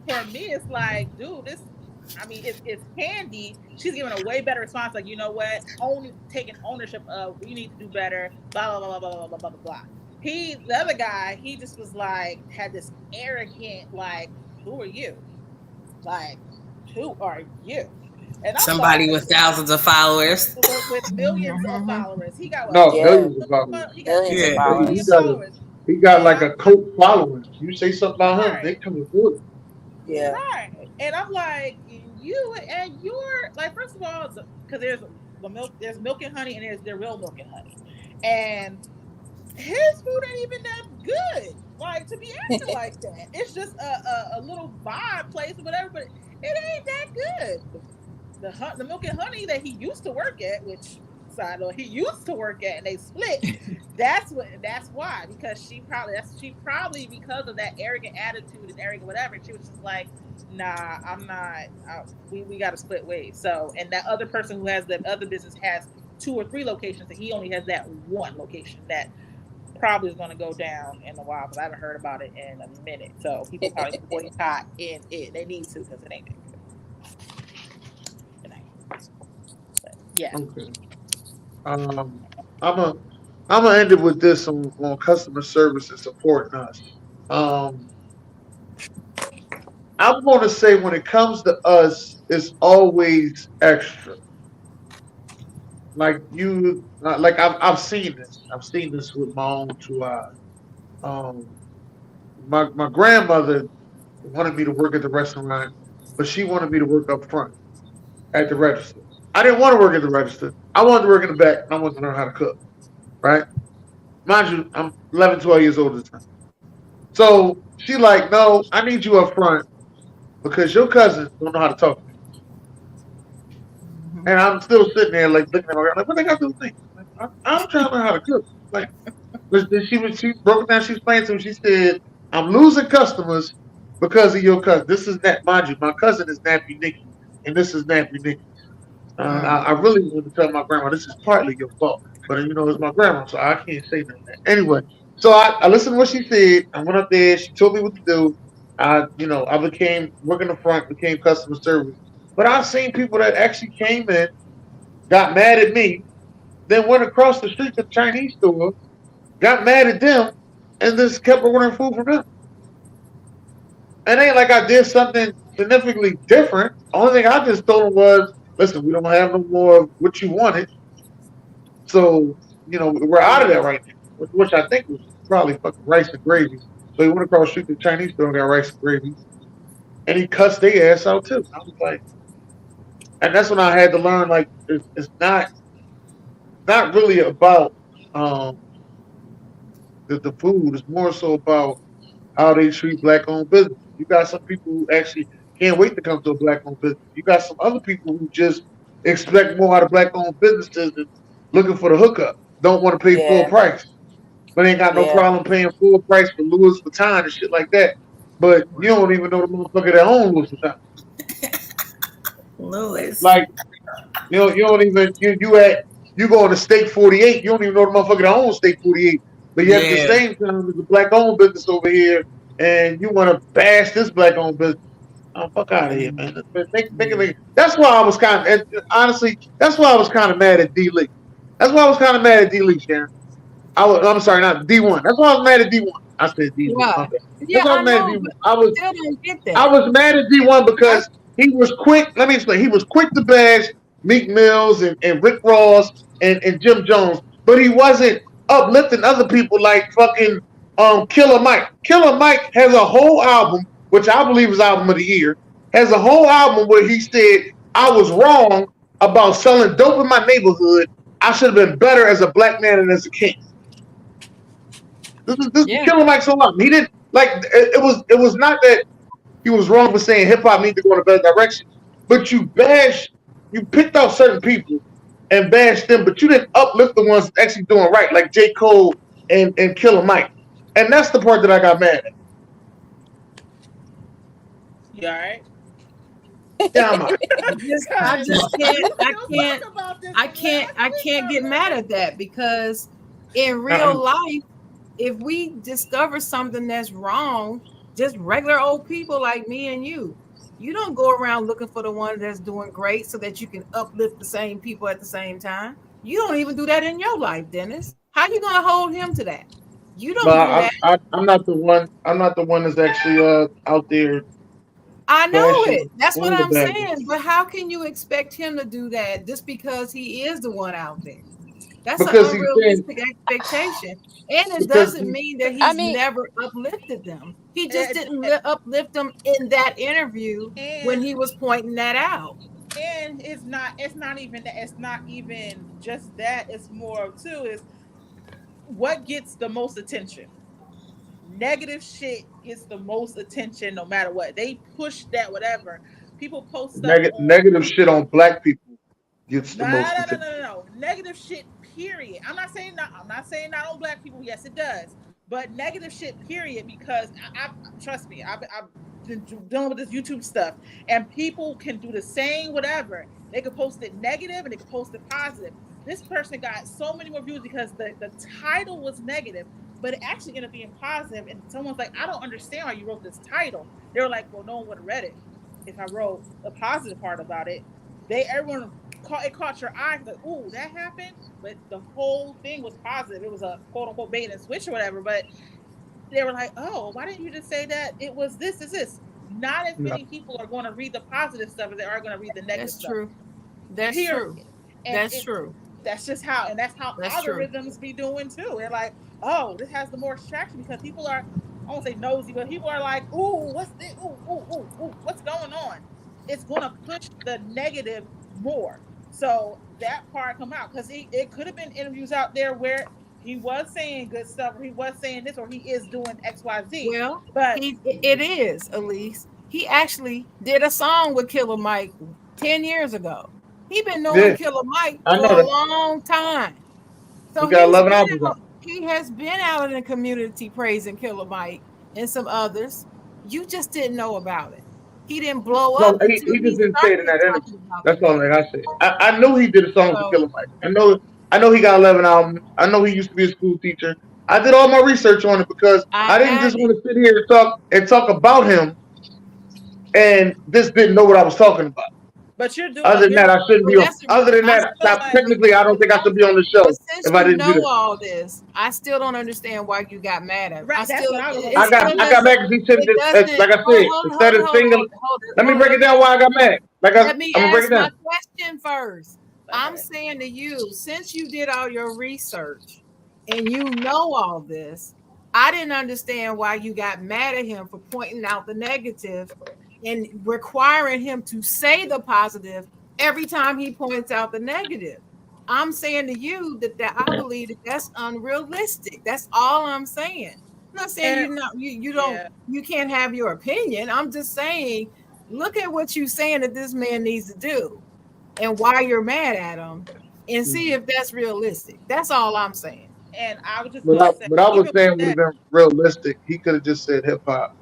for me, it's like, dude, it's Candy. She's giving a way better response. Like, you know what? Taking ownership of we need to do better. Blah blah blah blah blah blah blah blah blah. The other guy, he just was like, had this arrogant, like, who are you? Like, who are you? And I'm somebody like, with thousands of followers. with millions of followers. He got millions of followers. He got millions of followers. He got like a cult following. You say something about him, Right. they coming for you. Yeah. Right. And I'm like, you're like, first of all, because there's milk and honey, and there's the real milk and honey, and his food ain't even that good. Like, to be acting like that, it's just a little vibe place or whatever, but it ain't that good. The milk and honey that he used to work at, which side note, he used to work at, and they split. That's why, because she probably because of that arrogant attitude and arrogant whatever, she was just like, nah, I'm not. We got to split ways. So, and that other person who has that other business has 2 or 3 locations, and he only has that one location that probably is going to go down in a while because I haven't heard about it in a minute. So people probably boycott it. They need to because it ain't that good. Yeah. Okay. I'm gonna end it with this on customer service and supporting us. I'm gonna say when it comes to us, it's always extra. Like I've seen this. I've seen this with my own 2 eyes. Um, my grandmother wanted me to work at the restaurant, but she wanted me to work up front at the register. I didn't want to work at the register. I wanted to work in the back, and I wanted to learn how to cook. Right? Mind you, I'm 11, 12 years old at the time. So she like, no, I need you up front because your cousins don't know how to talk to me. And I'm still sitting there like looking at my like, what they got to do with me? Like, I'm trying to learn how to cook. Like, she broke it down. She explained to me. She said, I'm losing customers because of your cousin. This is that, mind you, my cousin is Nappy Nicky, and this is Nappy Nicky. I really want to tell my grandma this is partly your fault, but it's my grandma, so I can't say nothing. Anyway, so I listened to what she said. I went up there. She told me what to do. I became working the front, became customer service. But I've seen people that actually came in, got mad at me, then went across the street to the Chinese store, got mad at them, and just kept ordering food from them. And it ain't like I did something significantly different. Only thing I just told them was, listen, we don't have no more of what you wanted. So, we're out of that right now. Which I think was probably fucking rice and gravy. So he went across the street to the Chinese store and got rice and gravy. And he cussed their ass out too. I was like, and that's when I had to learn, like, it's not really about um the food. It's more so about how they treat black owned business. You got some people who actually can't wait to come to a black owned business. You got some other people who just expect more out of black owned businesses and looking for the hookup. Don't want to pay full Yeah. price, but ain't got no Yeah. problem paying full price for Louis Vuitton and shit like that. But you don't even know the motherfucker that owns Louis Vuitton. Louis. Like, you don't even you go on to Steak 48. You don't even know the motherfucker that owns Steak 48. But yet at the Yeah. same time, there's a black owned business over here, and you want to bash this black owned business. Oh, fuck out of here, man. That's why I was kind of, honestly, that's why I was kind of mad at D Lee. That's why I was kind of mad at D Lee, Sharon. I'm sorry, not D1. That's why I was mad at D1. I said D Lee. Why? Okay. Yeah, That's why I I was mad at know, D1. but I still don't get that. I was mad at D1 because he was quick. Let me explain. He was quick to bash Meek Mills and Rick Ross and Jim Jones, but he wasn't uplifting other people like fucking Killer Mike. Killer Mike has a whole album, which I believe is album of the year, has a whole album where he said, I was wrong about selling dope in my neighborhood. I should have been better as a black man and as a king. This is Killer Mike so long. He didn't like it was not that he was wrong for saying hip hop needs to go in a better direction. But you picked out certain people and bashed them, but you didn't uplift the ones actually doing right, like J. Cole and Killer Mike. And that's the part that I got mad at. You all right? Yeah, I'm out. I can't get mad at that because in real life, if we discover something that's wrong, just regular old people like me and you don't go around looking for the one that's doing great so that you can uplift the same people at the same time. You don't even do that in your life, Dennis. How you gonna hold him to that? You don't do that. I'm not the one. I'm not the one that's actually out there. I know it. That's what I'm saying. But how can you expect him to do that just because he is the one out there? That's an unrealistic expectation. And it doesn't mean that he's never uplifted them. He just didn't uplift them in that interview when he was pointing that out. And it's not even that. It's not even just that. It's more too is what gets the most attention. Negative shit gets the most attention no matter what. They push that whatever. People post stuff negative shit on black people gets the most attention. No. Negative shit, period. I'm not saying not on black people. Yes, it does. But negative shit, period, because I trust me, I've been dealing with this YouTube stuff, and people can do the same whatever. They could post it negative and they could post it positive. This person got so many more views because the title was negative, but it actually ended up being positive. And someone's like, I don't understand why you wrote this title. They were like, well, no one would have read it if I wrote the positive part about it. Everyone caught your eye, like, ooh, that happened. But the whole thing was positive. It was a quote unquote bait and switch or whatever. But they were like, oh, why didn't you just say that it was this? Not as many people are going to read the positive stuff as they are going to read the negative stuff. That's true. That's true. That's just how, and that's how algorithms be doing too. They're like, oh, this has the more traction because people are, I won't say nosy, but people are like, ooh, what's this? Ooh, what's going on? It's going to push the negative more. So that part come out because it could have been interviews out there where he was saying good stuff, or he was saying this, or he is doing X, Y, Z. Well, but it is, Elise. He actually did a song with Killer Mike 10 years ago. He been knowing Killer Mike for a long time. So he got 11 albums. He has been out in the community praising Killer Mike and some others. You just didn't know about it. He didn't blow up. He just didn't say it in that interview. That's all that I said. I knew he did a song with Killer Mike. I know he got 11 albums. I know he used to be a school teacher. I did all my research on it because I didn't just want to sit here and talk about him and just didn't know what I was talking about. But you're doing. Other than that, I shouldn't be on. Other than I that, still like, technically, I don't think I should be on the show but since if I you didn't do know that. all this, I still don't understand why you got mad at him. Right, that's what I was gonna I got Still I got mad doesn't. because he said It that, doesn't. like I said, instead of single. Let me break it down why I got mad. Let me I'm gonna break ask it my down. question first. I'm saying to you, since you did all your research and you know all this, I didn't understand why you got mad at him for pointing out the negative and requiring him to say the positive every time he points out the negative. I'm saying to you that I believe that that's unrealistic. That's all I'm saying. I'm not saying you can't have your opinion. I'm just saying, look at what you're saying that this man needs to do and why you're mad at him and see if that's realistic. That's all I'm saying. And I was just What gonna I, say, what I was even saying with would have that, been realistic. He could have just said hip hop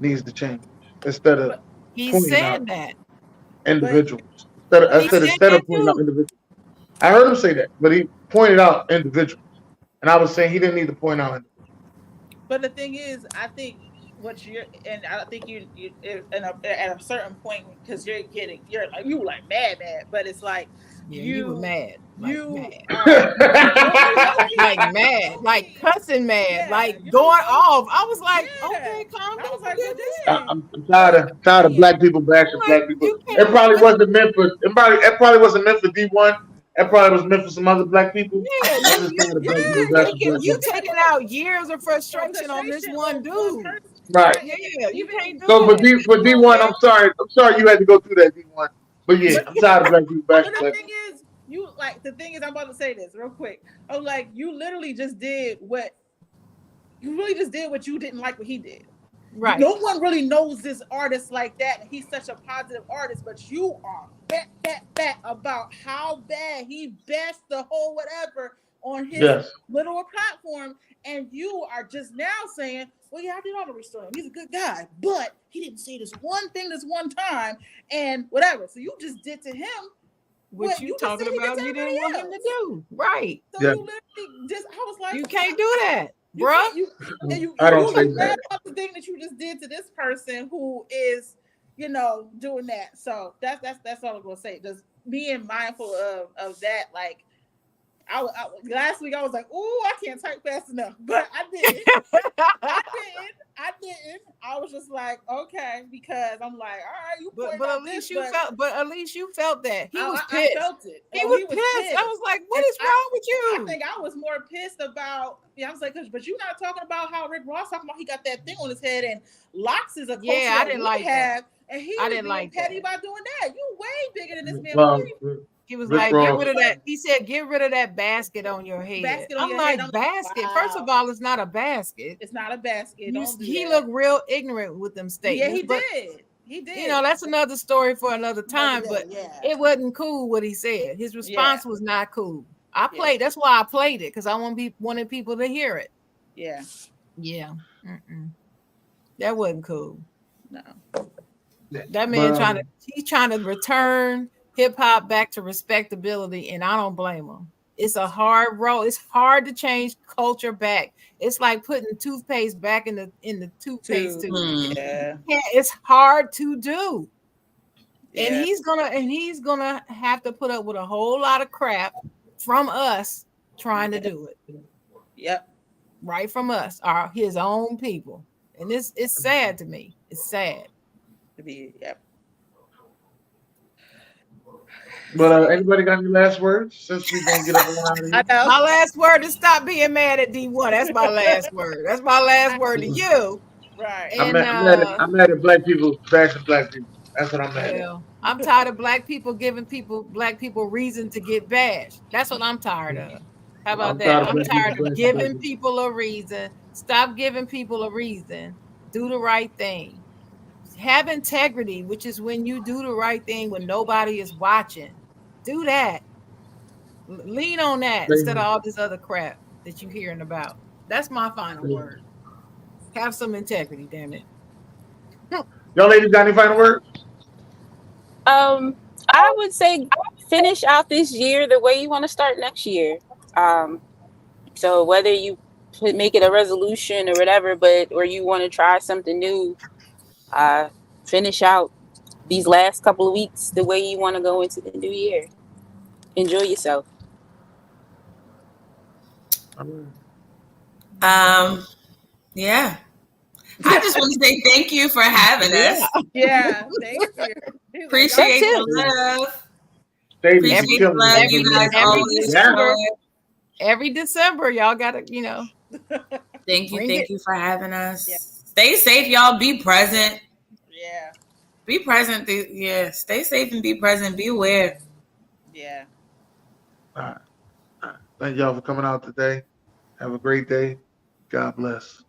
needs to change instead of He pointing out said that. individuals. but He said Instead that of pointing out too. individuals. I heard him say that, but he pointed out individuals. And I was saying he didn't need to point out individuals. But the thing is, I think and I think at a certain point, because you like mad, but it's like Yeah, you were mad. Like you mad. are Like mad. Like cussing mad. Yeah, like you going low- off. I was like, yeah. okay, calm I down. was like, well, dang. I'm tired of black people bashing Like, black people. you It can't, probably wasn't meant for it probably wasn't meant for D1. It probably was meant for some other black people. yeah, I'm just tired of black people bashing black you people. taking out years of frustration on this one dude. person, Right. Yeah, you can't do So for that. D1, I'm sorry you had to go through that D1. But yeah, I'm tired of black people bashing But black the people. thing is, I'm about to say this real quick. I'm like, you literally just did what you didn't like what he did. Right. No one really knows this artist like that, and he's such a positive artist, but you are back about how bad he bashed the whole whatever on his little platform, and you are just now saying, well, yeah, I did all the restoring. He's a good guy, but he didn't say this one thing this one time, and whatever. So you just did to him what you talking about you didn't want him to do. Right. So you literally I was like, you can't do that, bro. I don't say that. About the thing that you just did to this person who is, doing that. So that's all I'm gonna say. Just being mindful of that. Like, last week I was like, "Ooh, I can't type fast enough," but I didn't. I didn't. I was just like, okay, because I'm like, all right, you. But at least you felt. But at least you felt that he was pissed. I felt it. He was pissed. I was like, what is wrong with you? I think I was more pissed about. Yeah, I was like, but you're not talking about how Rick Ross talking about he got that thing on his head, and Locks is a coach I didn't like that. And he I didn't like petty by doing that. You way bigger than this man. Well, he was like, get rid of that. He said, get rid of that basket on your head. I'm like, basket. Wow. First of all, it's not a basket. It's not a basket. He looked real ignorant with them statements. Yeah, he did. You know, that's another story for another time. But it wasn't cool what he said. His response was not cool. I played. That's why I played it, because I wanted people to hear it. Yeah. Yeah. That wasn't cool. No. That man he's trying to return hip hop back to respectability, and I don't blame him. It's a hard road. It's hard to change culture back. It's like putting toothpaste back in the toothpaste tube. Yeah, it's hard to do. Yeah. And he's gonna have to put up with a whole lot of crap from us trying to do it. Yep. Right from us, his own people. And it's sad to me. It's sad. To be, yep. But anybody got any last words? Since we're gonna get up around here. My last word is stop being mad at D1. That's my last word. That's my last word to you. Right. And, I'm mad at black people bashing black people. That's what I'm mad at. I'm tired of black people giving black people reason to get bashed. That's what I'm tired of. How about that? I'm tired of giving people a reason. Stop giving people a reason. Do the right thing. Have integrity, which is when you do the right thing when nobody is watching. Do that. Lean on that instead of all this other crap that you're hearing about. That's my final word. Have some integrity, damn it. Y'all ladies got any final words? I would say finish out this year the way you want to start next year. So whether you make it a resolution or whatever, or you want to try something new, finish out these last couple of weeks the way you want to go into the new year. Enjoy yourself. Yeah. I just want to say thank you for having us. Yeah, thank you. Appreciate That the love. Stadium Appreciate be the killing love it. you guys every always December, show. every December, y'all gotta, Thank you. bring Thank it. you for having us. Yeah. Stay safe, y'all. Be present. Yeah. Be present. Yeah. Stay safe and be present. Be aware. Yeah. All right. Thank y'all for coming out today. Have a great day. God bless.